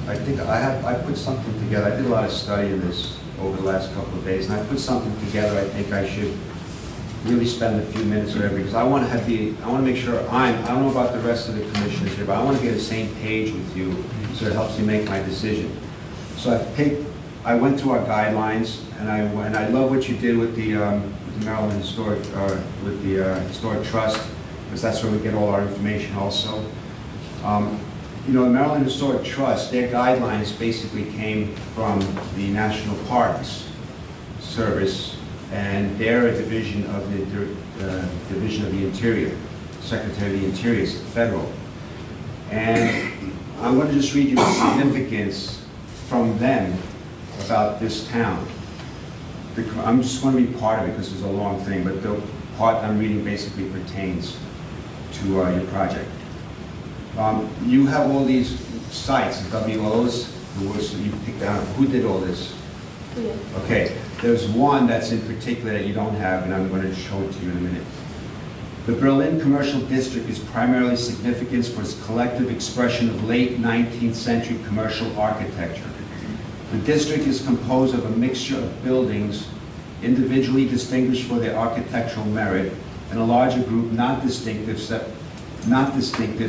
I think I put something together. I did a lot of study in this over the last couple of days, and I put something together I think I should really spend a few minutes with everybody, because I want to make sure I don't know about the rest of the commissioners here, but I want to be on the same page with you, so it helps me make my decision. So I went through our guidelines, and I love what you did with the Maryland Historic, with the Historic Trust, because that's where we get all our information also. You know, the Maryland Historic Trust, their guidelines basically came from the National Parks Service, and they're a division of the Division of the Interior, Secretary of the Interior, is federal. And I'm going to just read you the significance from them about this town. I'm just going to be part of it because it's a long thing, but the part I'm reading basically pertains to your project. You have all these sites, WOs, you picked out. Who did all this? Yeah. Okay, there's one that's in particular that you don't have, and I'm going to show it to you in a minute. The Berlin Commercial District is primarily significant for its collective expression of late 19th century commercial architecture. The district is composed of a mixture of buildings individually distinguished for their architectural merit, and a larger group not distinctive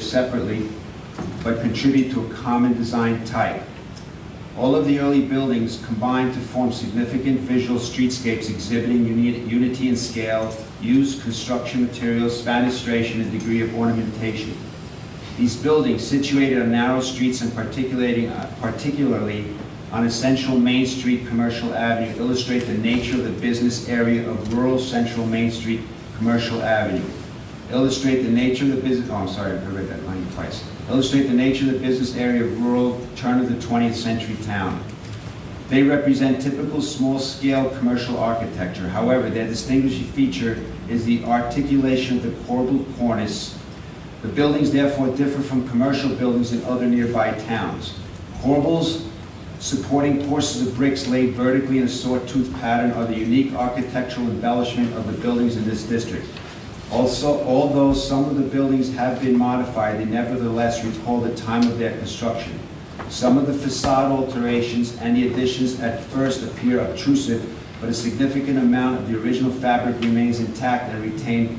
separately, but contribute to a common design type. All of the early buildings combine to form significant visual streetscapes exhibiting unity in scale, use, construction materials, fenestration, and degree of ornamentation. These buildings, situated on narrow streets and particularly on essential Main Street Commercial Avenue, illustrate the nature of the business area of rural Central Main Street Commercial Avenue. Illustrate the nature of the business, oh, I'm sorry, I read that line twice. Illustrate the nature of the business area of rural turn of the 20th century town. They represent typical small-scale commercial architecture. However, their distinguishing feature is the articulation of the corbelled cornice. The buildings therefore differ from commercial buildings in other nearby towns. Corbels supporting portions of bricks laid vertically in a sawtooth pattern are the unique architectural embellishment of the buildings in this district. Also, although some of the buildings have been modified, they nevertheless recall the time of their construction. Some of the facade alterations and the additions at first appear obtrusive, but a significant amount of the original fabric remains intact and retained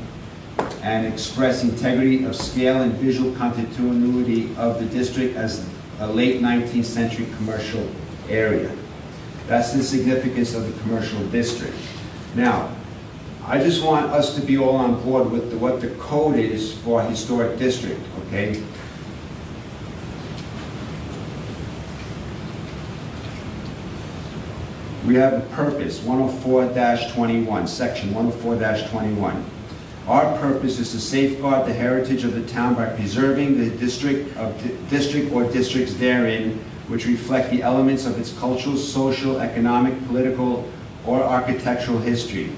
and express integrity of scale and visual continuity of the district as a late 19th century commercial area. That's the significance of the commercial district. Now, I just want us to be all on board with what the code is for a historic district, okay? We have a purpose, 104-21, section 104-21. Our purpose is to safeguard the heritage of the town by preserving the district or districts therein which reflect the elements of its cultural, social, economic, political, or architectural history.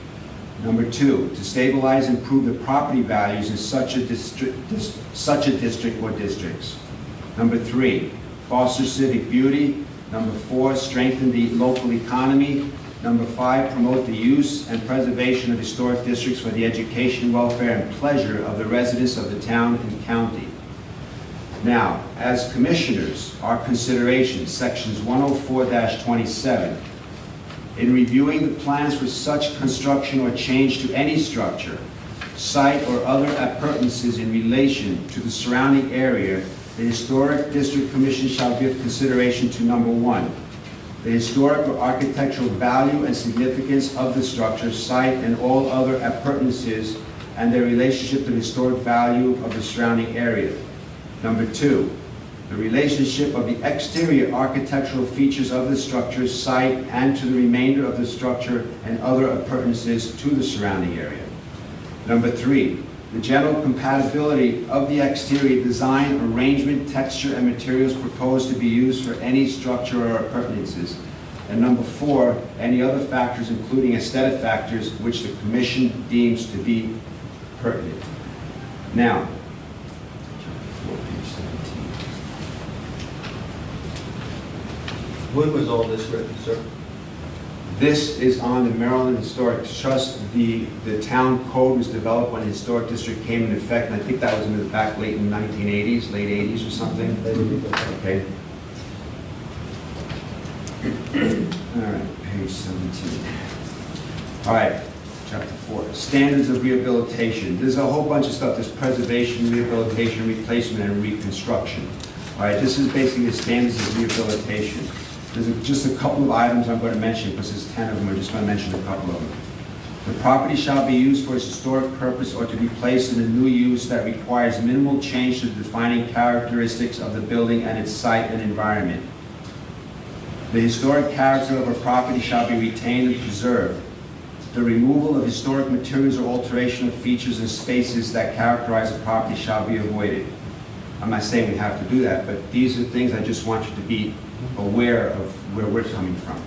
Number 2, to stabilize and improve the property values in such a district or districts. Number 3, foster civic beauty. Number 4, strengthen the local economy. Number 5, promote the use and preservation of historic districts for the education, welfare, and pleasure of the residents of the town and county. Now, as commissioners, our considerations, sections 104-27. In reviewing the plans for such construction or change to any structure, site, or other appurtenances in relation to the surrounding area, the Historic District Commission shall give consideration to number 1, the historic or architectural value and significance of the structure, site, and all other appurtenances and their relationship to the historic value of the surrounding area. Number 2, the relationship of the exterior architectural features of the structure, site, and to the remainder of the structure and other appurtenances to the surrounding area. Number 3, the general compatibility of the exterior design, arrangement, texture, and materials proposed to be used for any structure or appurtenances. And number 4, any other factors, including aesthetic factors, which the Commission deems to be pertinent. Now, When was all this written, sir? This is on the Maryland Historic Trust. The town code was developed when the historic district came into effect, and I think that was in the back late in the 1980s, late 80s or something. Okay. All right, page 17. All right, chapter 4, standards of rehabilitation. There's a whole bunch of stuff. There's preservation, rehabilitation, replacement, and reconstruction. All right, this is basically the standards of rehabilitation. There's just a couple of items I'm going to mention, because there's 10 of them. I'm just going to mention a couple of them. The property shall be used for its historic purpose or to be placed in a new use that requires minimal change to the defining characteristics of the building and its site and environment. The historic character of a property shall be retained and preserved. The removal of historic materials or alteration of features and spaces that characterize a property shall be avoided. I'm not saying we have to do that, but these are things I just want you to be aware of where we're coming from.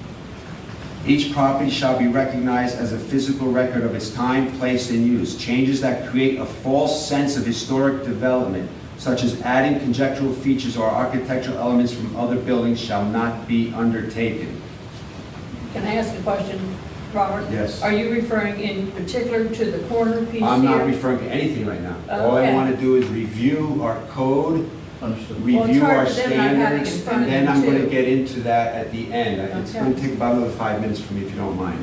Each property shall be recognized as a physical record of its time, place, and use. Changes that create a false sense of historic development, such as adding conjectural features or architectural elements from other buildings, shall not be undertaken. Can I ask a question, Robert? Yes. Are you referring in particular to the corner piece I'm not here? referring to anything right now. All I Okay. want to do is review our code, Understood. Well, it's review hard our for them not having it in standards, front of and then them, I'm going to too. get into that at the end. It's Okay. going to take about another 5 minutes for me, if you don't mind.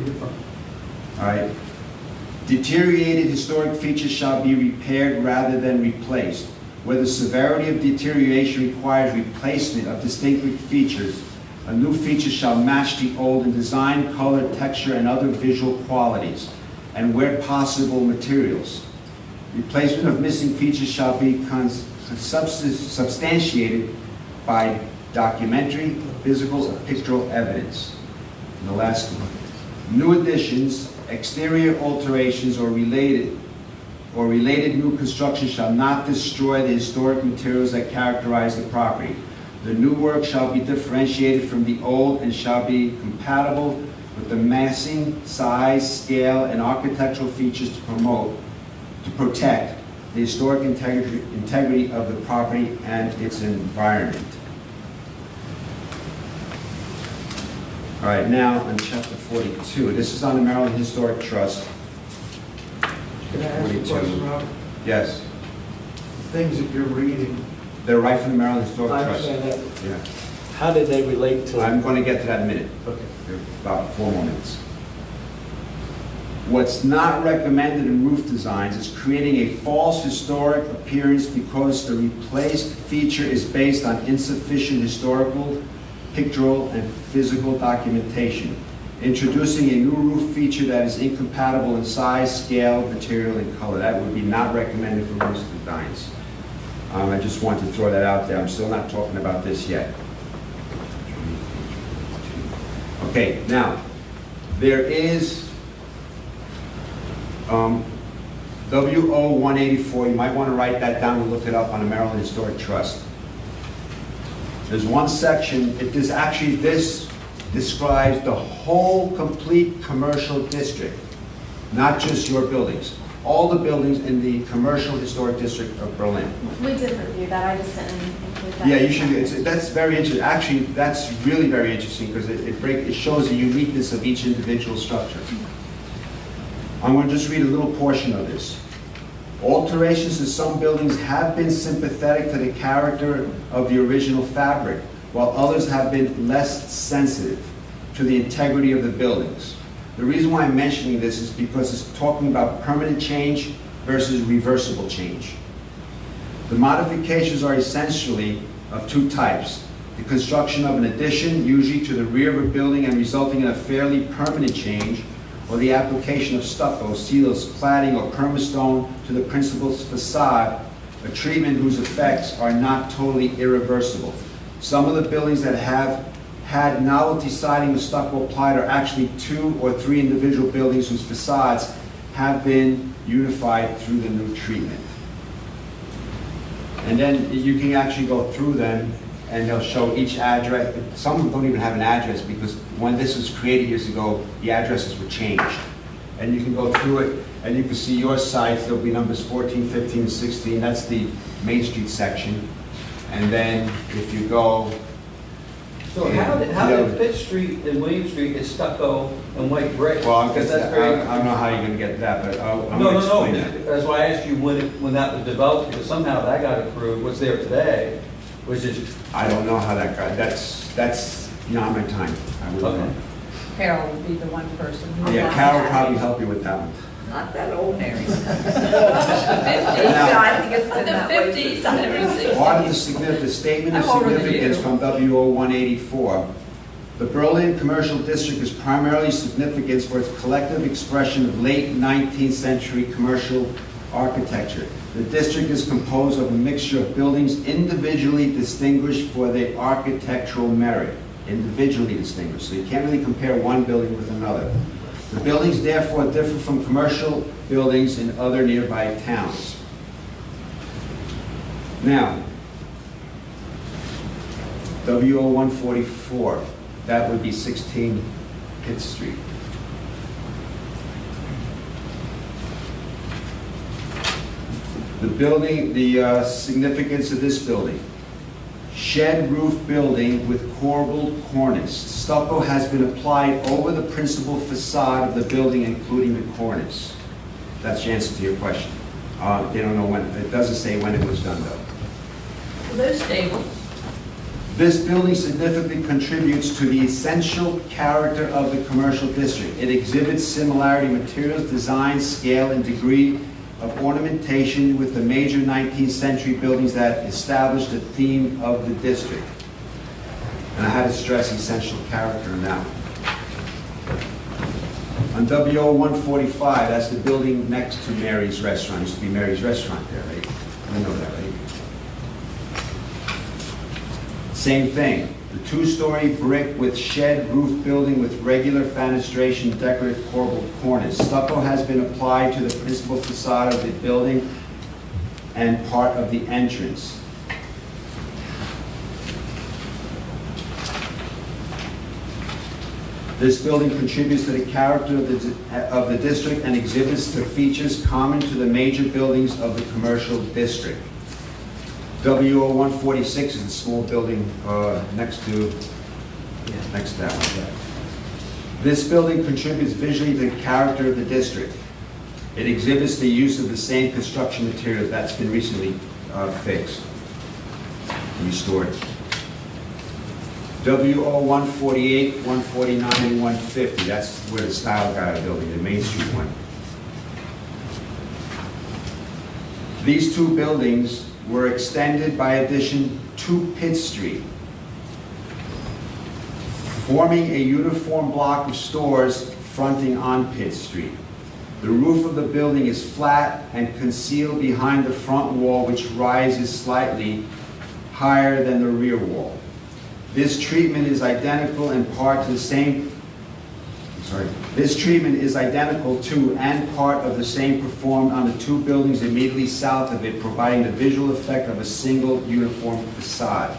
All right. Deteriorated historic features shall be repaired rather than replaced. Where the severity of deterioration requires replacement of distinctive features, a new feature shall match the old in design, color, texture, and other visual qualities, and where possible, materials. Replacement of missing features shall be substantiated by documentary, physical, or pictorial evidence. And the last one. New additions, exterior alterations, or related new construction shall not destroy the historic materials that characterize the property. The new work shall be differentiated from the old and shall be compatible with the massing, size, scale, and architectural features to protect the historic integrity of the property and its environment. All right, now on chapter 42. This is on the Maryland Historic Trust. Can I ask a question, Robert? Yes, Things that you're reading, they're right from the Maryland Historic I Trust. understand that. Yeah, How did they relate to? I'm going to get to that in a minute. Okay. About 4 more minutes. What's not recommended in roof designs is creating a false historic appearance because the replaced feature is based on insufficient historical, pictorial, and physical documentation. Introducing a new roof feature that is incompatible in size, scale, material, and color. That would be not recommended for roof designs. I just want to throw that out there. I'm still not talking about this yet. Okay, now, there is WO 184, you might want to write that down and look it up on the Maryland Historic Trust. There's one section, this describes the whole complete commercial district, not just your buildings. All the buildings in the commercial historic district of Berlin. We did review that, I just didn't include that. Yeah, you should, that's very interesting. Actually, that's really very interesting because it shows the uniqueness of each individual structure. I'm going to just read a little portion of this. Alterations to some buildings have been sympathetic to the character of the original fabric, while others have been less sensitive to the integrity of the buildings. The reason why I'm mentioning this is because it's talking about permanent change versus reversible change. The modifications are essentially of two types. The construction of an addition, usually to the rear of a building and resulting in a fairly permanent change, or the application of stucco, seals, cladding, or permastone to the principal facade, a treatment whose effects are not totally irreversible. Some of the buildings that have had novelty siding with stucco applied are actually 2 or 3 individual buildings whose facades have been unified through the new treatment. And then you can actually go through them and they'll show each address. Some of them don't even have an address because when this was created years ago, the addresses were changed. And you can go through it and you can see your sites. There'll be numbers 14, 15, and 16. That's the Main Street section. And then if you go So how did Pitt Street and William Street is stucco and white brick? Well, Because that's very. I don't know how you're gonna get that, but I'm No, gonna explain that. That's why I asked you when that was developed, because somehow that got approved, what's there today, which is. I don't know how that got, that's beyond my time. I wouldn't know. Carol would be the one person. who- Yeah, Carol will probably help you with that one. Not that old, Mary. Now- I think it's been that way. Part of the statement of significance from WO 184, the Berlin Commercial District is primarily significant for its collective expression of late 19th century commercial architecture. The district is composed of a mixture of buildings individually distinguished for their architectural merit. Individually distinguished, so you can't really compare one building with another. The buildings therefore differ from commercial buildings in other nearby towns. Now, WO 144, that would be 16 Pitt Street. The building, the significance of this building. Shed roof building with corbelled cornice. Stucco has been applied over the principal facade of the building, including the cornice. That's the answer to your question. They don't know when, it doesn't say when it was done though. Well, they're stable. This building significantly contributes to the essential character of the commercial district. It exhibits similarity in materials, design, scale, and degree of ornamentation with the major 19th century buildings that established the theme of the district. And I had to stress essential character in that one. On WO 145, that's the building next to Mary's Restaurant. Used to be Mary's Restaurant there, right? You know that, right? Same thing. The two-story brick with shed roof building with regular fenestration, decorative corbelled cornice. Stucco has been applied to the principal facade of the building and part of the entrance. This building contributes to the character of the district and exhibits the features common to the major buildings of the commercial district. WO 146 is a small building next to that one. This building contributes visually to the character of the district. It exhibits the use of the same construction materials that's been recently fixed, restored. WO 148, 149, and 150, that's where the Style Guy building, the Main Street one. These two buildings were extended by addition to Pitt Street, forming a uniform block of stores fronting on Pitt Street. The roof of the building is flat and concealed behind the front wall, which rises slightly higher than the rear wall. This treatment is identical in part to the same, This treatment is identical to and part of the same performed on the two buildings immediately south of it, providing the visual effect of a single uniform facade.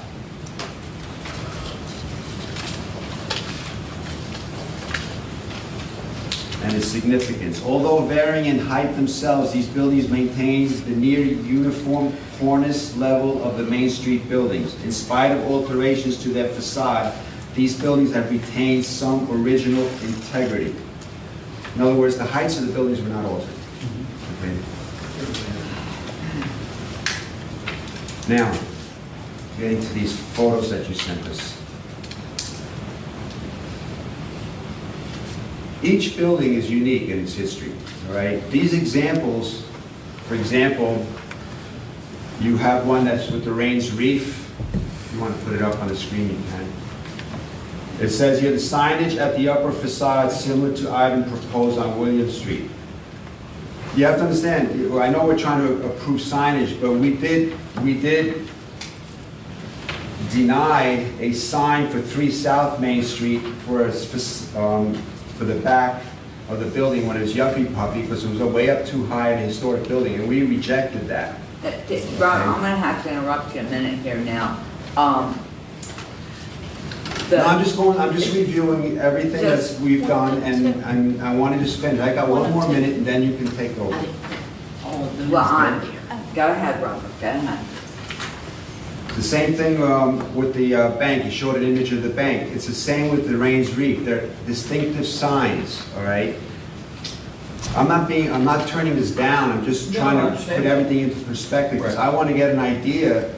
And its significance. Although varying in height themselves, these buildings maintain the near uniform cornice level of the Main Street buildings. In spite of alterations to their facade, these buildings have retained some original integrity. In other words, the heights of the buildings were not altered. Okay. Now, getting to these photos that you sent us. Each building is unique in its history, all right? These examples, for example, you have one that's with the Rains Reef. If you want to put it up on the screen, you can. It says here, the signage at the upper facade similar to item proposed on William Street. You have to understand, I know we're trying to approve signage, but we did deny a sign for 3 South Main Street for the back of the building when it was Yuppie Puppy, because it was way up too high in a historic building, and we rejected that. Ron, I'm gonna have to interrupt you a minute here now. No, I'm just reviewing everything that we've done, and I wanted to spend, I got one more minute, and then you can take over. Well, go ahead, Robert, go ahead. The same thing with the bank, you showed an image of the bank. It's the same with the Rains Reef. They're distinctive signs, all right? I'm not turning this down, I'm just No, I trying to understand. put everything into perspective, because I want to get an idea.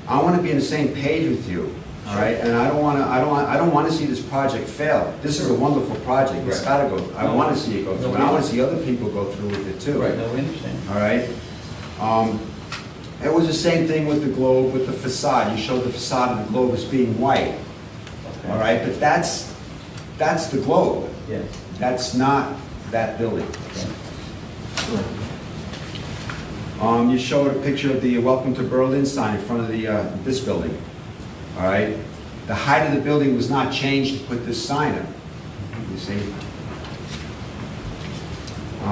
I want to be on the same page with you, all right? And I don't want to see this project fail. This is a wonderful project, it's got to go, I want to see it go through, and I want to see other people go through with it too. Right, no, we understand. All right? It was the same thing with the globe, with the facade. You showed the facade of the globe as being white. All right, but that's the globe. Yes. That's not that building. You showed a picture of the Welcome to Berlin sign in front of this building. All right? The height of the building was not changed to put this sign up. You see?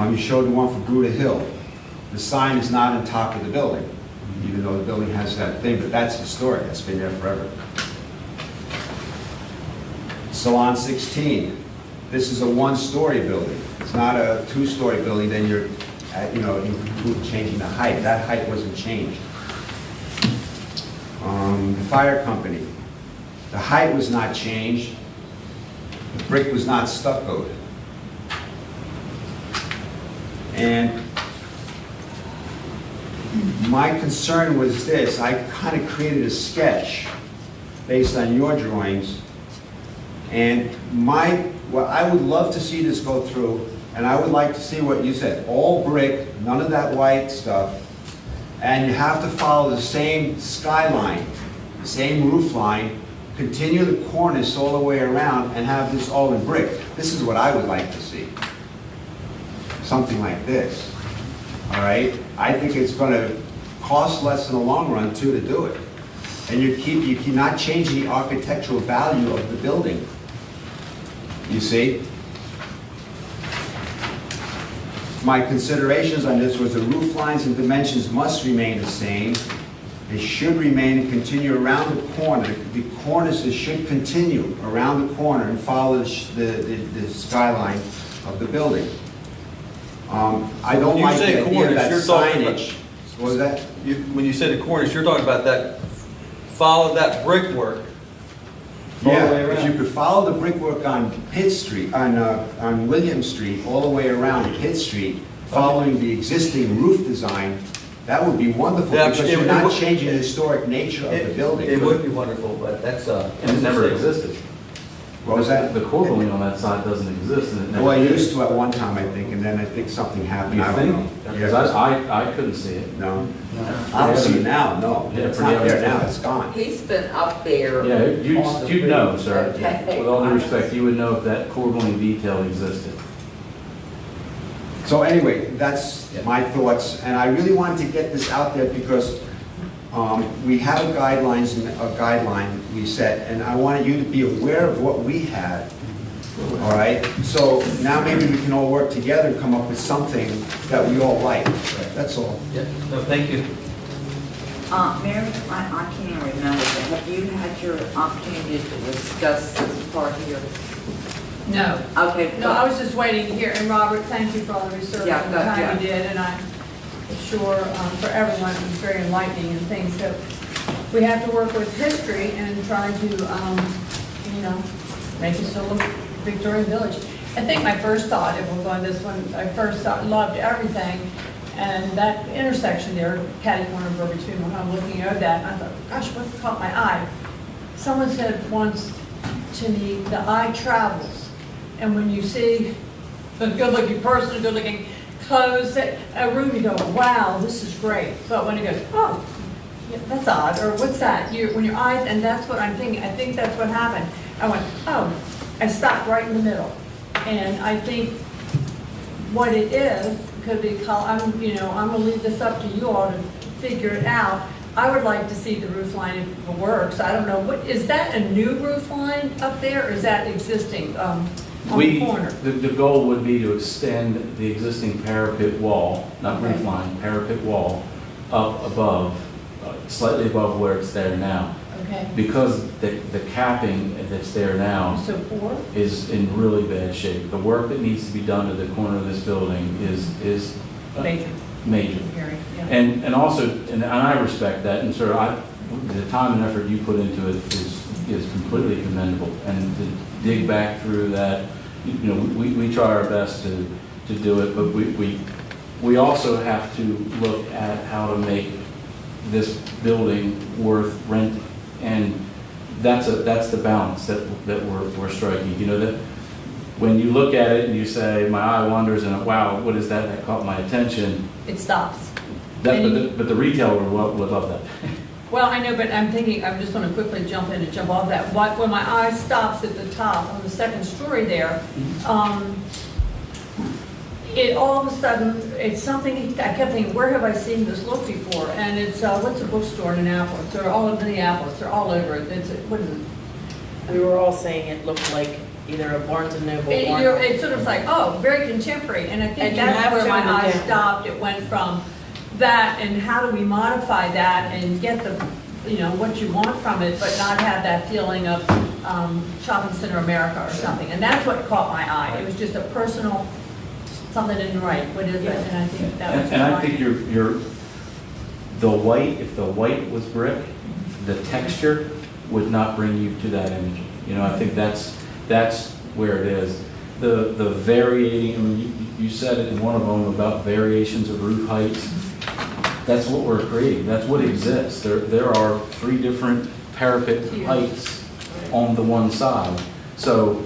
You showed the one for Gruda Hill. The sign is not on top of the building, even though the building has that thing, but that's historic. That's been there forever. Salon 16. This is a one-story building. It's not a two-story building, then you're, changing the height. That height wasn't changed. The fire company. The height was not changed. The brick was not stuccoed. And my concern was this. I kind of created a sketch based on your drawings. And I would love to see this go through, and I would like to see what you said, all brick, none of that white stuff, and you have to follow the same skyline, the same roof line, continue the cornice all the way around, and have this all in brick. This is what I would like to see. Something like this, all right? I think it's going to cost less in the long run, too, to do it. And you're not changing the architectural value of the building. You see? My considerations on this was the roof lines and dimensions must remain the same. They should remain and continue around the corner. The cornices should continue around the corner and follow the skyline of the building. I don't like the idea of that signage. What was that? When you say the cornice, you're talking about that, follow that brickwork. Yeah, if you could follow the brickwork on Pitt Street, on William Street, all the way around Pitt Street, following the existing roof design, that would be wonderful, Yeah, because you're not changing the historic nature of the building. It would be wonderful, but that's And it never existed. What was that? The core building on that side doesn't exist. And it never Well, it did. used to at one time, I think, and then I think something happened. You I don't think? know. Because I couldn't see it. No. I don't see it now, no. Yeah, It's pretty not there evident. now, it's gone. He's been up there. Yeah, you'd know, sir. Okay. With all due respect, you would know if that core building detail existed. So anyway, that's my thoughts, and I really wanted to get this out there because we have a guideline we set, and I wanted you to be aware of what we had. All right, so now maybe we can all work together and come up with something that we all like. That's all. Yeah, no, thank you. Mary, I can't remember, but have you had your opportunity to discuss this part here? No. Okay. No, I was just waiting to hear, and Robert, thank you for all the research Yeah, and the time yeah. you did, and I'm sure for everyone it was very enlightening and things that we have to work with history and try to, make it still look Victorian Village. I think my first thought, if we're going this one, I first thought, loved everything, and that intersection there, catty corner of Burbage Street, when I'm looking at that, and I thought, gosh, what caught my eye? Someone said once to me, the eye travels, and when you see a good-looking person, a good-looking clothes, a room, you go, wow, this is great. But when it goes, oh, yeah, that's odd, or what's that? When your eyes, and that's what I'm thinking. I think that's what happened. I went, oh, I stopped right in the middle. And I think what it is could be, I'm gonna leave this up to you all to figure it out. I would like to see the roof line if it works. I don't know, what, is that a new roof line up there, or is that existing on the corner? The goal would be to extend the existing parapet wall, not roof line, parapet wall, up above, slightly above where it's there now. Okay. Because the capping that's there now So poor? is in really bad shape. The work that needs to be done to the corner of this building is Major. major. Very, yeah. And also, and I respect that, and sort of, the time and effort you put into it is completely commendable. And to dig back through that, you know, we try our best to do it, but we also have to look at how to make this building worth renting. And that's the balance that we're striking. You know, that when you look at it and you say, my eye wanders and wow, what is that that caught my attention? It stops. But the retailer would love that. Well, I know, but I'm thinking, I'm just going to quickly jump in and jump off that. When my eye stops at the top on the second story there, it all of a sudden, it's something, I kept thinking, where have I seen this look before? And it's, what's a bookstore in Annapolis? They're all over Minneapolis, they're all over it. It's, what is it? We were all saying it looked like either a Barnes and Noble or... It's sort of like, oh, very contemporary. And I think that's where my eye stopped. It went from that, and how do we modify that and get the, you know, what you want from it, but not have that feeling of Shopping Center America or something. And that's what caught my eye. It was just a personal, something didn't right. What is it? And I think that was... And I think the white, if the white was brick, the texture would not bring you to that image. You know, I think that's where it is. The varying, I mean, you said it in one of them about variations of roof heights. That's what we're creating. That's what exists. There are 3 different parapet heights on the one side. So,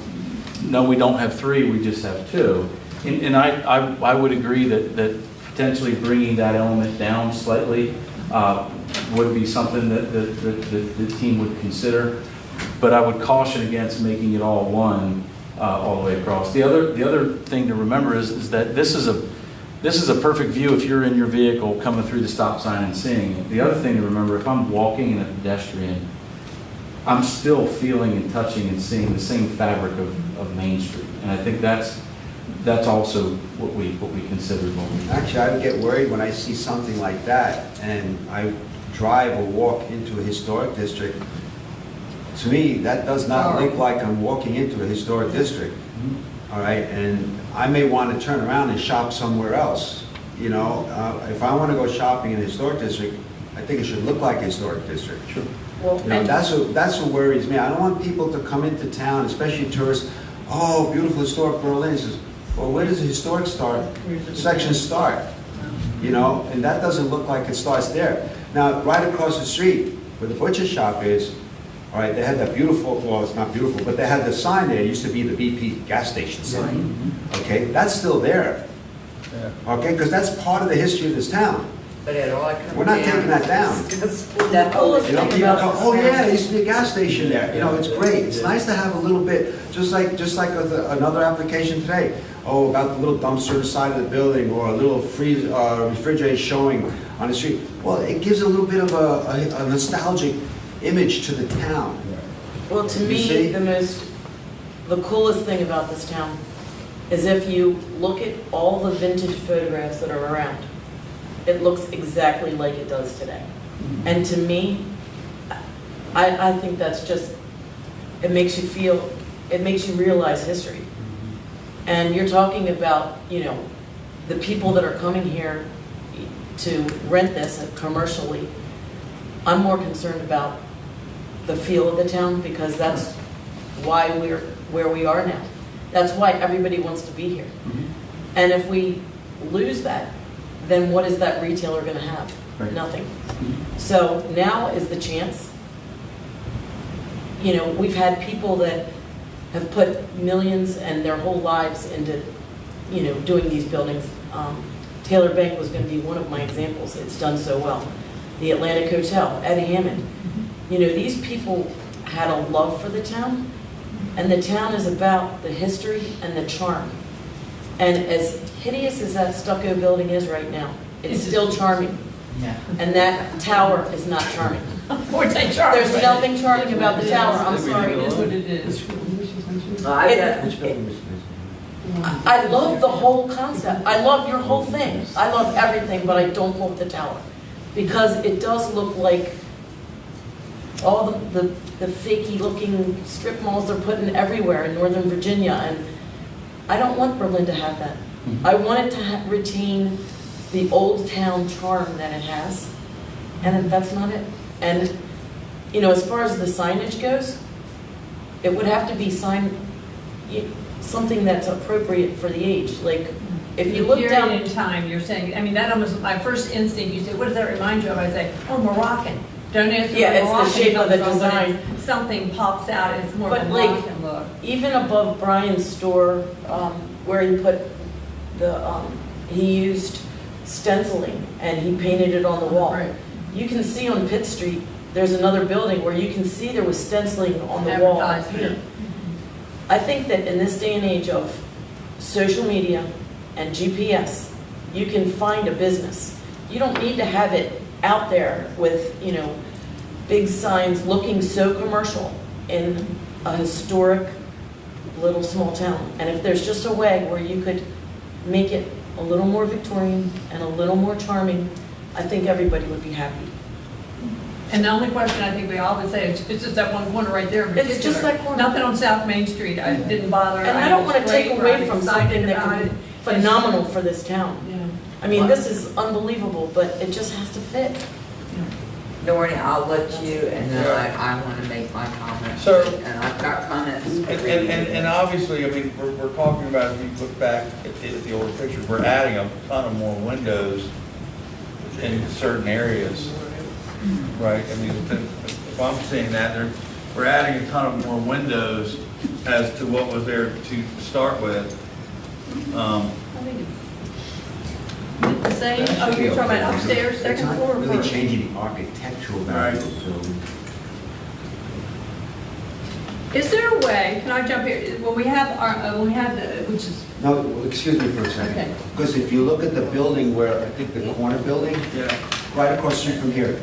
no, we don't have 3, we just have 2. And I would agree that potentially bringing that element down slightly would be something that the team would consider. But I would caution against making it all one all the way across. The other thing to remember is that this is a perfect view if you're in your vehicle coming through the stop sign and seeing it. The other thing to remember, if I'm walking and a pedestrian, I'm still feeling and touching and seeing the same fabric of Main Street. And I think that's also what we considered when we... Actually, I would get worried when I see something like that and I drive or walk into a historic district. To me, that does not look like I'm walking into a historic district. All right, and I may want to turn around and shop somewhere else. You know, if I want to go shopping in a historic district, I think it should look like a historic district. Sure. Well, you know, that's what worries me. I don't want people to come into town, especially tourists. Oh, beautiful historic Berlin. Says, well, where does the historic section start? You know, and that doesn't look like it starts there. Now, right across the street where the butcher shop is, all right, they had that beautiful, well, it's not beautiful, but they had the sign there. It used to be the BP gas station sign. Okay, that's still there. Okay, because that's part of the history of this town. But it all comes down. We're not taking that down. You know, people go, oh yeah, there used to be a gas station there. You know, it's great. It's nice to have a little bit, just like another application today. Oh, about the little dumpster inside of the building, or a little refrigerator showing on the street. Well, it gives a little bit of a nostalgic image to the town. Well, to me, the coolest thing about this town is if you look at all the vintage photographs that are around, it looks exactly like it does today. And to me, I think that's just, it makes you realize history. And you're talking about, you know, the people that are coming here to rent this commercially. I'm more concerned about the feel of the town, because that's why we're where we are now. That's why everybody wants to be here. And if we lose that, then what is that retailer going to have? Right. Nothing. So now is the chance. You know, we've had people that have put millions and their whole lives into, you know, doing these buildings. Taylor Bank was going to be one of my examples. It's done so well. The Atlantic Hotel, Eddie Hammond. You know, these people had a love for the town, and the town is about the history and the charm. And as hideous as that stucco building is right now, it's still charming. Yeah. And that tower is not charming. There's There's nothing charming about the tower, I'm sorry. It is what it is. I love the whole concept. I love your whole thing. I love everything, but I don't love the tower. Because it does look like all the fakey looking strip malls they're putting everywhere in Northern Virginia. And I don't want Berlin to have that. I want it to retain the old town charm that it has. And that's not it. And as far as the signage goes, it would have to be something that's appropriate for the age. Like, if you look down. Period in time, you're saying, I mean, that almost, my first instinct, you say, what does that remind you of? I say, oh, Moroccan. Don't ask me Yeah, what it's the shape of the Moroccan comes from, design. but something pops out, it's more of a But like, Moroccan look. even above Brian's store, where he put he used stenciling and he painted it on the wall. Right. You can see on Pitt Street, there's another building where you can see there was stenciling on the wall. Advertisement. I think that in this day and age of social media and GPS, you can find a business. You don't need to have it out there with, big signs looking so commercial in a historic little small town. And if there's just a way where you could make it a little more Victorian and a little more charming, I think everybody would be happy. And the only question I think we all would say is, it's just that one corner right there in It's just particular. that corner. Nothing on South Main Street, I didn't bother. And I don't want to was take great, away I'm from excited something that about could it. be phenomenal for this town. Yeah. I mean, this is unbelievable, but it just has to fit. Noreen, I'll let you, and then I want to make my comments. Sir. And I've got comments. And obviously, I mean, we're talking about, if you look back at the older pictures, we're adding a ton of more windows in certain areas, right? I mean, if I'm seeing that, we're adding a ton of more windows as to what was there to start with. The same, oh, you're talking about upstairs, second floor? It's not really first? changing the architectural value of the building. Is there a way, can I jump here, when we have which is, No, well, excuse me for a Okay. second. Because if you look at the building where, I think the corner building, right across the street from here,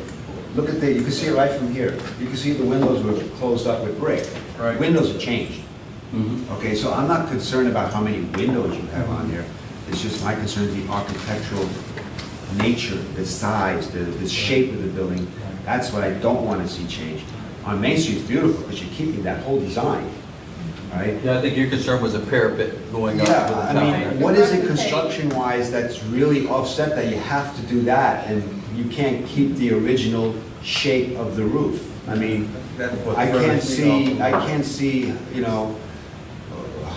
look at you can see it right from here. You can see the windows were closed up with brick. Right. Windows have changed. Okay, so I'm not concerned about how many windows you have on there. It's just my concern is the architectural nature, the size, the shape of the building. That's what I don't want to see change. On Main Street, it's beautiful because you're keeping that whole design, right? Yeah, I think your concern was a parapet going up to the Yeah, I top. mean, what is it construction-wise that's really offset that you have to do that and you can't keep the original shape of the roof? I mean, I can't see,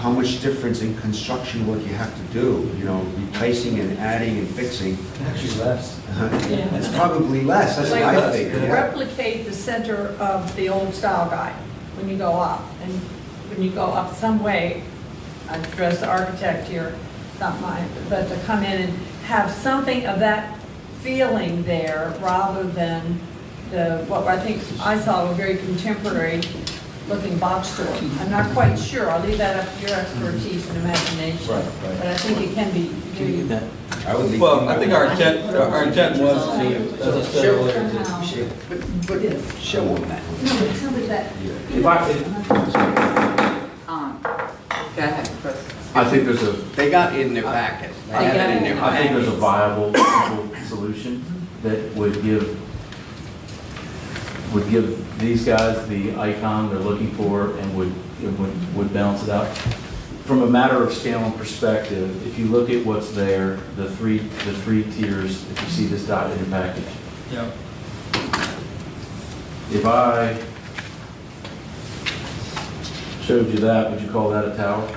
how much difference in construction work you have to do, replacing and adding and fixing. Actually less. It's probably less, that's what I think. yeah. replicate the center of the old style guide when you go up. And when you go up some way, I address the architect here, not mine, but to come in and have something of that feeling there rather than what I think I saw a very contemporary looking box store. I'm not quite sure, I'll leave that up to your expertise and imagination. Right. But I think it can be very I would leave. Well, I think our intent was to necessarily. Show them that. something that. If Go ahead, Chris. I think there's They got it in their packet. They have it in their I think there's a packet. viable, simple solution that would give these guys the icon they're looking for and would balance it out. From a matter of scale and perspective, if you look at what's there, the three tiers, if you see this dot in your package. Yeah. If I showed you that, would you call that a tower?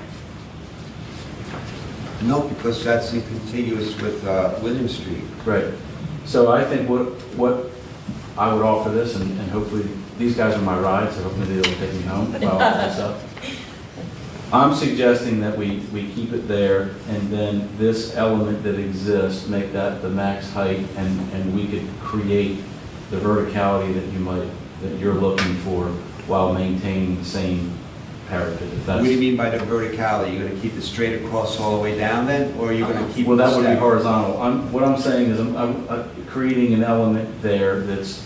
No, because that's in contiguous with William Street. Right. So I think what I would offer this, and hopefully, these guys are my ride, so hopefully they'll take me home while I mess up. I'm suggesting that we keep it there, and then this element that exists, make that the max height, and we could create the verticality that you're looking for while maintaining the same parapet. If What do you that's, mean by the verticality? You're gonna keep it straight across all the way down then, or you're gonna keep it well, that would be step? horizontal. What I'm saying is I'm creating an element there that's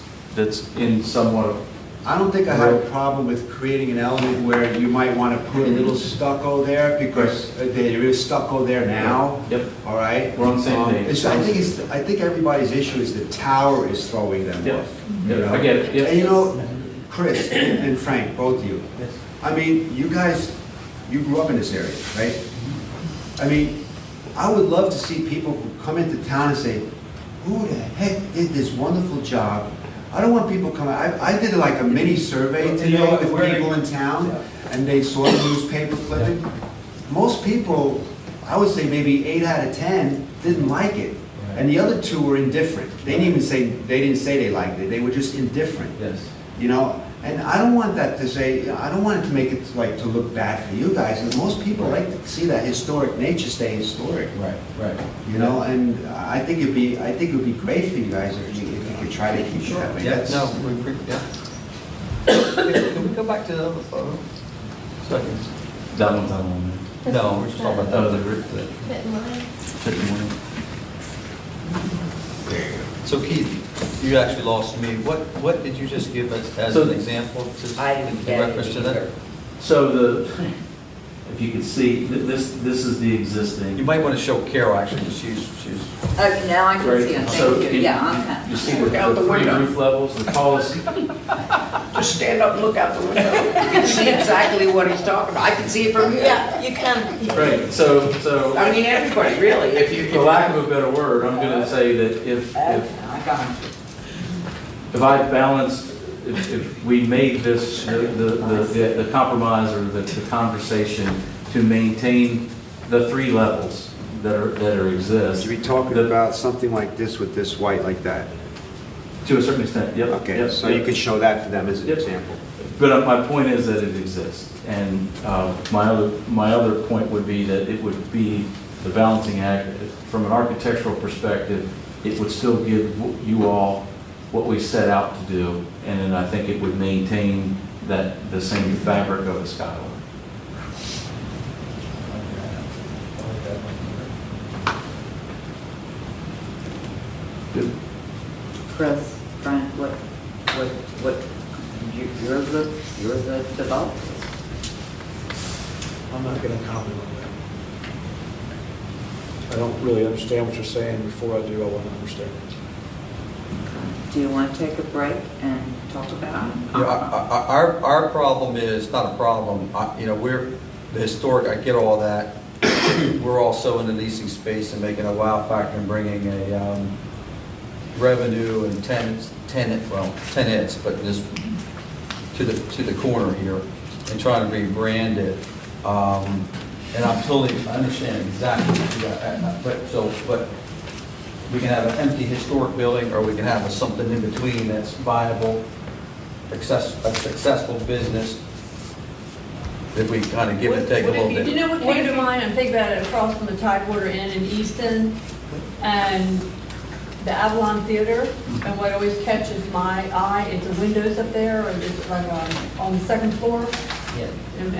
in somewhat of. I don't think I have a problem with creating an element where you might want to put a little stucco there, because there is stucco there now. Yep. All right? We're on the same page. I think everybody's issue is the tower is throwing them Yep. off. Yep, I get it. Yep. And Chris and Frank, both of you, I mean, you guys, you grew up in this area, right? I mean, I would love to see people who come into town and say, who the heck did this wonderful job I don't want people coming, I did like a mini survey today with people in town, and they saw the newspaper clipping. Most people, I would say maybe 8 out of 10 didn't like it. And the other 2 were indifferent. They didn't say they liked it, they were just indifferent. Yes. You know, and I don't want that to say, I don't want it to make it like to look bad for you guys. And most people like to see that historic nature stay historic. Right. You know, and I think it'd be great for you guys if you could try to keep it that way. Yeah, That's- no, Can we go back to the other photo? Second. That one's on one. No, we're just talking about Oh, that. the group that. Chicken wing. So Keith, you actually lost me. What did you just give us as So- an example to I didn't in get it reference to that? either. So if you can see, this is the existing. You might want to show Carol actually, because she's, Okay, now I can Right. see it, So thank you, you- yeah, okay. You see the 3 roof levels, the tallest, Just stand up and look out the window. You can see exactly what he's talking about. I can see it from here. Yeah, you can. right, so, I mean, everybody, really, if you. for lack of a better word, I'm gonna say that if I got you. If I balanced, if we made this, the compromise or the conversation to maintain the 3 levels that exist. Should we talking about something like this with this white like that? To a certain extent, yep. Okay, yep, so yep. you could show that for them as an Yep. example. But my point is that it exists. And my other point would be that it would be the balancing act. From an architectural perspective, it would still give you all what we set out to do. And then I think it would maintain the same fabric of a skyline. Good. Chris, Frank, you're the developer. I'm not gonna comment on that. I don't really understand what you're saying. Before I do, I want to understand it. Do you want to take a break and talk about it? Yeah, our problem is, not a problem, you know, we're the historic, I get all that. We're also in the leasing space and making a wow factor and bringing a revenue and tenants, but just to the corner here and trying to rebrand it. And I understand exactly what you got, but we can have an empty historic building, or we can have something in between that's viable, a successful business, that we kind of give and take a little bit. You know what came to mind? I'm thinking about it across from the Tidewater Inn in Easton and the Avalon Theater. And what always catches my eye is the windows up there, or is it like on the 2nd floor? Yeah.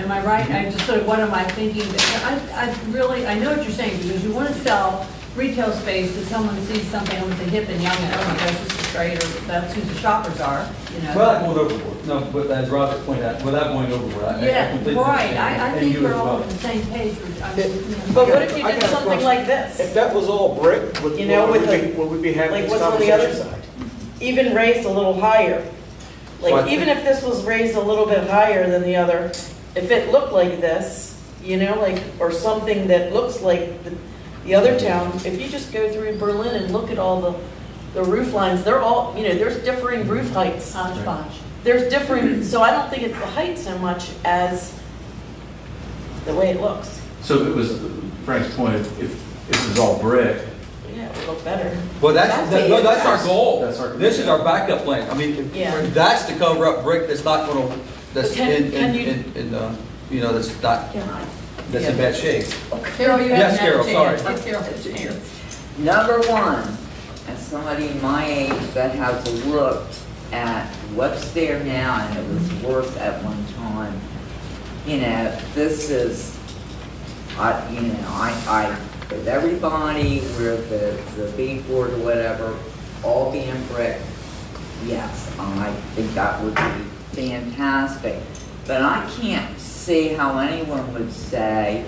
Am I right? I just sort of, what am I thinking? I know what you're saying, because you want to sell retail space to someone who sees something, I want to say hip and young, and oh my gosh, this is great, or that's who the shoppers are, you know? Without going overboard, no, but as Robert pointed out, without going overboard. I Yeah, completely right, understand. I And think you we're as all well. on the same page. But what if you I did got a something question. like this? If that was all brick, would You know, with the- would we be having like this what's on the other conversation? side? Even raised a little higher. Well, I Like, think- even if this was raised a little bit higher than the other, if it looked like this, you know, like, or something that looks like the other town, if you just go through Berlin and look at all the roof lines, they're all, you know, there's differing roof heights. Hodgepodge. There's different, so I don't think it's the height so much as the way it looks. So if it was, Frank's point, if it was all brick, Yeah, it would look better. Well, that's our goal. That's our- This is our backup plan. I mean, Yeah. that's to cover up brick that's not gonna, that's But can you know, that's not, that's in bad shape. Carol, you have Yes, that Carol, chance. sorry. Give Carol a chance. Number one, as somebody my age that has looked at what's there now and it was worth at one time, you know, this is, I, with everybody, with the big board or whatever, all being brick, yes, I think that would be fantastic. But I can't see how anyone would say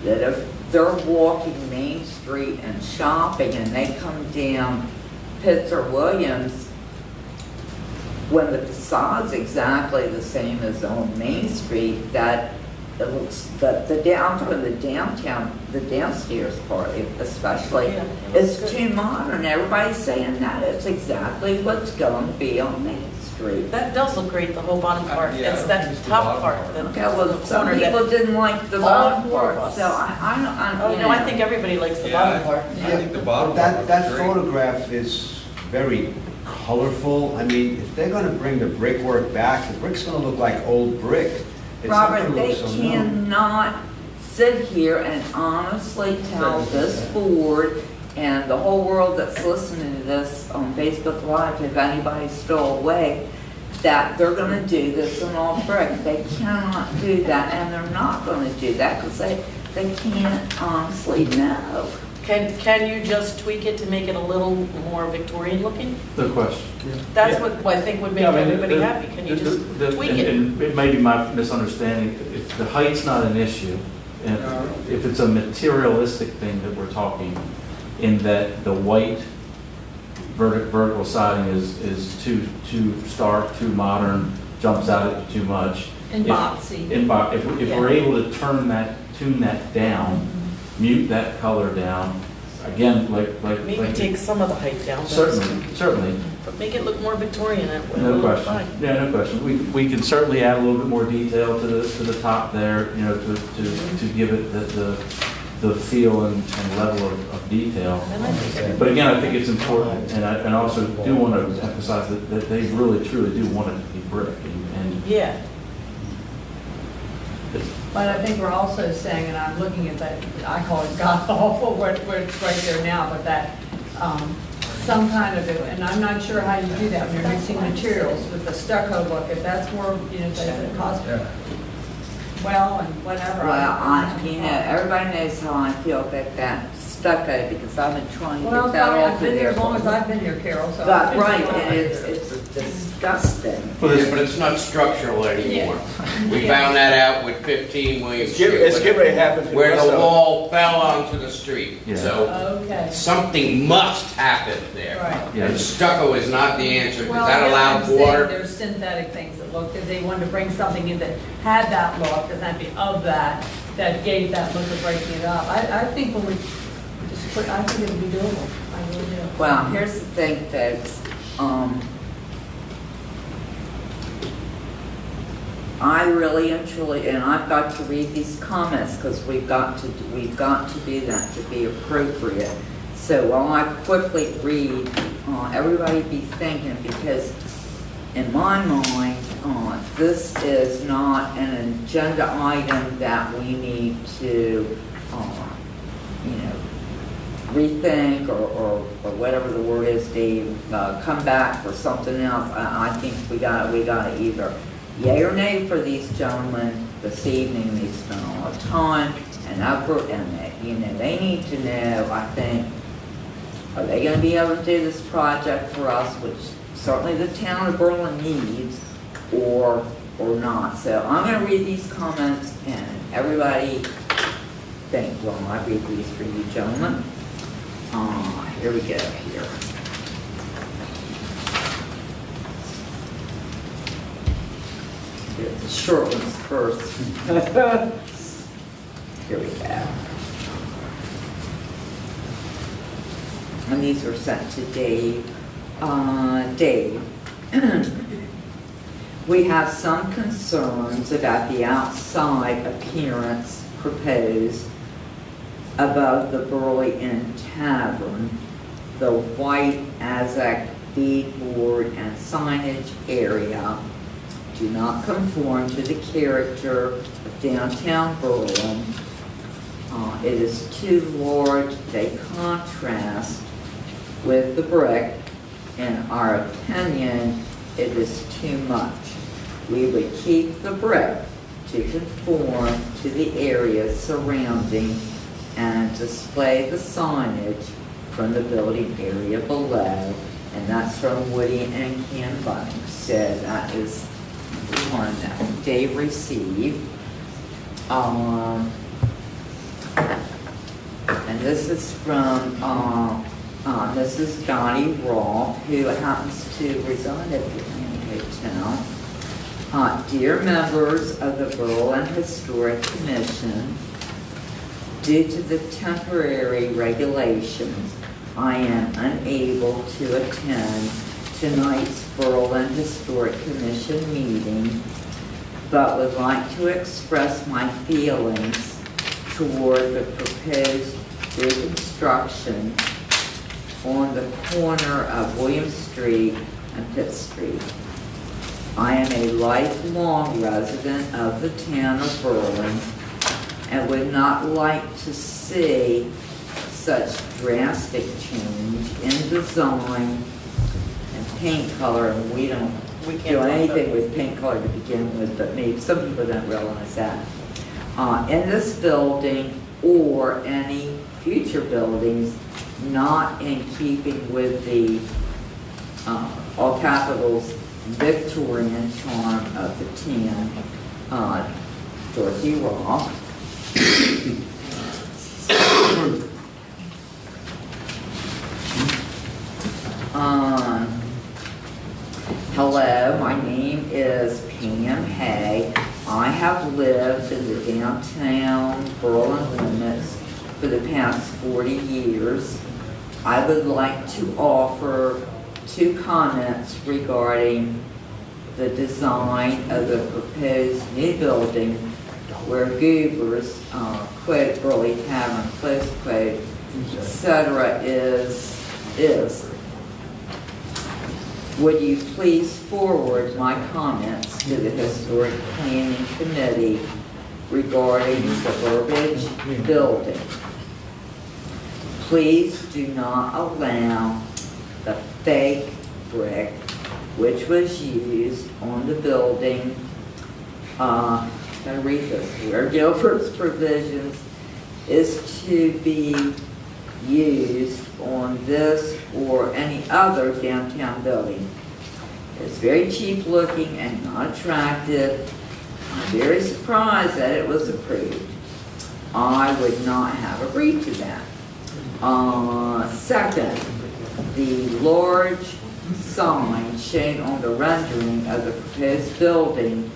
that if they're walking Main Street and shopping and they come down Pitts or Williams, when the facade's exactly the same as on Main Street, that it looks, I'm talking the downtown, the downstairs part especially, Yeah, it is looks good. too modern. Everybody's saying that it's exactly what's going to be on Main Street. That does look great, the whole bottom part. yeah, It's that it's the top bottom part, part. the Okay, well, the some corner people that. didn't like the All bottom four part, of us. so I, Oh, you no, I know. think everybody likes the Yeah, bottom part. I think the bottom That, part that looks great. photograph is very colorful. I mean, if they're gonna bring the brickwork back, the brick's gonna look like old brick. It's not Robert, gonna they look so new. cannot sit here and honestly tell this board and the whole world that's listening to this on Facebook Live, if anybody's still awake, that they're gonna do this in all brick. They cannot do that, and they're not gonna do that, because they can't honestly know. Can you just tweak it to make it a little more Victorian looking? The question. That's what I think would make Yeah, I mean, everybody the- happy. Can you just the- tweak and- it? And it may be my misunderstanding, if the height's not an issue, and if it's a materialistic thing that we're talking, in that the white vertical siding is too stark, too modern, jumps out at you too much. And If- boxy. If we're able to tune that down, mute that color down, again, Maybe take some of the height down. but- certainly. But make it look more Victorian, that way. No it'll look question. fine. Yeah, no question. We can certainly add a little bit more detail to the top there, you know, to give it the feel and level of detail. And I think But again, I think it's important, and I also do want to emphasize that they really truly do want it to be brick, and Yeah, But I think we're also saying, and I'm looking at that, I call it god awful, where it's right there now, but that, some kind of, and I'm not sure how you do that when you're mixing materials with the stucco look, if that's more, you know, that it costs, well, and whatever. Well, you know, everybody knows how I feel about that stucco, because I've been trying to Well, get that I've off been of there there. as long as I've been here, Carol, so. But, right, and it's disgusting. Yeah, but it's not structural anymore. We found that out with 15 Williams Street. It's getting ready to happen. to Where us, the so- wall fell onto the street. Yeah. So Okay. something must happen there. Right. Yeah. And stucco is not the answer, Well, because that I guess allows I'm saying water. There's synthetic things that look, because they wanted to bring something in that had that look, and that'd be of that gave that look of breaking it up. I think when we just put, I think it would be doable. I really do. Well, here's the thing, folks, I really and truly, and I've got to read these comments, because we've got to do that to be appropriate. So while I quickly read, everybody be thinking, because in my mind, this is not an agenda item that we need to, you know, rethink or whatever the word is, Dave, come back for something else. I think we got to either yay or nay for these gentlemen this evening. They spent a lot of time and effort, and they need to know, I think, are they going to be able to do this project for us, which certainly the town of Berlin needs, or not. So I'm going to read these comments, and everybody think, well, I read these for you gentlemen. Here we go here. The short ones first. Here we go. And these were sent to Dave. Dave, we have some concerns about the outside appearance proposed above the Burley Inn Tavern. The white Aztec beadboard and signage area do not conform to the character of downtown Berlin. It is too large, they contrast with the brick. In our opinion, it is too much. We would keep the brick to conform to the area surrounding and display the signage from the building area below. And that's from Woody and Ken Bunning. So that is the one that Dave received. And this is from Mrs. Donnie Roth, who happens to reside at the Inn Hotel. Dear members of the Berlin Historic Commission, due to the temporary regulations, I am unable to attend tonight's Berlin Historic Commission meeting, but would like to express my feelings toward the proposed reconstruction on the corner of William Street and Pitt Street. I am a lifelong resident of the town of Berlin and would not like to see such drastic change in design and paint color. And we don't do anything with paint color to begin with, but maybe some people don't realize that. In this building or any future buildings not in keeping with the all capitals Victorian charm of the town. Dorothy Roth. Hello, my name is Pam Hay. I have lived in the downtown Berlin limits for the past 40 years. I would like to offer 2 comments regarding the design of the proposed new building where Goober's, quote, Burley Tavern, close quote, etc. is. Would you please forward my comments to the Historic Planning Committee regarding the Burbage building? Please do not allow the fake brick which was used on the building, I'm going to read this, where Gilbert's provisions is to be used on this or any other downtown building. It's very cheap looking and not attractive. I'm very surprised that it was approved. I would not have agreed to that. Second, the large sign shown on the rendering of the proposed building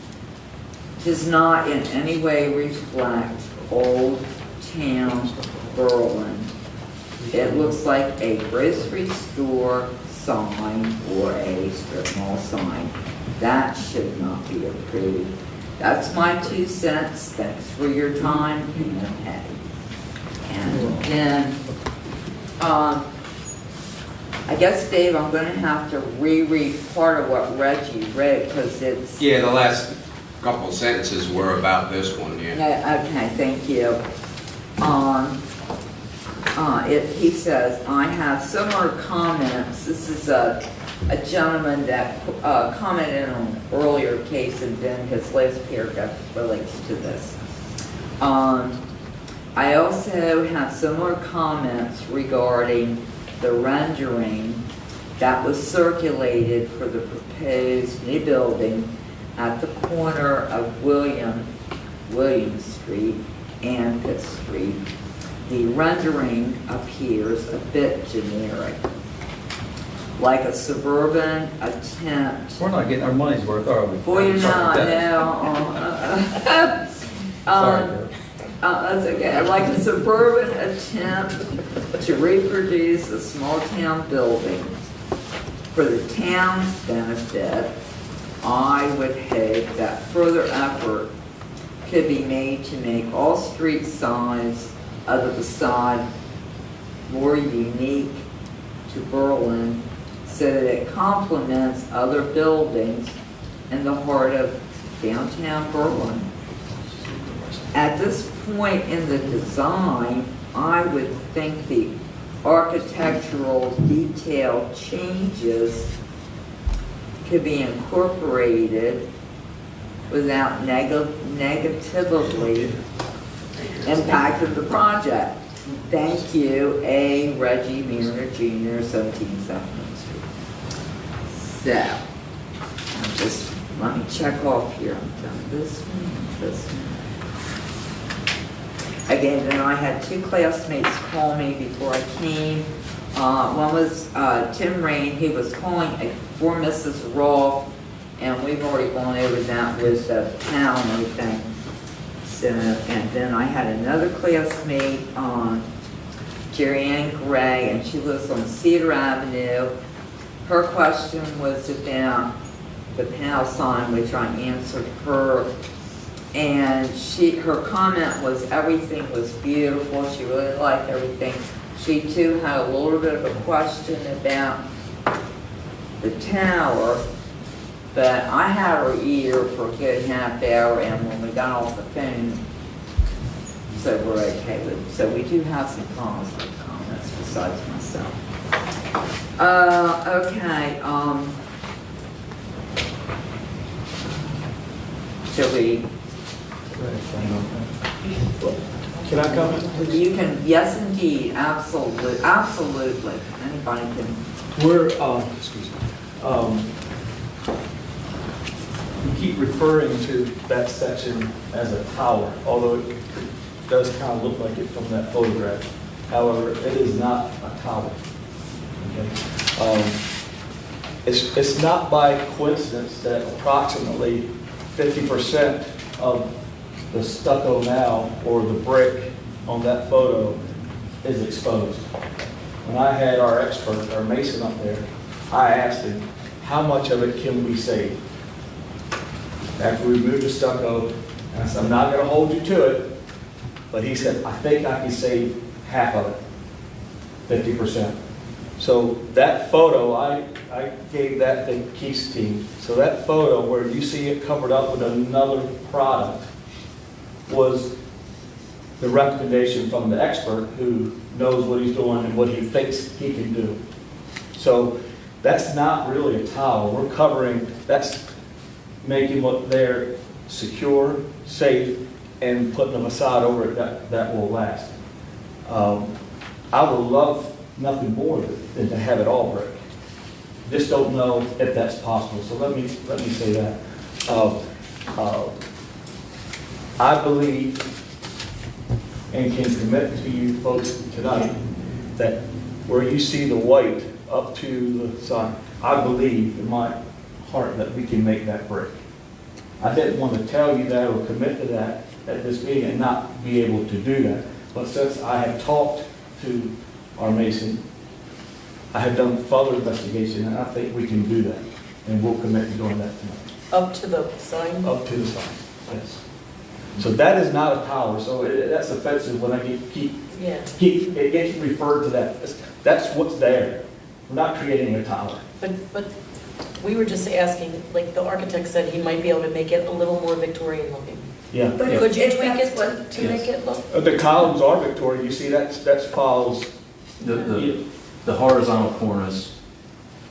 does not in any way reflect Old Town Berlin. It looks like a grocery store sign or a strip mall sign. That should not be approved. That's my 2 cents. Thanks for your time. Okay. And then, I guess, Dave, I'm going to have to reread part of what Reggie read because it's... Yeah, the last couple of sentences were about this one, yeah. Okay, thank you. He says, I have similar comments. This is a gentleman that commented on an earlier case, and then his last paragraph relates to this. I also have similar comments regarding the rendering that was circulated for the proposed new building at the corner of William Street and Pitt Street. The rendering appears a bit generic, like a suburban attempt. We're not getting our money's worth, are we? Well, you're not now. That's okay. Like a suburban attempt to reproduce a small town building for the town's benefit. I would hope that further effort could be made to make all street signs of the facade more unique to Berlin so that it complements other buildings in the heart of downtown Berlin. At this point in the design, I would think the architectural detail changes could be incorporated without negatively impacting the project. Thank you, A. Reggie Muir Jr., 17 South Main Street. So, let me check off here. I've done this one, this one. Again, then I had 2 classmates call me before I came. One was Tim Rain. He was calling for Mrs. Rolfe and we've already gone over that with the town and everything. So, and then I had another classmate, Jerry Ann Gray, and she lives on Cedar Avenue. Her question was about the PAL sign, which I answered her. And her comment was everything was beautiful. She really liked everything. She too had a little bit of a question about the tower, but I had her ear for a good half hour, and when we got off the phone, so we're okay with it. So we do have some positive comments besides myself. Okay, shall we? Can I comment, please? You can, yes indeed, absolutely, absolutely. Anybody can. We're, we keep referring to that section as a tower, although it does kind of look like it from that photograph. However, it is not a tower. Okay? It's not by coincidence that approximately 50% of the stucco now, or the brick on that photo, is exposed. When I had our expert, our mason up there, I asked him, how much of it can we save? After we moved the stucco, and I said, I'm not gonna hold you to it, but he said, I think I can save half of it, 50%. So that photo, I gave that to Keith's team. So that photo where you see it covered up with another product was the recommendation from the expert who knows what he's doing and what he thinks he can do. So that's not really a tower. We're covering, that's making what they're secure, safe, and putting a facade over it that will last. I would love nothing more than to have it all brick. Just don't know if that's possible. So let me say that. I believe and can commit to you folks tonight that where you see the white up to the sign, I believe in my heart that we can make that brick. I didn't want to tell you that or commit to that at this meeting and not be able to do that. But since I have talked to our mason, I have done further investigation, and I think we can do that. And we'll commit to doing that tonight. Up to the sign? Up to the sign, yes. So that is not a tower, so that's offensive when I keep it gets referred to that. That's what's there. We're not creating a tower. But we were just asking, like the architect said, he might be able to make it a little more Victorian looking. Yeah. But could you tweak it to make it look? The columns are Victorian. You see that follows. The horizontal cornice,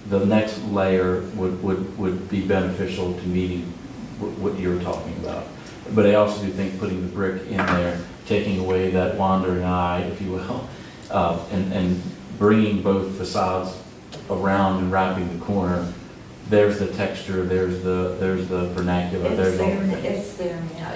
the next layer would be beneficial to meeting what you're talking about. But I also do think putting the brick in there, taking away that wandering eye, if you will, and bringing both facades around and wrapping the corner, there's the texture, there's the vernacular, there's all the things. It's there now.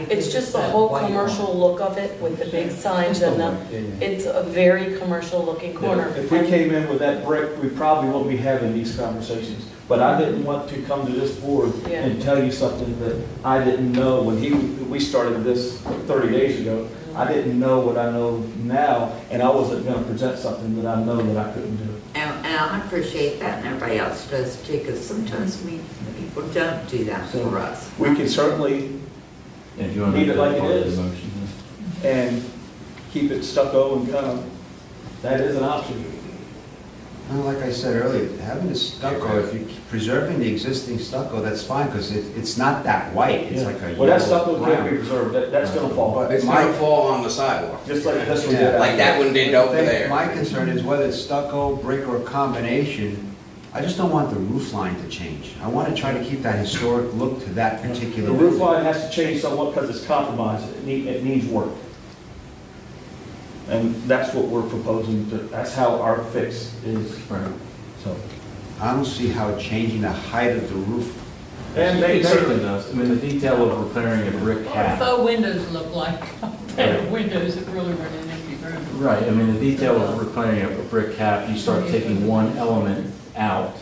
It's just the whole commercial look of it with the big signs and it's a very commercial looking corner. If we came in with that brick, we probably won't be having these conversations. But I didn't want to come to this board and tell you something that I didn't know when we started this 30 days ago. I didn't know what I know now, and I wasn't going to present something that I know that I couldn't do. And I appreciate that, and everybody else does too, because sometimes people don't do that for us. We can certainly leave it like it is and keep it stucco and kind of, that is an option. Well, like I said earlier, having the stucco, if you're preserving the existing stucco, that's fine, because it's not that white, it's like a yellow. Well, that stucco can't be preserved, that's going to fall. But it might fall on the sidewalk. Just like this one did. Like that one did over there. My concern is whether it's stucco, brick, or a combination, I just don't want the roof line to change. I want to try to keep that historic look to that particular The roof line has to change somewhat because it's compromised, it needs work. And that's what we're proposing, that's how our fix is. So I don't see how changing the height of the roof. And it certainly does. I mean, the detail of repairing a brick cap. Faux windows look like windows that really run in empty room. Right, I mean, the detail of repairing a brick cap, you start taking one element out,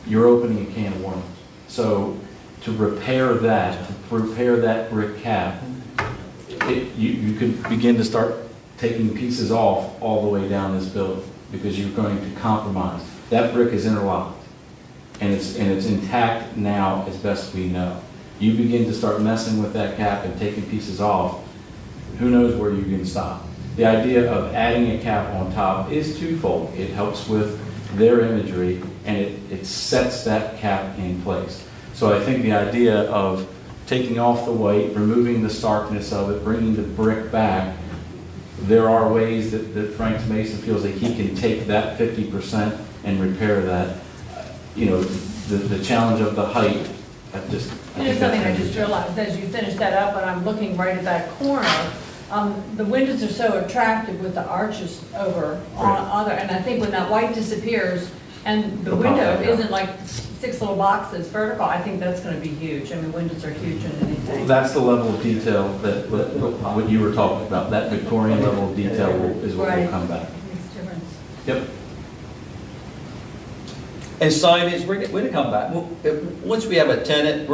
you're opening a can of worms. So to repair that brick cap, you could begin to start taking pieces off all the way down this building because you're going to compromise. That brick is interlocked and it's intact now as best we know. You begin to start messing with that cap and taking pieces off, who knows where you can stop. The idea of adding a cap on top is twofold. It helps with their imagery and it sets that cap in place. So I think the idea of taking off the white, removing the starkness of it, bringing the brick back, there are ways that Frank Mason feels that he can take that 50% and repair that. You know, the challenge of the height, Something I just realized, as you finish that up, and I'm looking right at that corner, the windows are so attractive with the arches over on other, and I think when that white disappears, and the window isn't like 6 little boxes vertical, I think that's gonna be huge. I mean, windows are huge in anything. That's the level of detail that, what you were talking about, that Victorian level of detail is what will come back. Makes a difference. Yep. And signage, we're gonna come back. Once we have a tenant,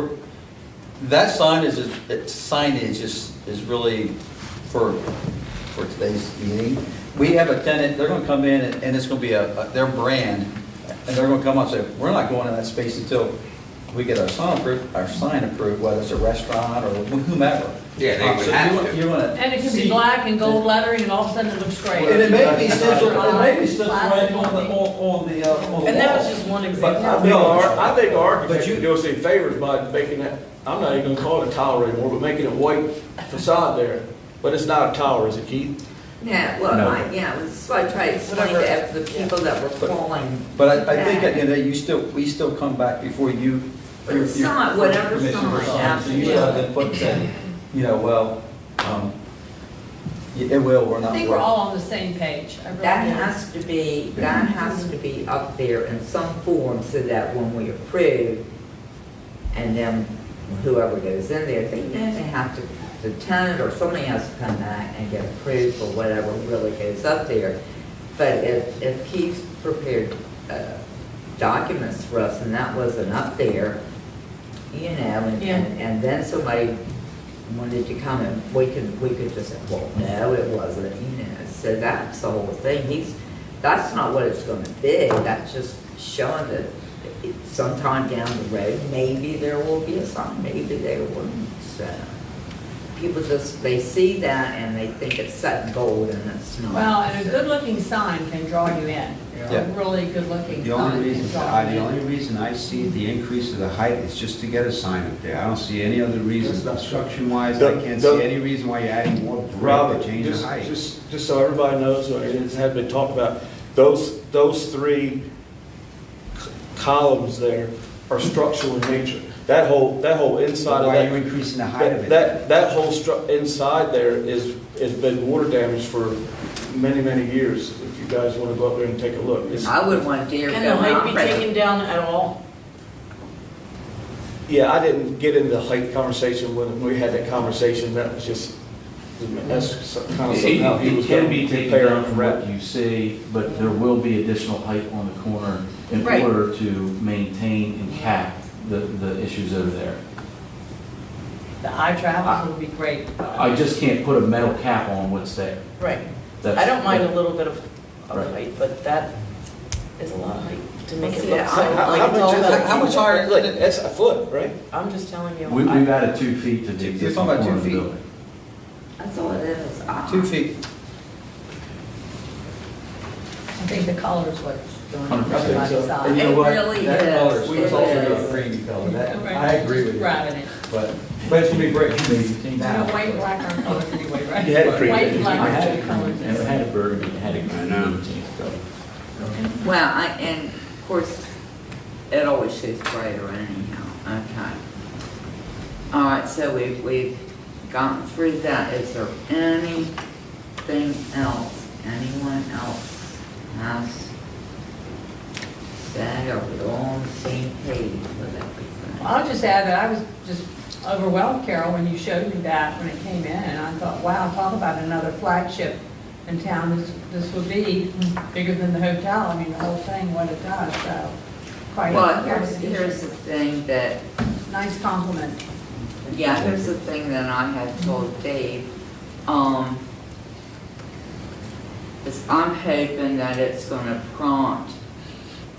that signage is really for today's meeting. We have a tenant, they're gonna come in and it's gonna be their brand, and they're gonna come up and say, we're not going in that space until we get our sign approved, whether it's a restaurant or whomever. Yeah, they would have to. You're gonna And it can be see- black and gold lettering, and all of a sudden it looks great. And it may be central, right on the And that was just one But example. I think our architect should do us a favor by making that, I'm not even gonna call it a tower anymore, but making a white facade there. But it's not a tower, is it, Keith? Yeah, well, No. that's why I tried to explain to the people that were calling. But I think at the end of the day, we still come back before you. But it's not, whatever permission for sign, So you still have to put that, it will, we're I not. think we're all on the same page. I really That do. has to be up there in some form so that when we approve, and then whoever goes in there, they know they have to, the tenant or somebody has to come back and get approved for whatever really goes up there. But if Keith's prepared documents for us and that wasn't up there, and then somebody wanted to come and we could just say, well, no, it wasn't, so that's the whole thing. That's not what it's gonna be, that's just showing that sometime down the road, maybe there will be a sign, maybe there wouldn't, so. People they see that and they think it's set in gold and it's not. Well, and a good-looking sign can draw you in. Yeah. A really good-looking The sign only can reason, draw you the in. only reason I see the increase of the height is just to get a sign up there. I don't see any other reason, construction-wise, I can't see any reason why you're adding more brick Robert, to change the height. just so everybody knows, and it has been talked about, those 3 columns there are structural in nature. That whole inside of Why are that. you increasing the height of it? That whole inside there has been water damaged for many, many years. If you guys want to go up there and take a look. I wouldn't want deer Can going the height on. be taken down at all? Yeah, I didn't get into the height conversation when we had that conversation. That was just, that's kind of something how he It was can going be to taken prepare down for from that. what you see, but there will be additional height on the corner in Right. order to maintain and cap the issues that are there. The eye travel would be great. I just can't put a metal cap on what's there. Right. That's- I don't mind a little bit of Right. height, but that is a lot of height to make it Yeah, look so, how- like it's all about. How much higher, look, that's a foot, right? I'm just telling you. We've added 2 feet to the You're existing talking about 2 corner of the feet. building. That's all it is. 2 feet. I think the color is what's going on. 100%. I think so. And you know It what? really That is. color, we was It also is. a creamy color. That, Right. I agree with you. Grabbing it. But it's gonna be great. White and black aren't colors anyway, right? You had a cream, White didn't and you? black I are had two a colors. green, and I had a burgundy, I had a green. I know. Well, and of course, it always shows brighter anyhow, okay. All right, so we've gotten through that. Is there anything else? Anyone else has said, are we all on the same page with everything? I'll just add that I was just overwhelmed, Carol, when you showed me that when it came in, and I thought, wow, talk about another flagship in town. This would be bigger than the hotel. I mean, the whole thing, what it does, so. quite. Well, here's the thing that, Nice compliment. yeah, here's the thing that I had told Dave. Is I'm hoping that it's gonna prompt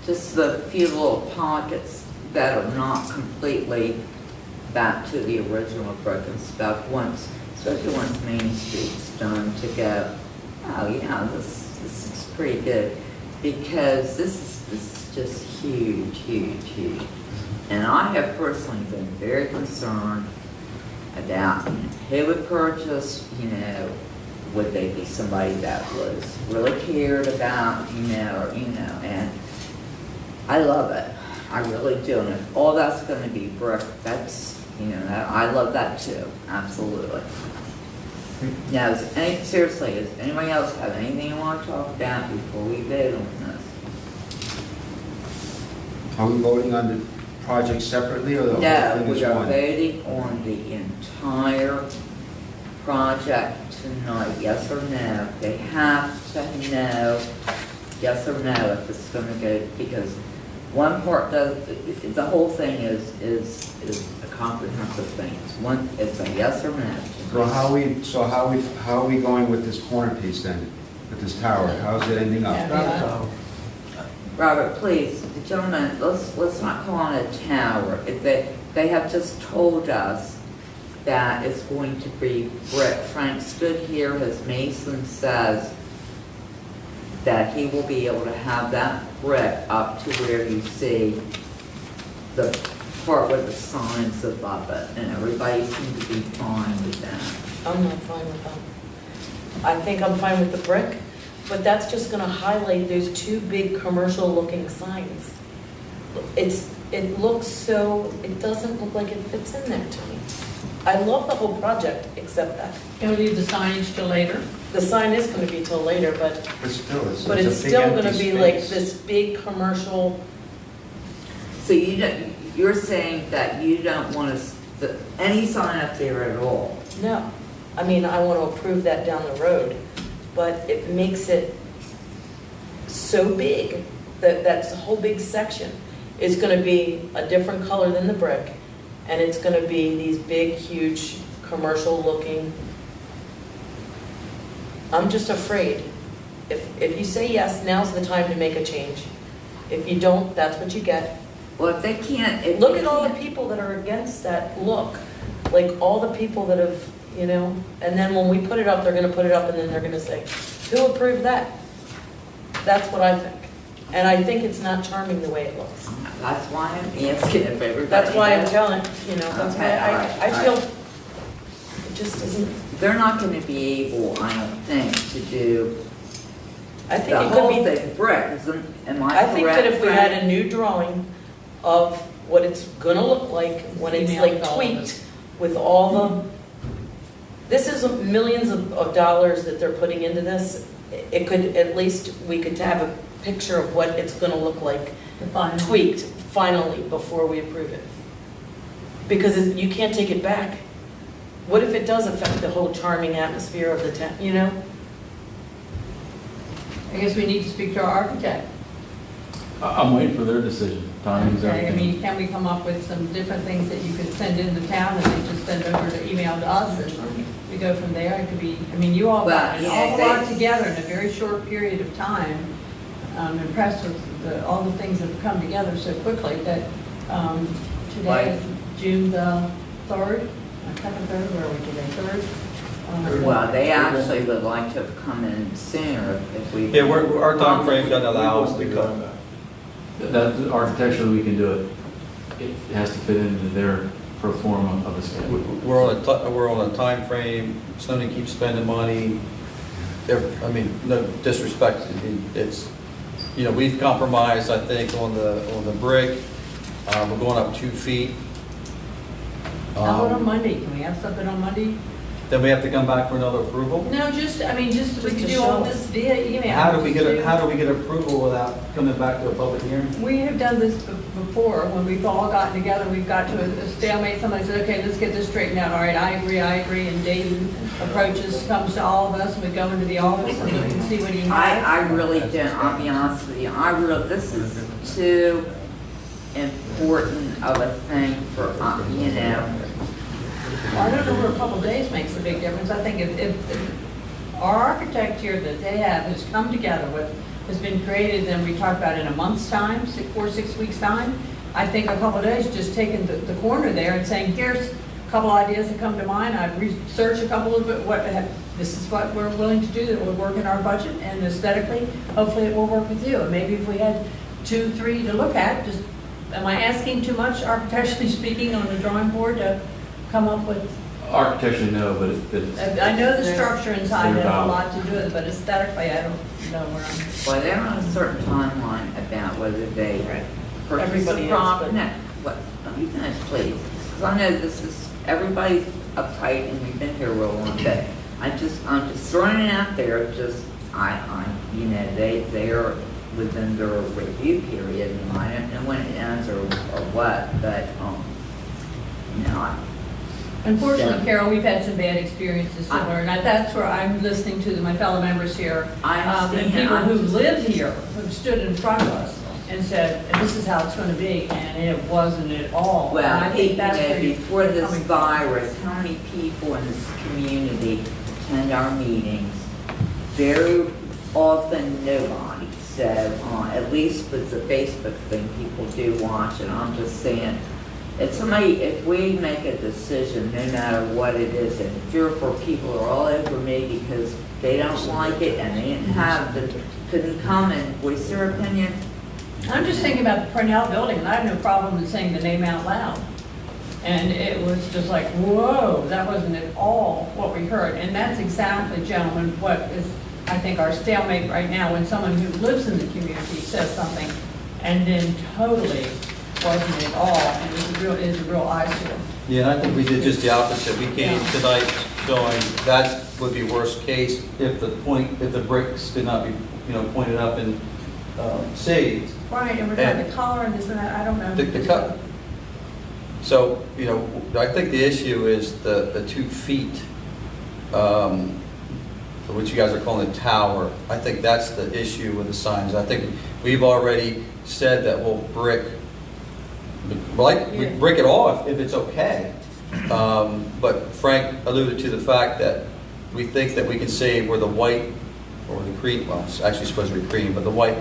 just the few little pockets that are not completely back to the original broken stuff once, especially once Main Street's done, to go, oh yeah, this is pretty good. Because this is just huge, huge, huge. And I have personally been very concerned about who would purchase, would they be somebody that was really cared about, and I love it. I really do. And if all that's gonna be brick, that's, I love that too, absolutely. Now, seriously, does anybody else have anything you want to talk about before we vote on this? Are we voting on the project separately or the whole No, thing we is are one? voting on the entire project tonight, yes or no. They have to know, yes or no, if it's gonna go, because one part does, the whole thing is a comprehensive thing. It's a yes or no. So how are we going with this corner piece then, with this tower? How's it ending up? Robert, please, the gentleman, let's not call it a tower. If they have just told us that it's going to be brick. Frank stood here, as Mason says, that he will be able to have that brick up to where you see the part with the signs above it, and everybody seemed to be fine with that. I'm not fine with that. I think I'm fine with the brick, but that's just gonna highlight those two big commercial-looking signs. It looks so, it doesn't look like it fits in there to me. I love the whole project, except that. Can we leave the signage till later? The sign is gonna be till later, but But it's a big still empty gonna be like space. this big commercial. So you're saying that you don't want any sign up there at all? No, I mean, I want to approve that down the road, but it makes it so big that that's a whole big section. It's going to be a different color than the brick, and it's going to be these big, huge, commercial-looking. I'm just afraid. If you say yes, now's the time to make a change. If you don't, that's what you get. Well, if they can't, Look at all the people that are against that look, like all the people that have, and then when we put it up, they're gonna put it up and then they're gonna say, who approved that? That's what I think. And I think it's not charming the way it looks. That's why I'm asking if everybody. That's why I'm knows. telling, that's Okay, all why right, I all feel, right. it just isn't, They're not gonna be able, I don't think, to do I think the it whole could be. thing brick, am I I correct? think that if we had Frank? a new drawing of what it's gonna look like when it's Email like all of tweaked with all the, this is millions of dollars that they're putting into this. It could, at least, we could have a picture of what it's gonna look like tweaked finally before we approve it. Because you can't take it back. What if it does affect the whole charming atmosphere of the town, I guess we need to speak to our architect. I'm waiting for their decision. Timing's Okay, I everything. mean, can we come up with some different things that you could send into town and then just send over to email to us and we go from there? It could be, I mean, you all got an awful lot together in a very short period of time. I'm impressed with all the things that have come together so quickly that today is June the 3rd, second, third, where are we today, 3rd? Well, they actually would like to have come in sooner if we. Yeah, our timeframe doesn't allow us to come. That, architecturally, we can do it. It has to fit into their pro forma of a schedule. We're on a timeframe. Sony keeps spending money. I mean, no disrespect, it's, we've compromised, I think, on the brick. We're going up 2 feet. How about on Monday? Can we have something on Monday? Then we have to come back for another approval? No, we could to do all show this via email. How do we get approval without coming back to a public hearing? We have done this before, when we've all gotten together, we've got to a stalemate, somebody said, okay, let's get this straightened out, all right, I agree, and Dave approaches, comes to all of us, and we go into the office and look and see what he has. I really don't, I'll be honest with you, this is too important of a thing for, you know, Well, I don't know where a couple days makes a big difference. I think if our architect here that they have has come together with, has been created, and we talked about in a month's time, 6 weeks' time, I think a couple of days just taking the corner there and saying, here's a couple ideas that come to mind. I've researched a couple of it, this is what we're willing to do, that will work in our budget, and aesthetically, hopefully it will work with you. And maybe if we had 2, 3 to look at, just, am I asking too much architecturally speaking on the drawing board to come up with? Architecturally, no, but it's. I know the structure inside has a lot to do with it, but aesthetically, I don't know where I'm. well, they're on a certain timeline about whether they purchase Everybody the is, property. but- No, what, let me finish, please. Because I know this is, everybody's uptight and we've been here real long, but I'm just throwing it out there, just, you know, they are within their review period, and I don't know when it ends or what, but, you know, Unfortunately, Yeah. Carol, we've had some bad experiences similar, and that's where I'm listening to my fellow members here. I understand. And people who live here, who've stood in front of us and said, this is how it's gonna be, and it wasn't at all. And well, I think that's where you're before this coming from. virus, how many people in this community attend our meetings? Very often, nobody. So, at least with the Facebook thing, people do watch it. I'm just saying, if we make a decision, no matter what it is, and 3 or 4 people are all over me because they don't like it and they couldn't come and voice their opinion. I'm just thinking about the Purnell building, and I have no problem in saying the name out loud. And it was just like, whoa, that wasn't at all what we heard. And that's exactly, gentlemen, what is, I think, our stalemate right now, when someone who lives in the community says something and then totally wasn't at all, and is a real eyesore. Yeah, and I think we did just the opposite. We came tonight showing that would be worst case if the bricks did not be, pointed up and saved. Right, and we're talking the color and this and that, I don't know. The cut. So, I think the issue is the 2 feet, which you guys are calling the tower. I think that's the issue with the signs. I think we've already said that we'll brick it off if it's okay. But Frank alluded to the fact that we think that we can save where the white or the cream, well, it's actually supposed to be cream, but the white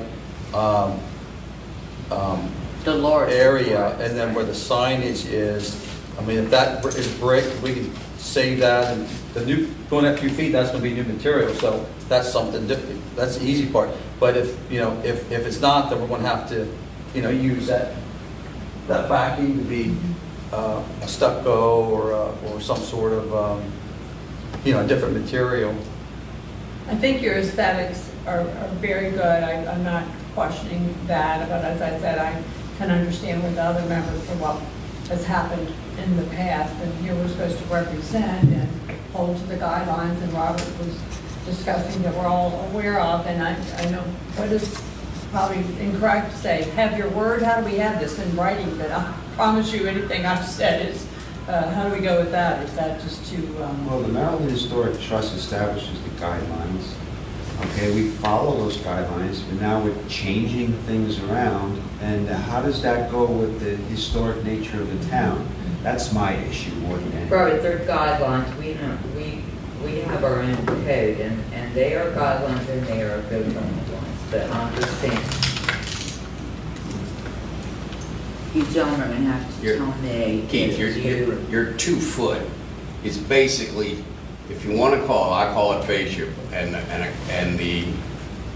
The large area, and then where the signage is. I mean, if that is brick, we can save that, and the new, going up 2 feet, that's gonna be new material, so that's something different. That's the easy part. But if it's not, then we're gonna have to, use that backing to be a stucco or some sort of, a different material. I think your aesthetics are very good. I'm not questioning that, but as I said, I can understand with the other members for what has happened in the past. And here we're supposed to represent and hold to the guidelines, and Robert was discussing that we're all aware of. And I know what is probably incorrect to say, have your word. How do we have this in writing? But I promise you anything I've said is, how do we go with that? Is that just too... Well, the Maryland Historic Trust establishes the guidelines. Okay, we follow those guidelines, but now we're changing things around. And how does that go with the historic nature of the town? That's my issue more than anything. Right, they're guidelines, we have our own code, and they are guidelines and they are good guidelines, but I'm just saying, you gentlemen are gonna have to tell me. Keith, your 2 foot is basically, if you want to I call it fascia and the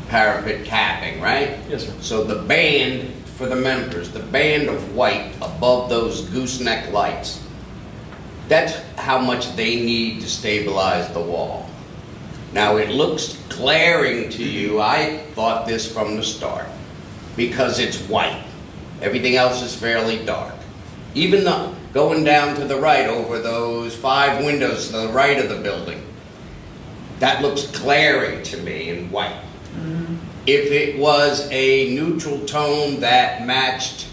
parapet capping, right? Yes, sir. So the band for the members, the band of white above those gooseneck lights, that's how much they need to stabilize the wall. Now, it looks glaring to you. I thought this from the start because it's white. Everything else is fairly dark. Even going down to the right over those 5 windows to the right of the building, that looks glaring to me in white. If it was a neutral tone that matched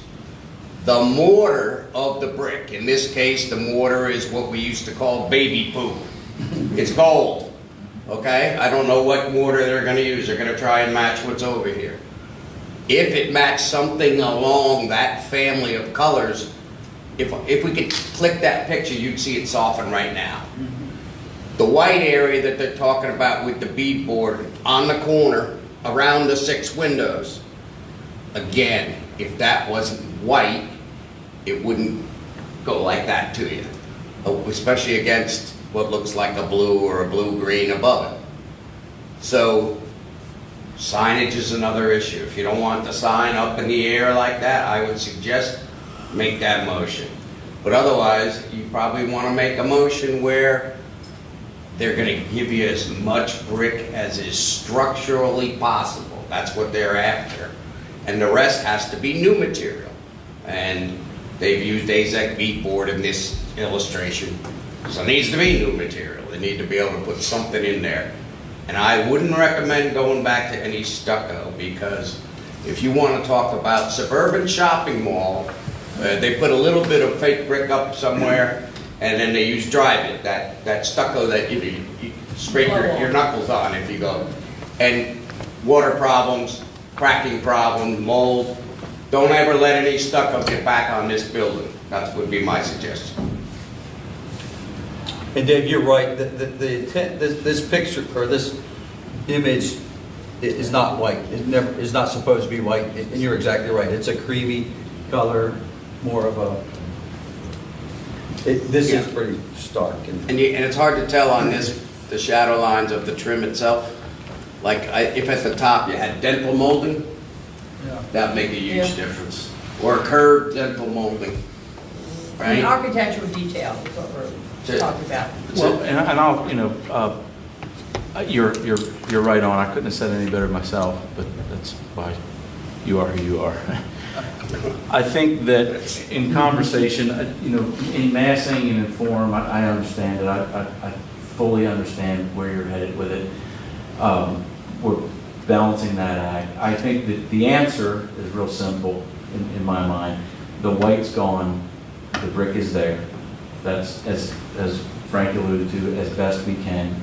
the mortar of the brick, in this case, the mortar is what we used to call baby poop. It's gold, okay? I don't know what mortar they're gonna use. They're gonna try and match what's over here. if it matched something along that family of colors, if we could click that picture, you'd see it soften right now. The white area that they're talking about with the beadboard on the corner around the 6 windows, again, if that wasn't white, it wouldn't go like that to you, especially against what looks like a blue or a blue-green above it. So signage is another issue. If you don't want the sign up in the air like that, I would suggest make that motion. But otherwise, you probably want to make a motion where they're going to give you as much brick as is structurally possible. That's what they're after. And the rest has to be new material. And they've used AZEK beadboard in this illustration. So it needs to be new material. They need to be able to put something in there. And I wouldn't recommend going back to any stucco, because if you want to talk about suburban shopping mall, they put a little bit of fake brick up somewhere, and then they use dry-bit, that stucco that you scrape your knuckles on if you go. And water problems, cracking problems, mold. Don't ever let any stucco get back on this building. That would be my suggestion. And Dave, you're right, this picture, or this image is not white. It never, is not supposed to be white, and you're exactly right. It's a creamy color, more of a, this is pretty stark. And it's hard to tell on this, the shadow lines of the trim itself. Like, if at the top you had dental molding, that'd make a huge difference. Or curved dental molding, right? The architectural detail is what we're talking about. Well, and I'll, you know, you're right on. I couldn't have said it any better myself, but that's why you are who you are. I think that in conversation, you know, in massing and in form, I understand it. I fully understand where you're headed with it. We're balancing that act. I think that the answer is real simple in my mind. The white's gone, the brick is there. That's, as Frank alluded to, as best we can.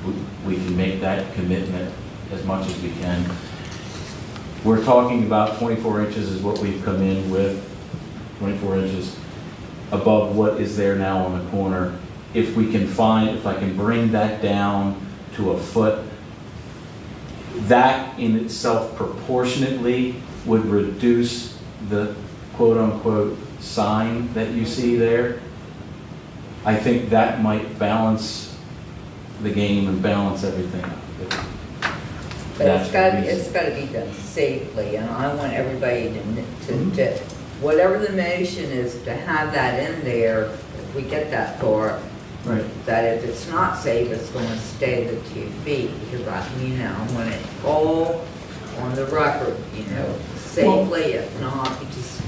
We can make that commitment as much as we can. We're talking about 24 inches is what we've come in with, 24 inches above what is there now on the corner. If we can find, if I can bring that down to a foot, that in itself proportionately would reduce the quote-unquote sign that you see there. I think that might balance the game and balance everything. But it's got to be done safely, and I want everybody to whatever the motion is, to have that in there, if we get that far, right. That if it's not safe, it's going to stay the 2 feet, because I want it all on the record, you know, safely, if not,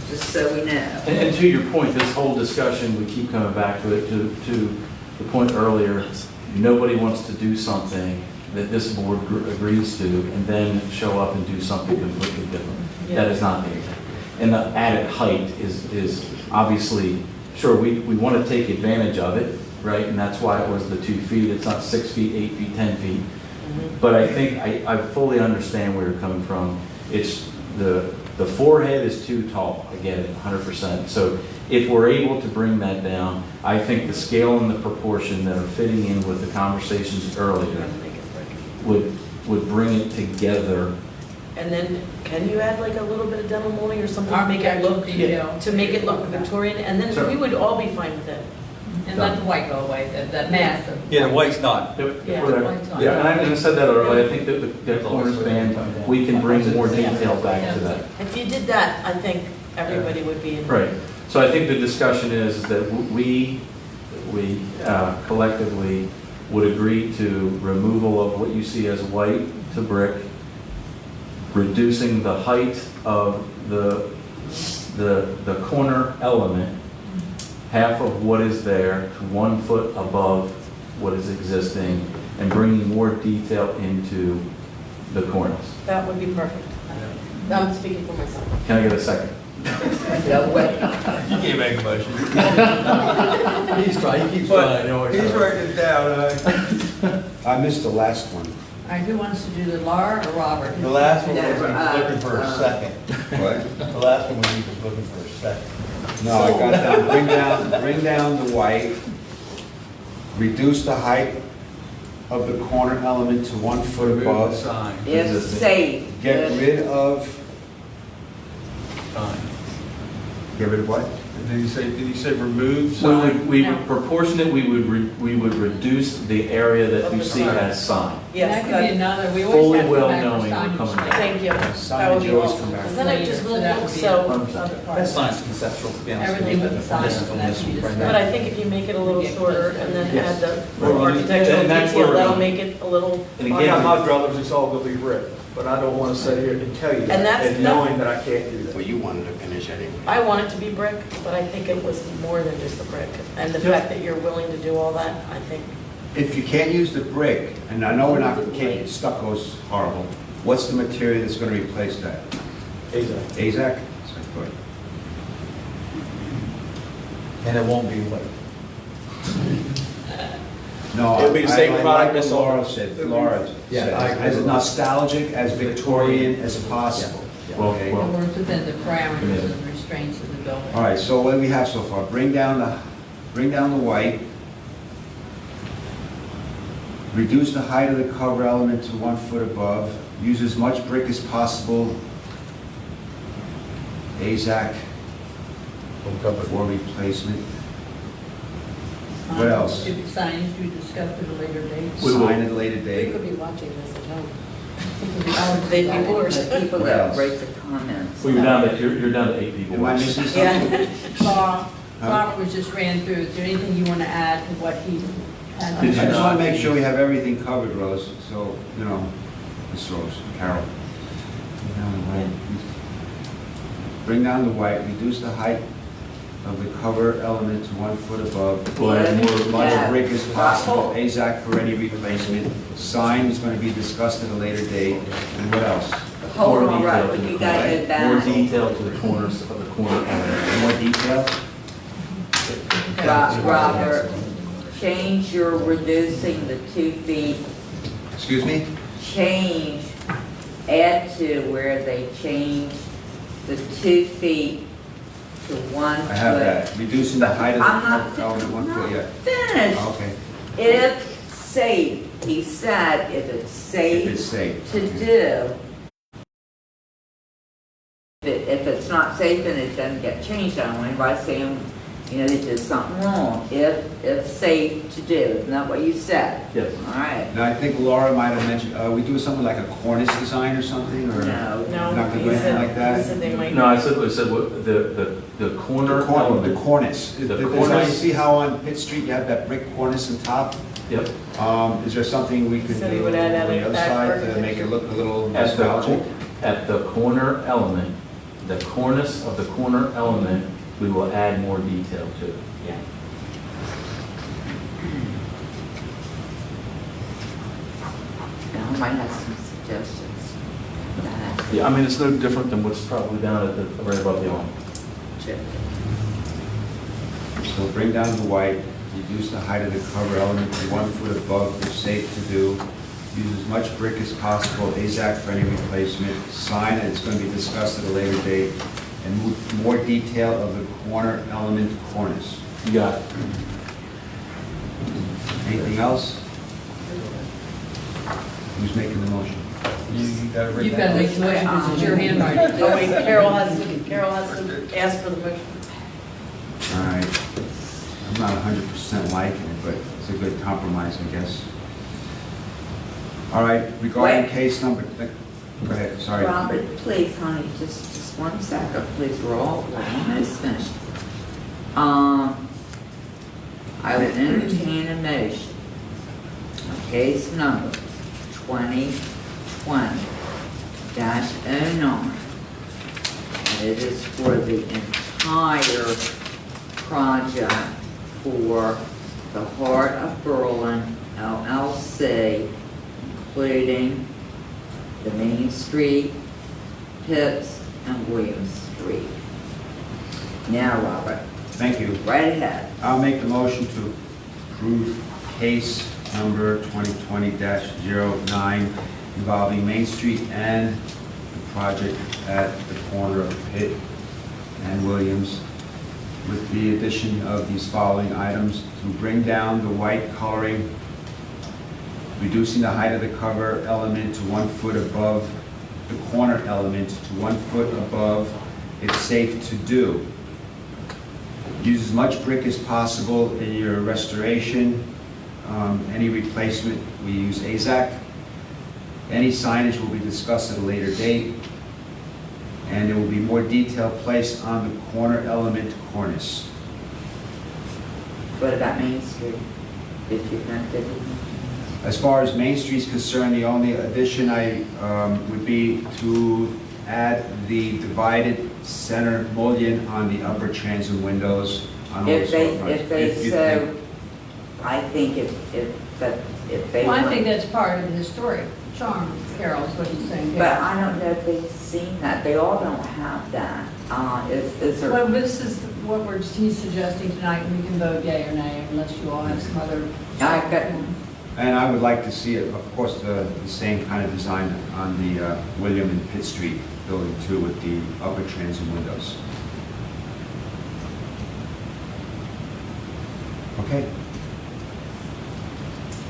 just so we know. And to your point, this whole discussion, we keep coming back to it, to the point earlier, nobody wants to do something that this board agrees to and then show up and do something completely different. Yeah. That is not the intent. And the added height is obviously, sure, we want to take advantage of it, right? And that's why it was the 2 feet. It's not 6 feet, 8 feet, 10 feet. Mm-hmm. But I think I fully understand where you're coming from. It's the forehead is too tall. I get it, 100%. So if we're able to bring that down, I think the scale and the proportion that are fitting in with the conversations earlier would bring it together. And then, can you add like a little bit of dental molding or something to make it look, Victorian? And then Sure. we would all be fine with it. And let the white go away, the mass of. Yeah, the white's not. Yeah. The white's on. Yeah, and I said that earlier. I think that the corner span, we can bring more detail back to that. If you did that, I think everybody would be in. Right. So I think the discussion is that we collectively would agree to removal of what you see as white to brick, reducing the height of the corner element, half of what is there to 1 foot above what is existing, and bringing more detail into the corners. That would be perfect. I'm speaking for myself. Can I get a second? No way. You can't make a motion. He's trying, he keeps trying. He's writing it down. I missed the last one. All right, who wants to do the Laura or Robert? The last one was he No, was looking for a second. What? The last one was he was looking for a second. No, I got down, bring down the white, reduce the height of the corner element to 1 foot above, If safe. get rid of, get rid of what? Did he say remove We sign? would proportionate, we would reduce the area that you see as sign. That could be another, we Fully always have to well come back knowing for we're coming signage. back. Thank you. That Signage would be always awesome. come back. Because then it just So won't that look would be so, another part. That's nice, conceptual, to be honest with you. Everything but the signs, This- that should be this- but I think if you make it a little shorter and then Yes. add the Well, architectural and that's detail, where- that'll make it a little. And I got my druthers, it's all gonna be brick, but I don't wanna sit here and tell you And that, that's- and knowing that I can't do that. Well, you wanted to finish anyway. I want it to be brick, but I think it was more than just the brick. And the fact that you're willing to do all that, I think. If you can't use the brick, and I know we're not, can't, stucco's horrible, what's the material that's gonna replace that? Exactly. AZAC? So I thought. And it won't be wet. No, It'll be the same I product like that's what Laura on- said, Laura Yeah, said, I agree as with nostalgic, as Victorian as possible. Well, Okay? well, It works within the parameters and restraints of the building. All right, so what do we have so far? Bring down the white. Reduce the height of the cover element to 1 foot above. Use as much brick as possible. AZAC for replacement. What else? Signage we discussed at a later date. Sign at a later They date. could be watching this at home. Oh, They'd be bored. The people What that else? write the comments. well, you're down to 8 people. Am I missing something? Robert was just ran through, is there anything you want to add to what he had? Did you I just want not- to make sure we have everything covered, Rose, so, you know, Miss Rose, Carol. Bring down the white, reduce the height of the cover element to 1 foot above. We'll add more, As much brick as possible, AZAC for any replacement. Sign is going to be discussed at a later date, and what else? Hold more on, detail Robert, to the you gotta corner- get back. More detail to the corners of the corner element. More detail? Robert, change your reducing the 2 feet, Excuse me? change, add to where they change the 2 feet to 1 foot. I have that, reducing the height of I'm the not cover element 1 foot, yeah. Finished. Okay, If safe, he said, if it's if safe it's safe. to do. If it's not safe and it doesn't get changed, I don't want anybody saying, you know, they did something wrong. If safe to do, isn't that what you said? Yes. All right. Now, I think Laura might have mentioned, we do something like a cornice design or something, or? No. No, Not gonna do he anything said, like he that? said they might. No, I said what, the corner The corner, the element. cornice. The The design, cornice. you see how on Pitt Street you have that brick cornice on top? Yep. Is there something we could So you do on would add the other that side to make it look a little At nostalgic? at the corner element, the cornice of the corner element, we will add more detail to it. Yeah. Now, I might have some suggestions. Yeah, I mean, it's no different than what's probably down at the, right above the awning. So bring down the white, reduce the height of the cover element to 1 foot above for safe to do. Use as much brick as possible, AZAC for any replacement. Sign, and it's going to be discussed at a later date. And more detail of the corner element cornice. You got it. Anything else? Who's making the motion? You got it written You've got to down? make the motion because it's your handwriting. Oh, wait, Carol has to ask for the motion. All right. I'm not 100% liking it, but it's a good compromise, I guess. All right, regarding Wait. case number, go ahead, sorry. Robert, please, honey, just 1 second, please, we're almost finished. I will entertain a motion. Case number 2020-09. It is for the entire project for the Heart of Berlin LLC, including the Main Street, Pitts, and Williams Street. Now, Robert, Thank you. right ahead. I'll make the motion to approve case number 2020-09 involving Main Street and the project at the corner of Pitt and Williams, with the addition of these following items: to bring down the white coloring, reducing the height of the cover element to 1 foot above the corner element to 1 foot above. It's safe to do. Use as much brick as possible in your restoration. Any replacement, we use AZAC. Any signage will be discussed at a later date. And there will be more detail placed on the corner element cornice. What about Main Street? Did you not, did you? As far as Main Street is concerned, the only addition I would be to add the divided center mullion on the upper transom windows on all the If they, storefronts. if they you so, think- I think if they. Well, I want- think that's part of the historic charm, Carol, is what he's saying. But I don't know if they've seen that. They all don't have that. Is there? Well, this is what he's suggesting tonight, and we can vote yea or nay, unless you all have some other. I've got- And I would like to see, of course, the same kind of design on the William and Pitt Street building too, with the upper transom windows. Okay.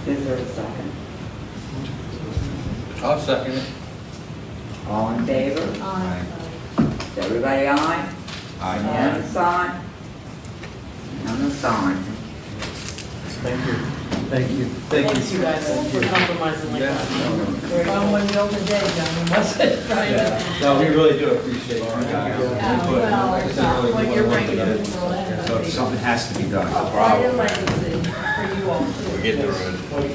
Is there a second? I'll second it. All in favor? Aye. Is everybody aye? Aye. And the sign? And the sign. Thank you. Thank you. Thank Thanks, you guys, for compromising like that. Well, when you open day, John, was it? Right? Yeah. No, we really do appreciate you guys. Well, Like I said, really what do you're wanna work bringing together. to Berlin. So something has to be done. Quite a legacy for you all, too. We're getting the road. Really.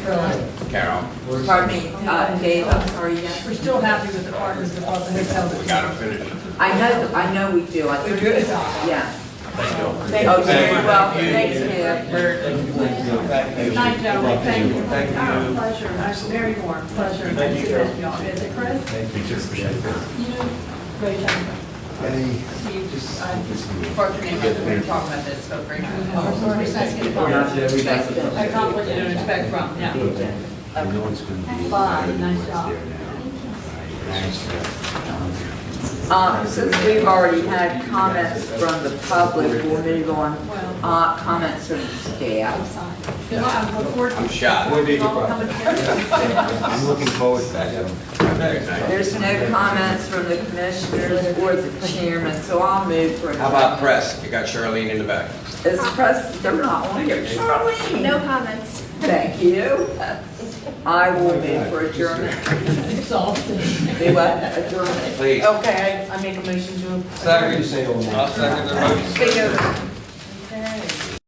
Carol, Pardon me, Dave, I'm sorry, yes? We're still happy with the partners that bought the hotel. we gotta finish it. I know we do. We do. Yeah. Thank you. Oh, you're welcome. Thanks, Kim. Good night, gentlemen. Thank you. Thank you. Pleasure. Very warm. Pleasure. Thank you, Carol. Is it Chris? Thank you. Appreciate it. You know, great job. Steve, what's your name? We're going to talk about this, so great. Nice to get a compliment you don't expect from, yeah. I know it's going to be. Bye. Nice job. Since we've already had comments from the public, we'll move on. Comments from the staff. I'm shocked. I'm looking forward to that. There's no comments from the commissioners or the chairman, so I'll move for. How about press? You got Charlene in the back. Is press, they're not on here. Charlene. No comments. Thank you. I will move for adjournment. Exhausted. Do what? Adjournment. Please. Okay, I make a motion to. Second. I'll second the motion. Speak of